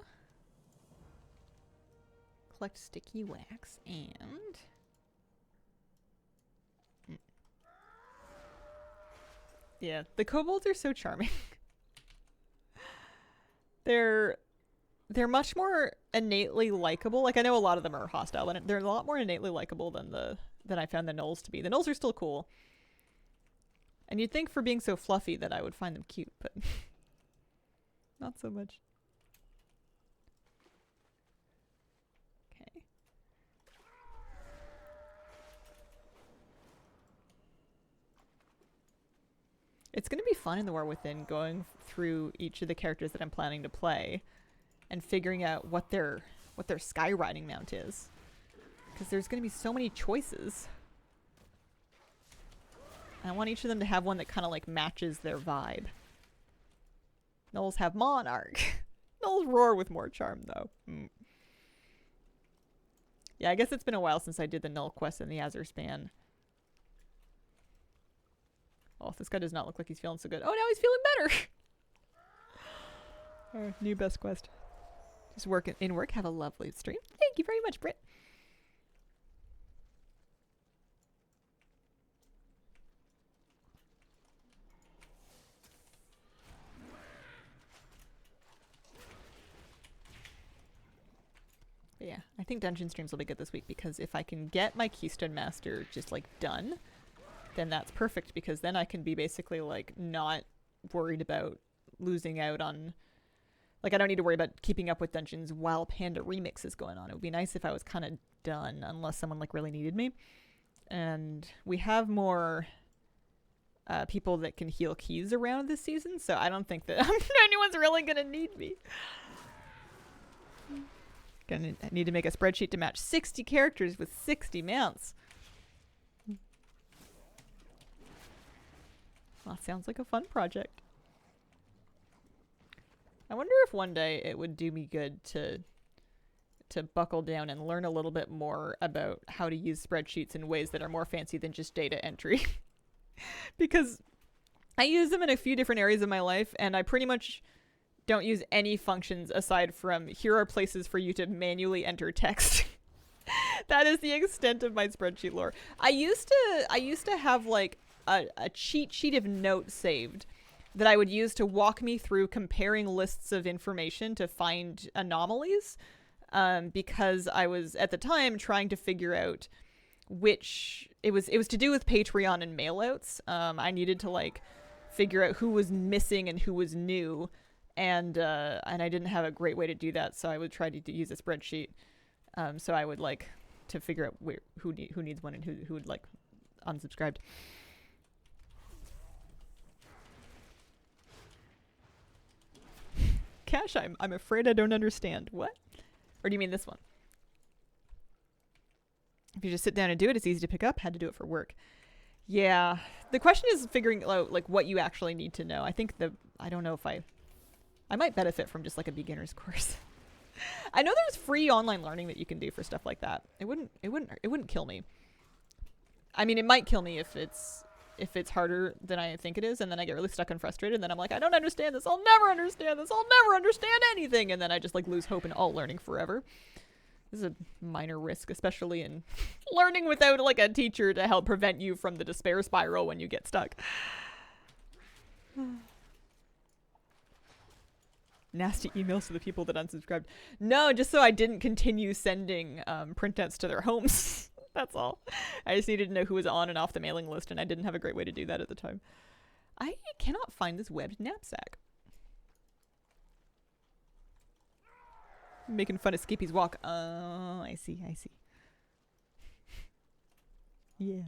Collect sticky wax and... Yeah, the kobolds are so charming. They're much more innately likable. Like, I know a lot of them are hostile, and they're a lot more innately likable than I found the gnolls to be. The gnolls are still cool. And you'd think for being so fluffy that I would find them cute, but not so much. Okay. It's going to be fun in the War Within going through each of the characters that I'm planning to play and figuring out what their skywriting mount is. Because there's going to be so many choices. I want each of them to have one that kind of like matches their vibe. Gnolls have Monarch. Gnolls roar with more charm though. Yeah, I guess it's been a while since I did the Null quest in the Azure Span. Oh, this guy does not look like he's feeling so good. Oh, now he's feeling better! New best quest. Just work in work. Have a lovely stream. Thank you very much, Britt. But yeah, I think dungeon streams will be good this week because if I can get my Keystone Master just like done, then that's perfect because then I can be basically like not worried about losing out on, like I don't need to worry about keeping up with dungeons while Panda Remix is going on. It would be nice if I was kind of done unless someone like really needed me. And we have more people that can heal keys around this season, so I don't think that anyone's really gonna need me. Gonna need to make a spreadsheet to match 60 characters with 60 mounts. Well, sounds like a fun project. I wonder if one day it would do me good to buckle down and learn a little bit more about how to use spreadsheets in ways that are more fancy than just data entry. Because I use them in a few different areas of my life, and I pretty much don't use any functions aside from here are places for you to manually enter text. That is the extent of my spreadsheet lore. I used to have like a cheat sheet of notes saved that I would use to walk me through comparing lists of information to find anomalies, because I was at the time trying to figure out which it was to do with Patreon and mailouts. I needed to like figure out who was missing and who was new, and I didn't have a great way to do that, so I would try to use a spreadsheet. So I would like to figure out who needs one and who would like unsubscribed. Cash, I'm afraid I don't understand. What? Or do you mean this one? If you just sit down and do it, it's easy to pick up. Had to do it for work. Yeah. The question is figuring out like what you actually need to know. I think I don't know if I might benefit from just like a beginner's course. I know there's free online learning that you can do for stuff like that. It wouldn't kill me. I mean, it might kill me if it's harder than I think it is, and then I get really stuck and frustrated, and then I'm like, I don't understand this. I'll never understand this. I'll never understand anything, and then I just like lose hope in all learning forever. This is a minor risk, especially in learning without like a teacher to help prevent you from the despair spiral when you get stuck. Nasty emails to the people that unsubscribed. No, just so I didn't continue sending printouts to their homes. That's all. I just needed to know who was on and off the mailing list, and I didn't have a great way to do that at the time. I cannot find this webbed knapsack. Making fun of Skippy's walk. Oh, I see. Yeah.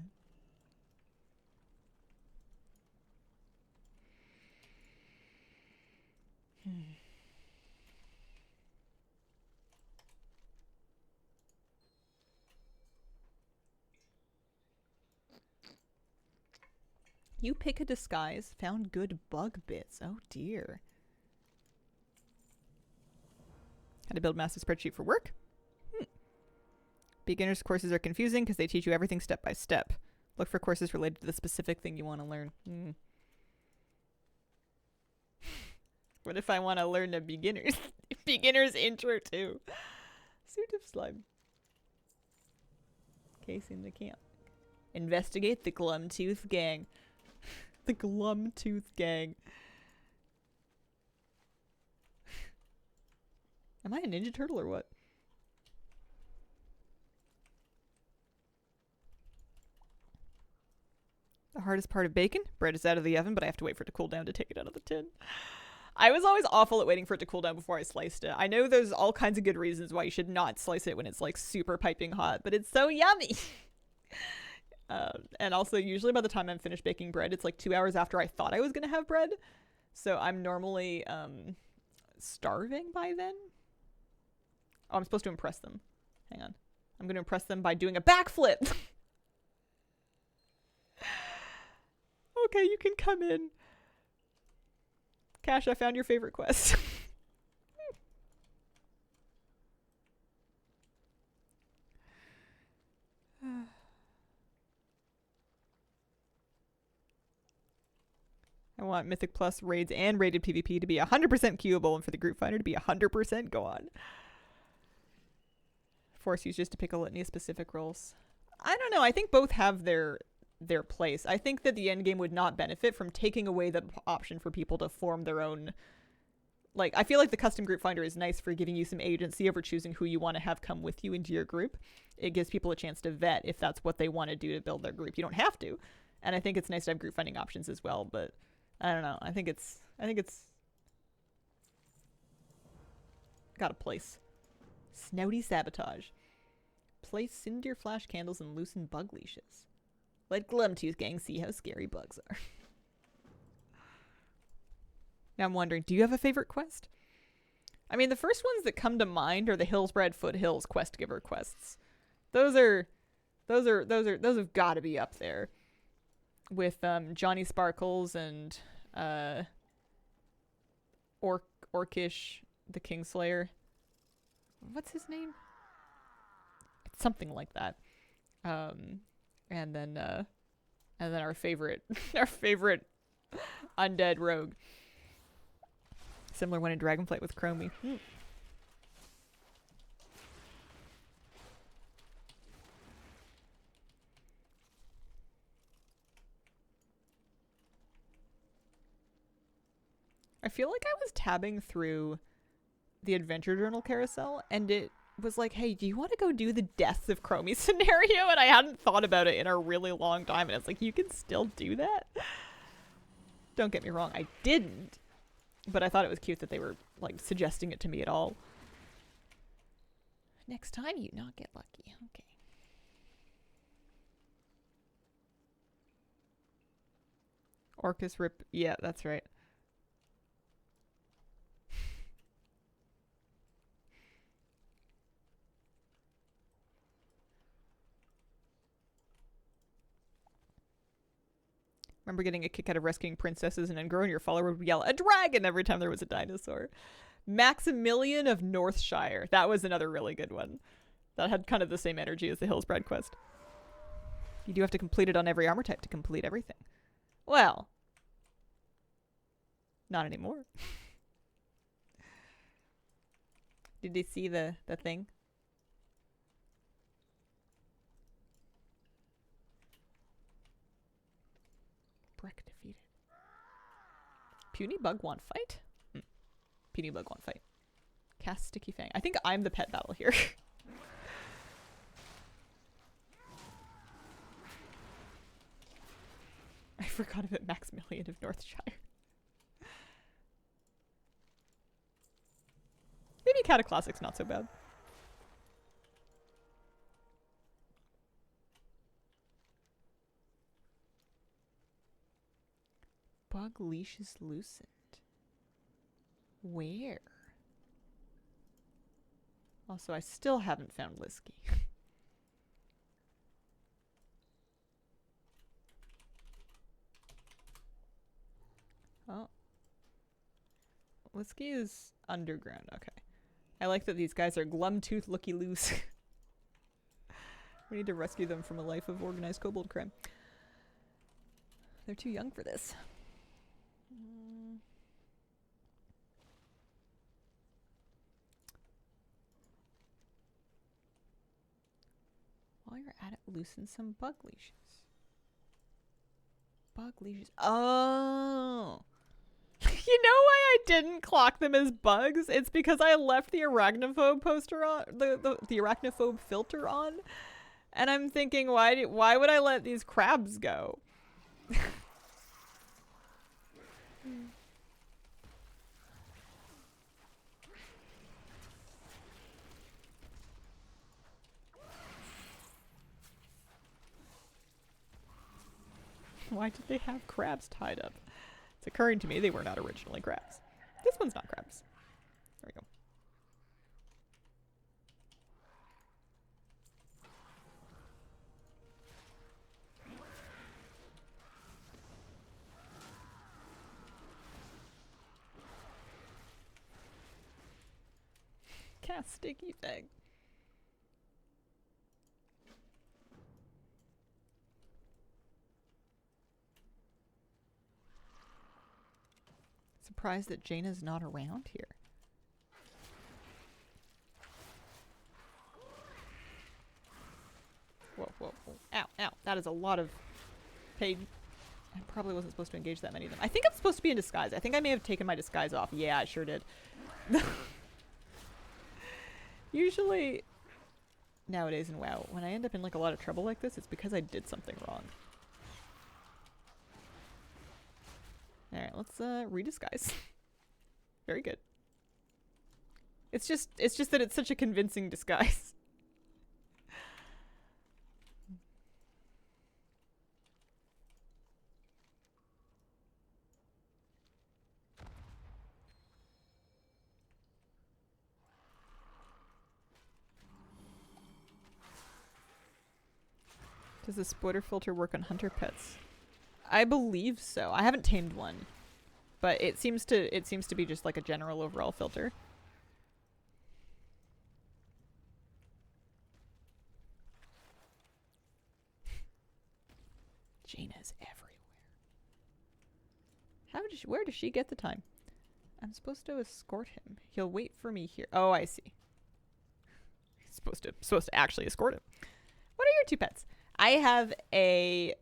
You pick a disguise, found good bug bits. Oh dear. How to build massive spreadsheet for work? Beginners courses are confusing because they teach you everything step by step. Look for courses related to the specific thing you want to learn. What if I want to learn a beginner's intro too? Suit of slime. Case in the camp. Investigate the Glumtooth gang. The Glumtooth gang. Am I a Ninja Turtle or what? The hardest part of bacon? Bread is out of the oven, but I have to wait for it to cool down to take it out of the tin. I was always awful at waiting for it to cool down before I sliced it. I know there's all kinds of good reasons why you should not slice it when it's like super piping hot, but it's so yummy. And also usually by the time I'm finished baking bread, it's like 2 hours after I thought I was going to have bread. So I'm normally starving by then. Oh, I'm supposed to impress them. Hang on. I'm going to impress them by doing a backflip. Okay, you can come in. Cash, I found your favorite quest. I want Mythic Plus raids and rated PvP to be 100% queuable and for the group finder to be 100% go on. Force users to pick a litany of specific roles. I don't know. I think both have their place. I think that the endgame would not benefit from taking away the option for people to form their own. Like, I feel like the custom group finder is nice for giving you some agency over choosing who you want to have come with you into your group. It gives people a chance to vet if that's what they want to do to build their group. You don't have to. And I think it's nice to have group finding options as well, but I don't know. I think it's got a place. Snouty sabotage. Place cinder flash candles and loosen bug leashes. Let Glumtooth gang see how scary bugs are. Now I'm wondering, do you have a favorite quest? I mean, the first ones that come to mind are the Hillsbred Foothills quest giver quests. Those have got to be up there with Johnny Sparkles and Orcish the Kingslayer. What's his name? It's something like that. And then our favorite undead rogue. Similar one in Dragonflight with Chromie. I feel like I was tabbing through the Adventure Journal carousel, and it was like, hey, do you want to go do the Deaths of Chromie scenario? And I hadn't thought about it in a really long time, and it's like, you can still do that? Don't get me wrong, I didn't. But I thought it was cute that they were, like, suggesting it to me at all. Next time you not get lucky. Okay. Orcus Rip. Yeah, that's right. Remember getting a kick out of rescuing princesses and then growing your follower would yell, "A dragon!" every time there was a dinosaur. Maximilian of Northshire. That was another really good one. That had kind of the same energy as the Hillsbrad quest. You do have to complete it on every armor type to complete everything. Well, not anymore. Did they see the thing? Breck defeated. Puny bug want fight? Puny bug want fight. Cast sticky fang. I think I'm the pet battle here. I forgot about Maximilian of Northshire. Maybe Cataclassic's not so bad. Bug leash is loosened. Where? Also, I still haven't found Lisky. Oh. Lisky is underground. Okay. I like that these guys are glum-tooth looky-loose. We need to rescue them from a life of organized kobold crime. They're too young for this. While you're at it, loosen some bug leashes. Bug leashes. Oh! You know why I didn't clock them as bugs? It's because I left the arachnophobe poster on, the arachnophobe filter on, and I'm thinking, why would I let these crabs go? Why did they have crabs tied up? It's occurring to me they were not originally crabs. This one's not crabs. There we go. Cast sticky thing. Surprised that Jaina's not around here. Whoa, whoa, whoa. Ow, ow. That is a lot of page. I probably wasn't supposed to engage that many of them. I think I'm supposed to be in disguise. I think I may have taken my disguise off. Yeah, I sure did. Usually, nowadays in WoW, when I end up in like a lot of trouble like this, it's because I did something wrong. Alright, let's redisguise. Very good. It's just that it's such a convincing disguise. Does the spoiler filter work on hunter pets? I believe so. I haven't tamed one, but it seems to be just like a general overall filter. Jaina's everywhere. Where does she get the time? I'm supposed to escort him. He'll wait for me here. Oh, I see. Supposed to actually escort him. What are your two pets? I have a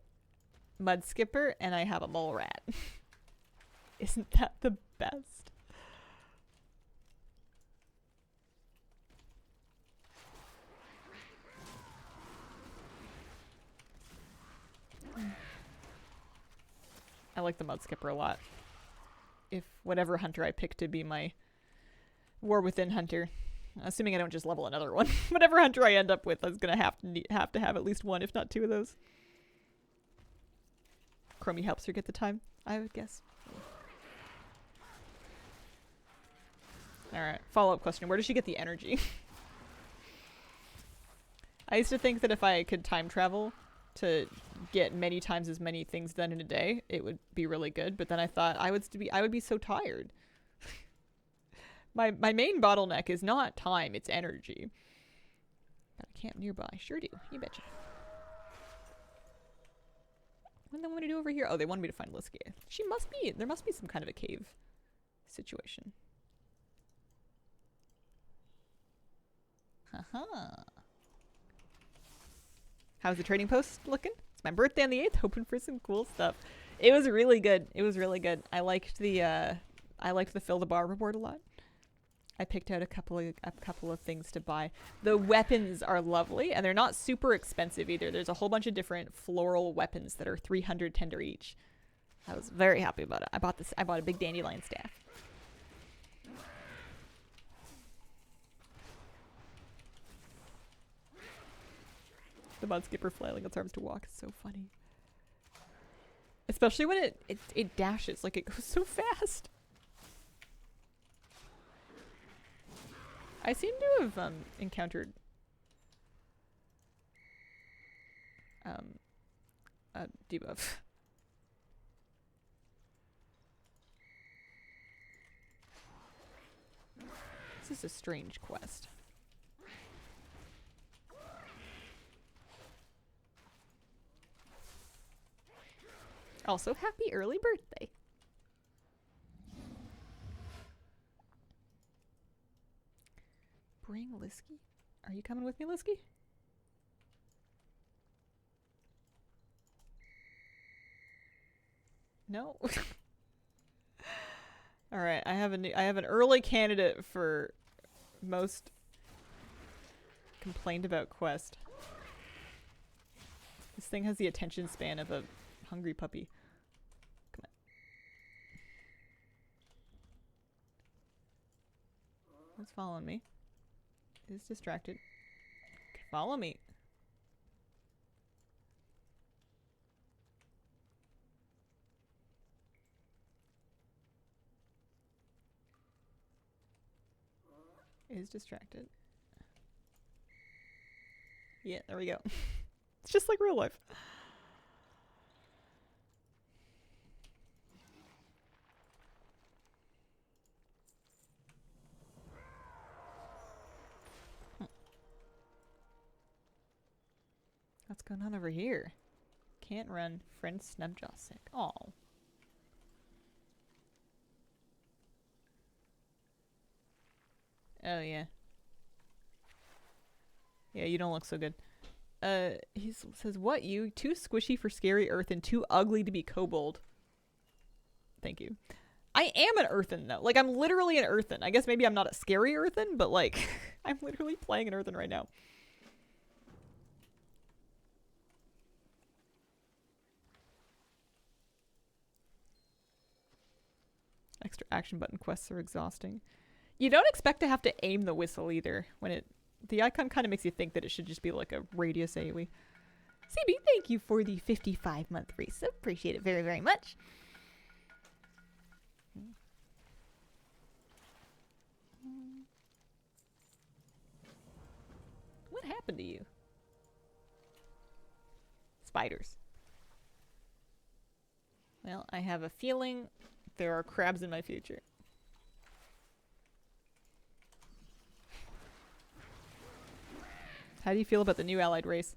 mud skipper and I have a mole rat. Isn't that the best? I like the mud skipper a lot. If whatever hunter I pick to be my War Within hunter, assuming I don't just level another one, whatever hunter I end up with is gonna have to have at least one, if not two of those. Chromie helps her get the time, I would guess. Alright, follow-up question. Where does she get the energy? I used to think that if I could time travel to get many times as many things done in a day, it would be really good. But then I thought I would be so tired. My main bottleneck is not time, it's energy. Got a camp nearby. Sure do. You betcha. What do they want me to do over here? Oh, they wanted me to find Liske. There must be some kind of a cave situation. Haha. How's the trading post looking? It's my birthday on the 8th, hoping for some cool stuff. It was really good. It was really good. I liked the fill the bar reward a lot. I picked out a couple of things to buy. The weapons are lovely, and they're not super expensive either. There's a whole bunch of different floral weapons that are 300 tender each. I was very happy about it. I bought a big dandelion staff. The mud skipper flailing its arms to walk is so funny. Especially when it dashes, like it goes so fast. I seem to have encountered a debuff. This is a strange quest. Also, happy early birthday. Bring Liske? Are you coming with me, Liske? No? Alright, I have an early candidate for most complained about quest. This thing has the attention span of a hungry puppy. Come on. It's following me. It's distracted. Follow me. Is distracted. Yeah, there we go. It's just like real life. What's going on over here? Can't run. Friend Snubjaw sick. Aw. Oh, yeah. Yeah, you don't look so good. He says, what, you? Too squishy for scary earth and too ugly to be kobold. Thank you. I am an earthen, though. Like, I'm literally an earthen. I guess maybe I'm not a scary earthen, but, like, I'm literally playing an earthen right now. Extra action button quests are exhausting. You don't expect to have to aim the whistle either. The icon kind of makes you think that it should just be like a radius AoE. CB, thank you for the 55-month resub. Appreciate it very, very much. What happened to you? Spiders. Well, I have a feeling there are crabs in my future. How do you feel about the new allied race?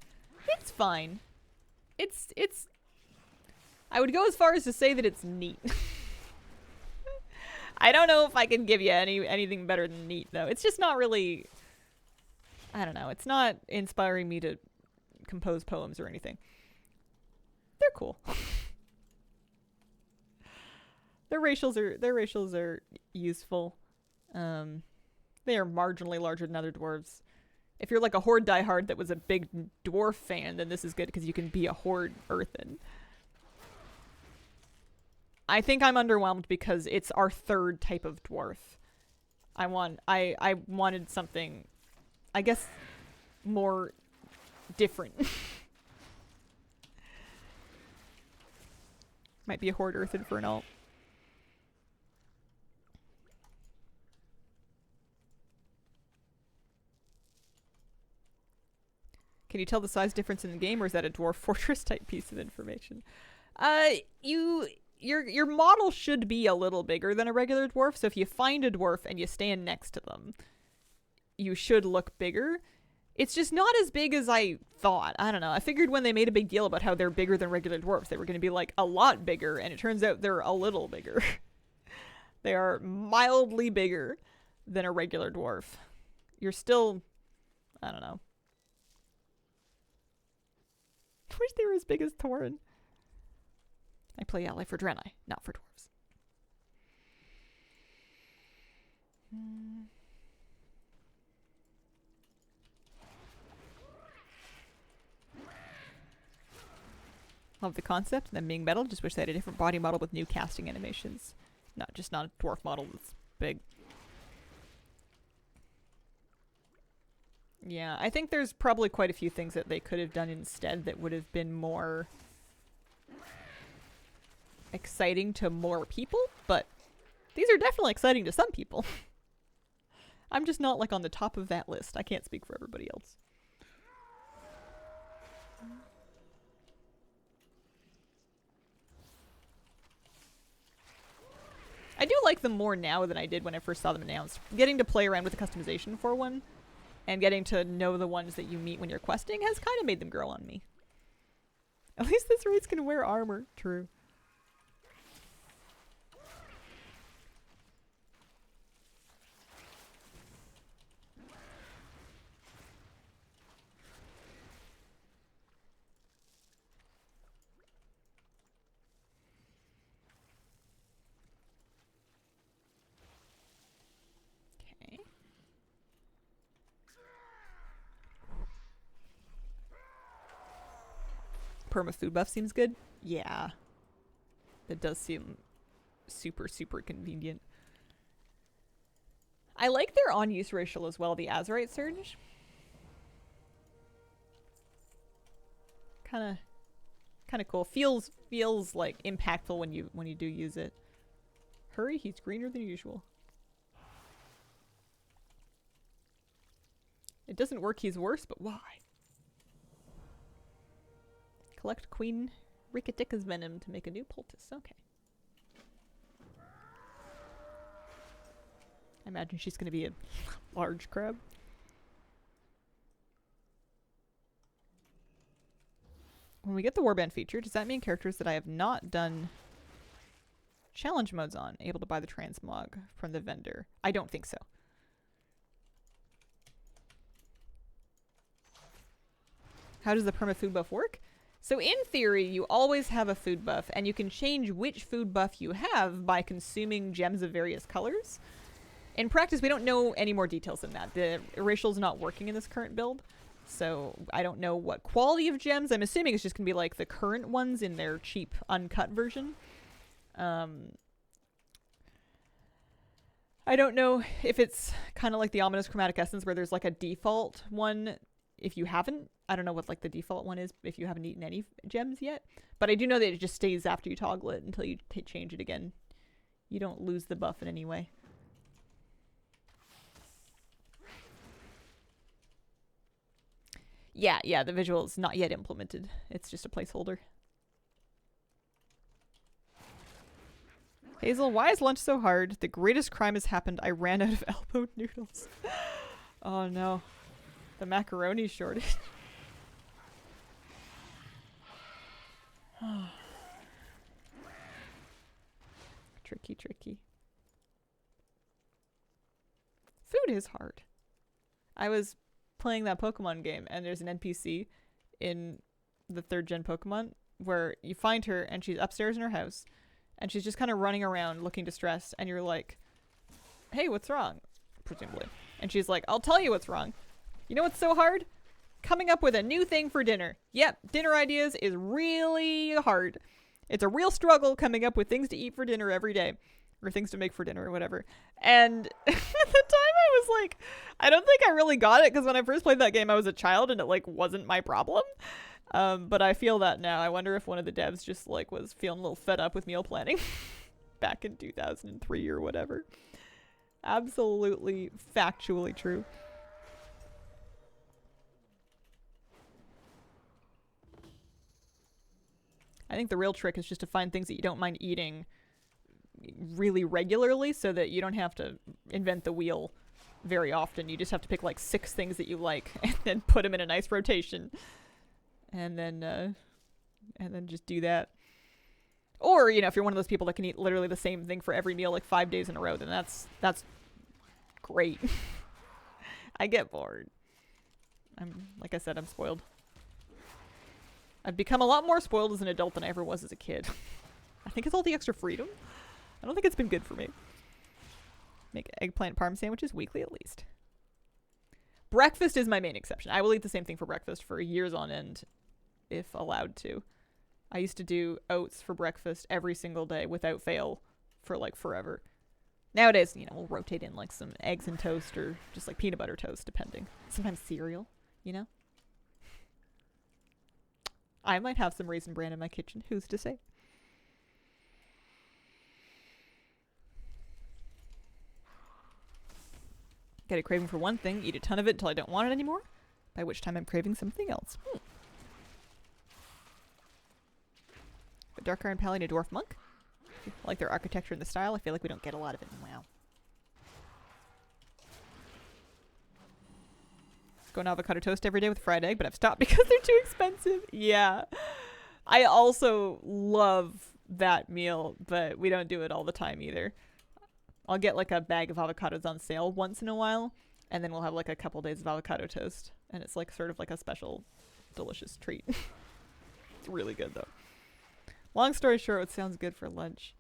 It's fine. It's I would go as far as to say that it's neat. I don't know if I can give you anything better than neat, though. It's just not really, I don't know. It's not inspiring me to compose poems or anything. They're cool. Their racials are useful. They are marginally larger than other dwarves. If you're like a Horde diehard that was a big dwarf fan, then this is good because you can be a Horde earthen. I think I'm underwhelmed because it's our third type of dwarf. I wanted something, I guess, more different. Might be a Horde earthen for an alt. Can you tell the size difference in the game, or is that a dwarf fortress type piece of information? Your model should be a little bigger than a regular dwarf, so if you find a dwarf and you stand next to them, you should look bigger. It's just not as big as I thought. I don't know. I figured when they made a big deal about how they're bigger than regular dwarves, they were going to be like a lot bigger, and it turns out they're a little bigger. They are mildly bigger than a regular dwarf. You're still, I don't know. I wish they were as big as Thorin. I play ally for Draenei, not for dwarves. Love the concept, them being metal. Just wish they had a different body model with new casting animations. Not a dwarf model that's big. Yeah, I think there's probably quite a few things that they could have done instead that would have been more exciting to more people, but these are definitely exciting to some people. I'm just not like on the top of that list. I can't speak for everybody else. I do like them more now than I did when I first saw them announced. Getting to play around with the customization for one and getting to know the ones that you meet when you're questing has kind of made them grow on me. At least this race can wear armor. True. Perma food buff seems good. Yeah. That does seem super, super convenient. I like their on-use racial as well, the Azerite Surge. Kinda cool. Feels like impactful when you do use it. Hurry, he's greener than usual. It doesn't work, he's worse, but why? Collect Queen Rikitika's venom to make a new poultice. Okay. I imagine she's going to be a large crab. When we get the warband feature, does that mean characters that I have not done challenge modes on able to buy the transmog from the vendor? I don't think so. How does the perma food buff work? So in theory, you always have a food buff, and you can change which food buff you have by consuming gems of various colors. In practice, we don't know any more details than that. The racial's not working in this current build, so I don't know what quality of gems. I'm assuming it's just going to be like the current ones in their cheap, uncut version. I don't know if it's kind of like the Ominous Chromatic Essence, where there's like a default one if you haven't. I don't know what like the default one is if you haven't eaten any gems yet. But I do know that it just stays after you toggle it until you change it again. You don't lose the buff in any way. Yeah, the visual is not yet implemented. It's just a placeholder. Hazel, why is lunch so hard? The greatest crime has happened. I ran out of elbow noodles. Oh no. The macaroni shortage. Tricky. Food is hard. I was playing that Pokemon game, and there's an NPC in the 3rd gen Pokemon where you find her and she's upstairs in her house and she's just kind of running around looking distressed, and you're like, hey, what's wrong? Presumably. And she's like, I'll tell you what's wrong. You know what's so hard? Coming up with a new thing for dinner. Yep, dinner ideas is really hard. It's a real struggle coming up with things to eat for dinner every day. Or things to make for dinner or whatever. And at the time I was like, I don't think I really got it, because when I first played that game I was a child and it like wasn't my problem. But I feel that now. I wonder if one of the devs just like was feeling a little fed up with meal planning back in 2003 or whatever. Absolutely factually true. I think the real trick is just to find things that you don't mind eating really regularly so that you don't have to invent the wheel very often. You just have to pick like 6 things that you like and then put them in a nice rotation. And then just do that. Or, you know, if you're one of those people that can eat literally the same thing for every meal like 5 days in a row, then that's great. I get bored. Like I said, I'm spoiled. I've become a lot more spoiled as an adult than I ever was as a kid. I think it's all the extra freedom. I don't think it's been good for me. Make eggplant parm sandwiches weekly at least. Breakfast is my main exception. I will eat the same thing for breakfast for years on end, if allowed to. I used to do oats for breakfast every single day without fail for like forever. Nowadays, you know, we'll rotate in like some eggs and toast or just like peanut butter toast, depending. Sometimes cereal, you know? I might have some Raisin Bran in my kitchen. Who's to say? Get a craving for one thing, eat a ton of it until I don't want it anymore, by which time I'm craving something else. A dark iron pally and a dwarf monk. I like their architecture and the style. I feel like we don't get a lot of it. Wow. Go on avocado toast every day with fried egg, but I've stopped because they're too expensive. Yeah. I also love that meal, but we don't do it all the time either. I'll get like a bag of avocados on sale once in a while, and then we'll have like a couple days of avocado toast. And it's like sort of like a special, delicious treat. It's really good though. Long story short, it sounds good for lunch.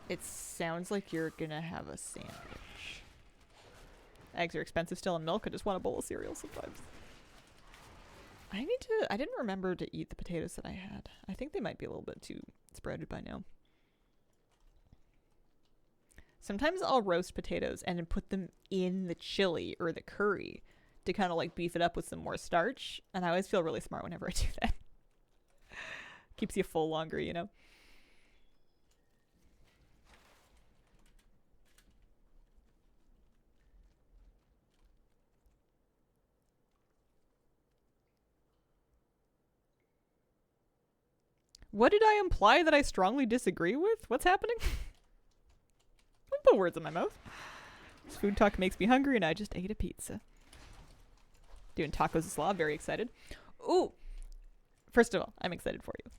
It sounds like you're gonna have a sandwich. Eggs are expensive still, and milk. I just want a bowl of cereal sometimes. I didn't remember to eat the potatoes that I had. I think they might be a little bit too sprouted by now. Sometimes I'll roast potatoes and then put them in the chili or the curry to kind of like beef it up with some more starch. And I always feel really smart whenever I do that. Keeps you full longer, you know? What did I imply that I strongly disagree with? What's happening? Don't put words in my mouth. This food talk makes me hungry and I just ate a pizza. Doing tacos of slaw, very excited. Ooh! First of all, I'm excited for you.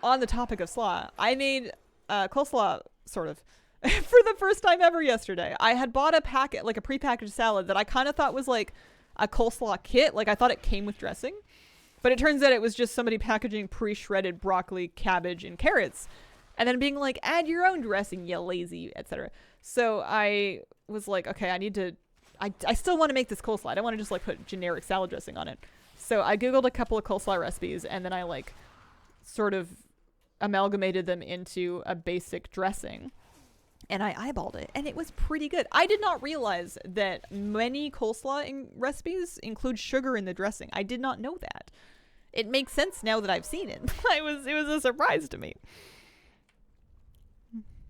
On the topic of slaw, I made coleslaw, sort of, for the first time ever yesterday. I had bought a packet, like a prepackaged salad that I kind of thought was like a coleslaw kit. Like I thought it came with dressing. But it turns out it was just somebody packaging pre-shredded broccoli, cabbage, and carrots. And then being like, add your own dressing, you lazy, etc. So I was like, okay, I still want to make this coleslaw. I don't want to just like put generic salad dressing on it. So I Googled a couple of coleslaw recipes and then I like sort of amalgamated them into a basic dressing. And I eyeballed it and it was pretty good. I did not realize that many coleslaw recipes include sugar in the dressing. I did not know that. It makes sense now that I've seen it. It was a surprise to me.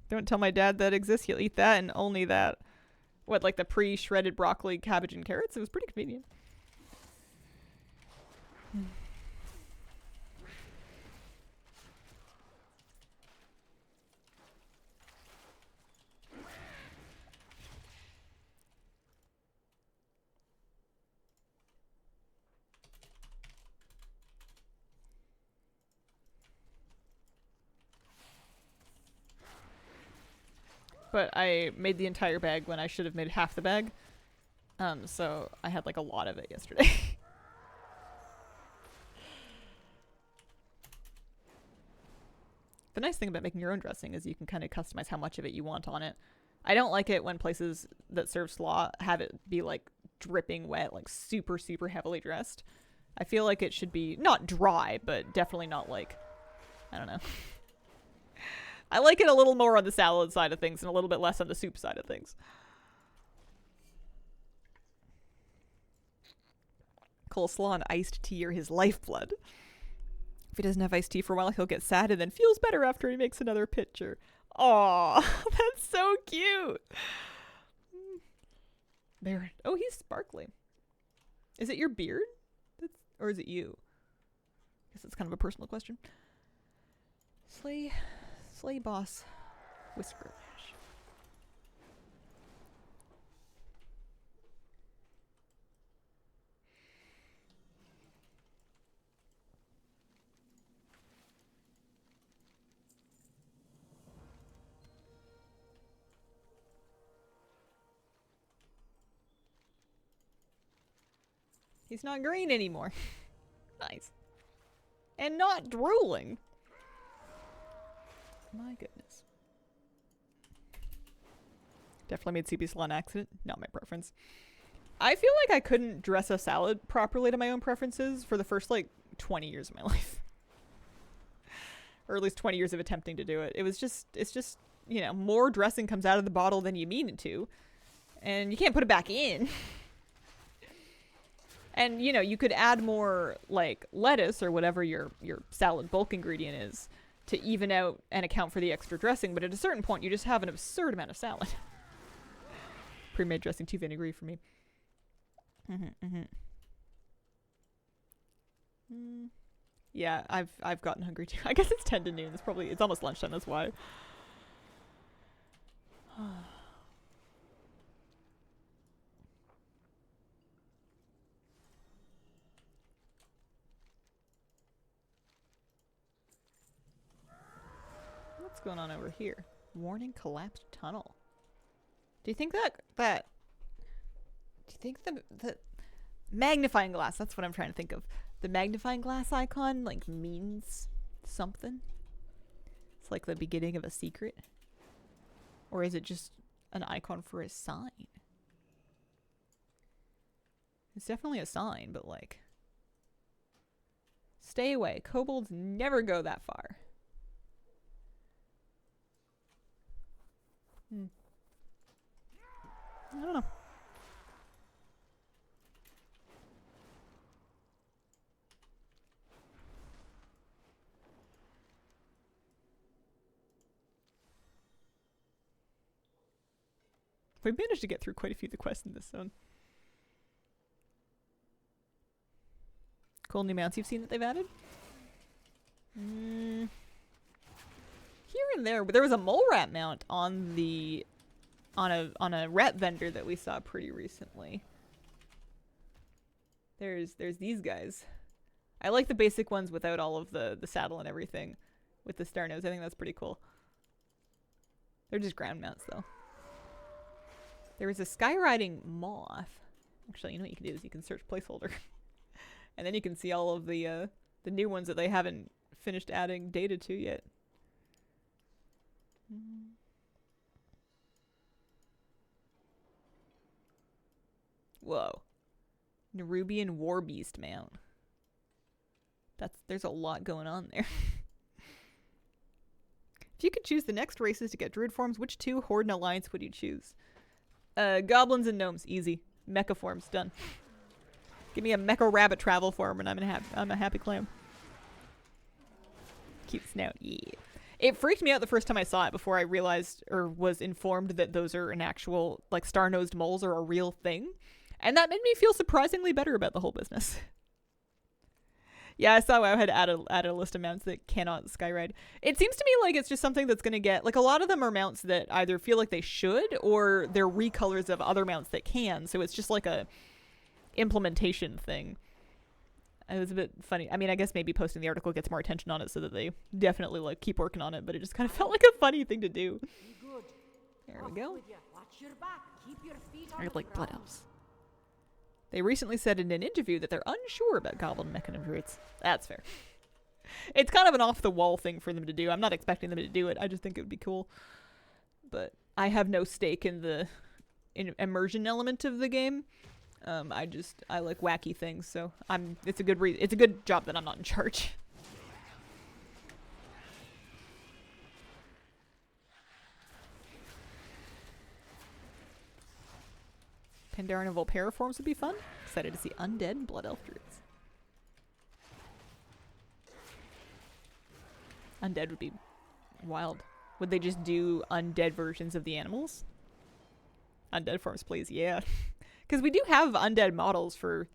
Don't tell my dad that exists. He'll eat that and only that. What, like the pre-shredded broccoli, cabbage, and carrots? It was pretty convenient. But I made the entire bag when I should have made half the bag. So I had like a lot of it yesterday. The nice thing about making your own dressing is you can kind of customize how much of it you want on it. I don't like it when places that serve slaw have it be like dripping wet, like super, super heavily dressed. I feel like it should be not dry, but definitely not like, I don't know. I like it a little more on the salad side of things and a little bit less on the soup side of things. Coleslaw and iced tea are his lifeblood. If he doesn't have iced tea for a while, he'll get sad and then feels better after he makes another pitcher. Aw, that's so cute. There. Oh, he's sparkly. Is it your beard? Or is it you? I guess it's kind of a personal question. Slay boss whisker. He's not green anymore. Nice. And not drooling. My goodness. Definitely made CP salon accident. Not my preference. I feel like I couldn't dress a salad properly to my own preferences for the first, like, 20 years of my life. Or at least 20 years of attempting to do it. It's just, you know, more dressing comes out of the bottle than you mean it to. And you can't put it back in. And, you know, you could add more, like, lettuce or whatever your salad bulk ingredient is to even out and account for the extra dressing. But at a certain point, you just have an absurd amount of salad. Pre-made dressing, too vinegary for me. Yeah, I've gotten hungry, too. I guess it's 10 to noon. It's almost lunchtime, that's why. What's going on over here? Warning, collapsed tunnel. Do you think do you think the magnifying glass, that's what I'm trying to think of. The magnifying glass icon, like, means something? It's like the beginning of a secret? Or is it just an icon for a sign? It's definitely a sign, but, like, stay away. Kobolds never go that far. I don't know. We've managed to get through quite a few of the quests in this zone. Cool new mounts you've seen that they've added? Here and there. There was a mole rat mount on a rat vendor that we saw pretty recently. There's these guys. I like the basic ones without all of the saddle and everything with the star nose. I think that's pretty cool. They're just ground mounts though. There was a skyriding moth. Actually, you know what you can do is you can search placeholder. And then you can see all of the new ones that they haven't finished adding data to yet. Whoa. Nerubian Warbeast mount. There's a lot going on there. If you could choose the next races to get druid forms, which two Horde and Alliance would you choose? Goblins and gnomes, easy. Mecha forms, done. Give me a mecha rabbit travel form and I'm a happy clam. Cute snout, yeah. It freaked me out the first time I saw it before I realized or was informed that those are an actual, like, star-nosed moles are a real thing. And that made me feel surprisingly better about the whole business. Yeah, I saw I had added a list of mounts that cannot skyride. It seems to me like it's just something that's going to get, like, a lot of them are mounts that either feel like they should or they're recolors of other mounts that can. So it's just like a implementation thing. It was a bit funny. I mean, I guess maybe posting the article gets more attention on it so that they definitely, like, keep working on it, but it just kind of felt like a funny thing to do. There we go. I like blood elves. They recently said in an interview that they're unsure about goblin mechanism druids. That's fair. It's kind of an off-the-wall thing for them to do. I'm not expecting them to do it. I just think it would be cool. But I have no stake in the immersion element of the game. I like wacky things, so it's a good job that I'm not in charge. Pandaren and Volpera forms would be fun. Excited to see undead and blood elf druids. Undead would be wild. Would they just do undead versions of the animals? Undead forms, please. Yeah. Because we do have undead models for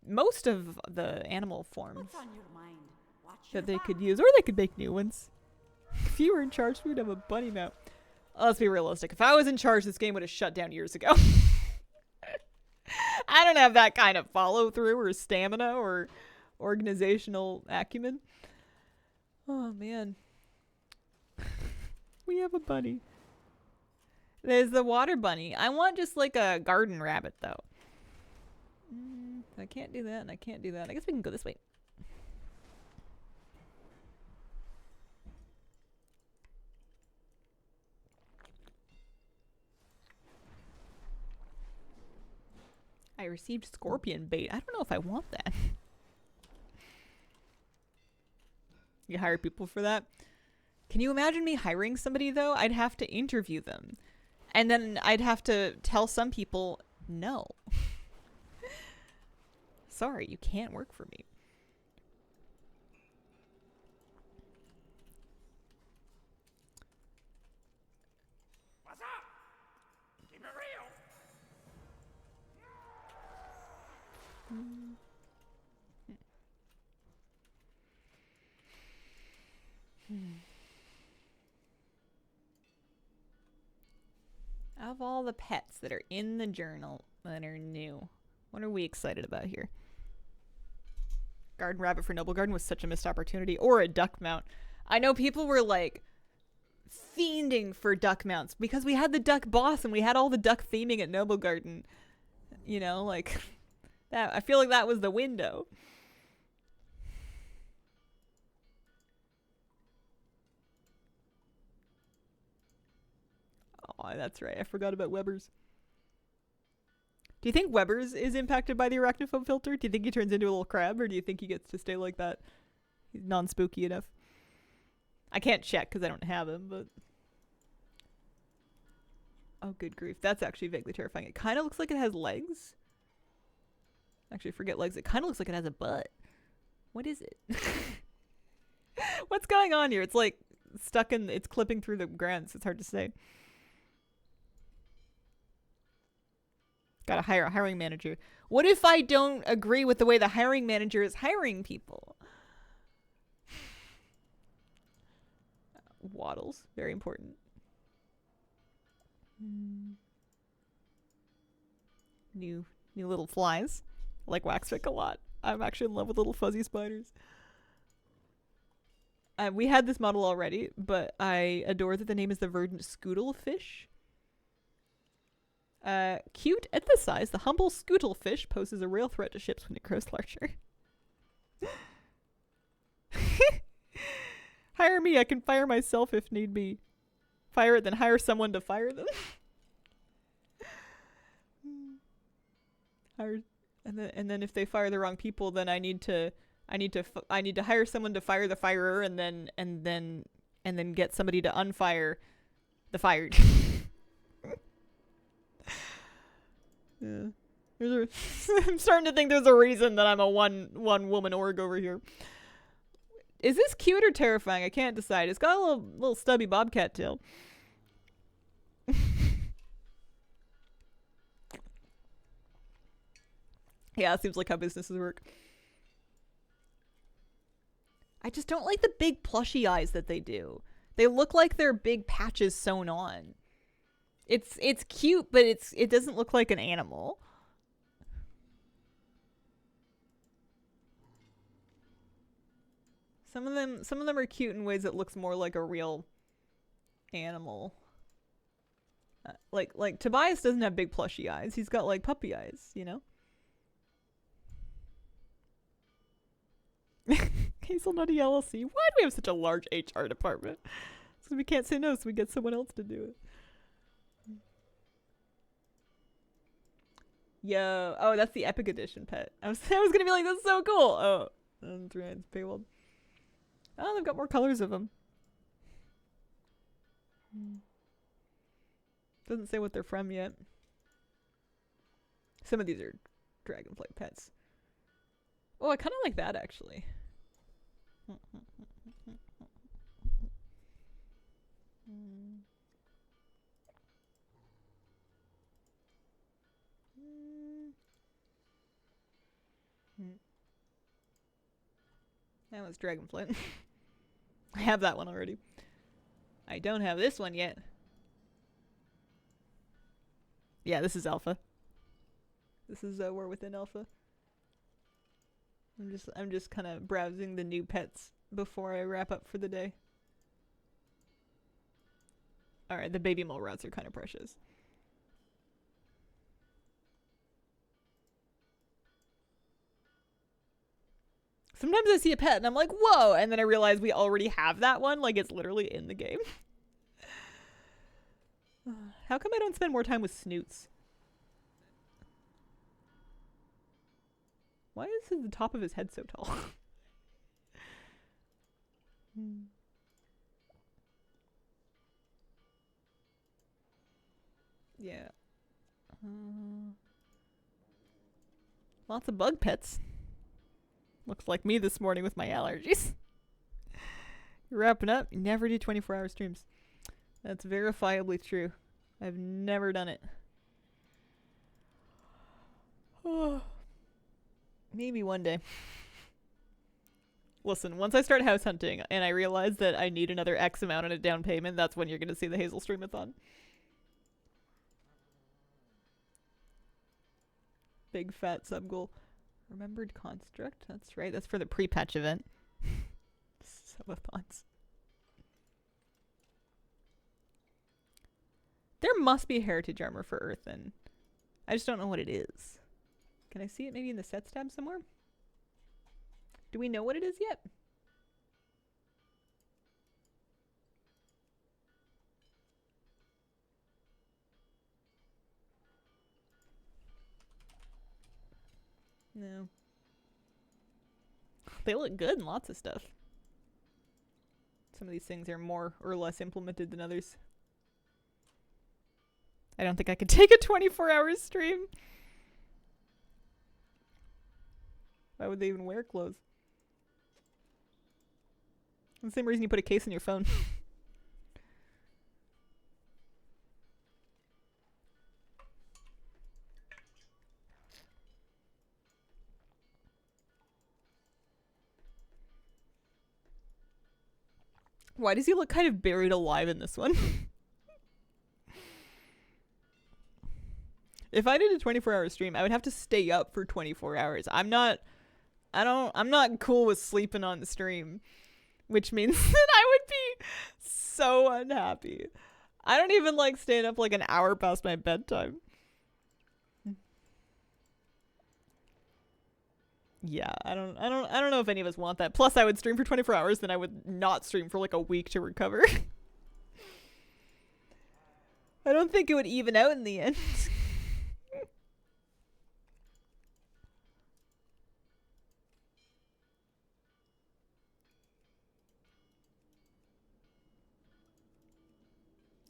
most of the animal forms What's on your mind? Watch your that they back. could use, or they could make new ones. If you were in charge, we'd have a bunny mount. Let's be realistic. If I was in charge, this game would have shut down years ago. I don't have that kind of follow through or stamina or organizational acumen. Oh man. We have a bunny. There's the water bunny. I want just like a garden rabbit though. I can't do that and I can't do that. I guess we can go this way. I received scorpion bait. I don't know if I want that. You hire people for that? Can you imagine me hiring somebody though? I'd have to interview them. And then I'd have to tell some people, no. Sorry, you can't work for me. What's up? Keep it real. Of all the pets that are in the journal that are new, what are we excited about here? Garden rabbit for Noble Garden was such a missed opportunity. Or a duck mount. I know people were like fiending for duck mounts because we had the duck boss and we had all the duck theming at Noble Garden. You know, like that. I feel like that was the window. Oh, that's right. I forgot about Weber's. Do you think Weber's is impacted by the arachnophobe filter? Do you think he turns into a little crab, or do you think he gets to stay like that? He's non-spooky enough. I can't check because I don't have him, but... Oh, good grief. That's actually vaguely terrifying. It kind of looks like it has legs. Actually, forget legs. It kind of looks like it has a butt. What is it? What's going on here? It's like stuck in... It's clipping through the ground, so it's hard to say. Gotta hire a hiring manager. What if I don't agree with the way the hiring manager is hiring people? Waddles, very important. New little flies. I like waxwick a lot. I'm actually in love with little fuzzy spiders. We had this model already, but I adore that the name is the verdant scoodlefish. Cute at this size, the humble scootlefish poses a real threat to ships when it grows larger. Hire me, I can fire myself if need be. Fire it, then hire someone to fire them. Hire, and then if they fire the wrong people, then I need to hire someone to fire the firer, and then get somebody to unfire the fired. Yeah. I'm starting to think there's a reason that I'm a one woman org over here. Is this cute or terrifying? I can't decide. It's got a little stubby bobcat tail. Yeah, it seems like how businesses work. I just don't like the big plushy eyes that they do. They look like they're big patches sewn on. It's cute, but it doesn't look like an animal. Some of them are cute in ways that looks more like a real animal. Like Tobias doesn't have big plushy eyes. He's got like puppy eyes, you know? Hazelnutty LLC. Why do we have such a large HR department? So we can't say no, so we get someone else to do it. Yo, oh, that's the Epic Edition pet. I was gonna be like, that's so cool. Oh, that's right, it's paywalled. Oh, they've got more colors of them. Doesn't say what they're from yet. Some of these are dragonfly pets. Oh, I kind of like that actually. That was Dragonflight. I have that one already. I don't have this one yet. Yeah, this is Alpha. This is we're within Alpha. I'm just kind of browsing the new pets before I wrap up for the day. Alright, the baby mole rats are kind of precious. Sometimes I see a pet and I'm like, whoa! And then I realize we already have that one. Like, it's literally in the game. How come I don't spend more time with snoots? Why is the top of his head so tall? Yeah. Lots of bug pets. Looks like me this morning with my allergies. You're wrapping up. You never do 24-hour streams. That's verifiably true. I've never done it. Maybe one day. Listen, once I start house hunting and I realize that I need another X amount in a down payment, that's when you're going to see the Hazel Streamathon. Big fat sub goal. Remembered construct? That's right. That's for the pre-patch event. Subathons. There must be heritage armor for Earthen. I just don't know what it is. Can I see it maybe in the sets tab somewhere? Do we know what it is yet? No. They look good in lots of stuff. Some of these things are more or less implemented than others. I don't think I could take a 24-hour stream. Why would they even wear clothes? The same reason you put a case in your phone. Why does he look kind of buried alive in this one? If I did a 24-hour stream, I would have to stay up for 24 hours. I'm not cool with sleeping on the stream, which means that I would be so unhappy. I don't even like staying up like an hour past my bedtime. Yeah, I don't know if any of us want that. Plus I would stream for 24 hours, then I would not stream for like a week to recover. I don't think it would even out in the end.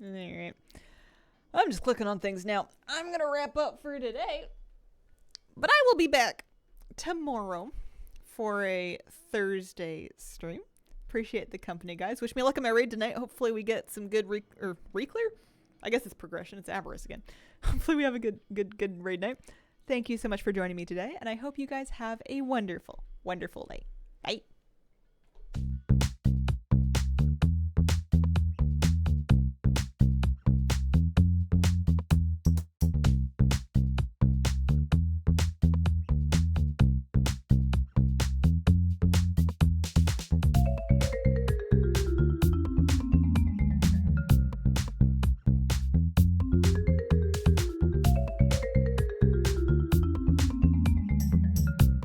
Alright. I'm just clicking on things now. I'm going to wrap up for today. But I will be back tomorrow for a Thursday stream. Appreciate the company, guys. Wish me luck in my raid tonight. Hopefully we get some good reclear? I guess it's progression. It's Aberrus again. Hopefully we have a good raid night. Thank you so much for joining me today, and I hope you guys have a wonderful, wonderful night.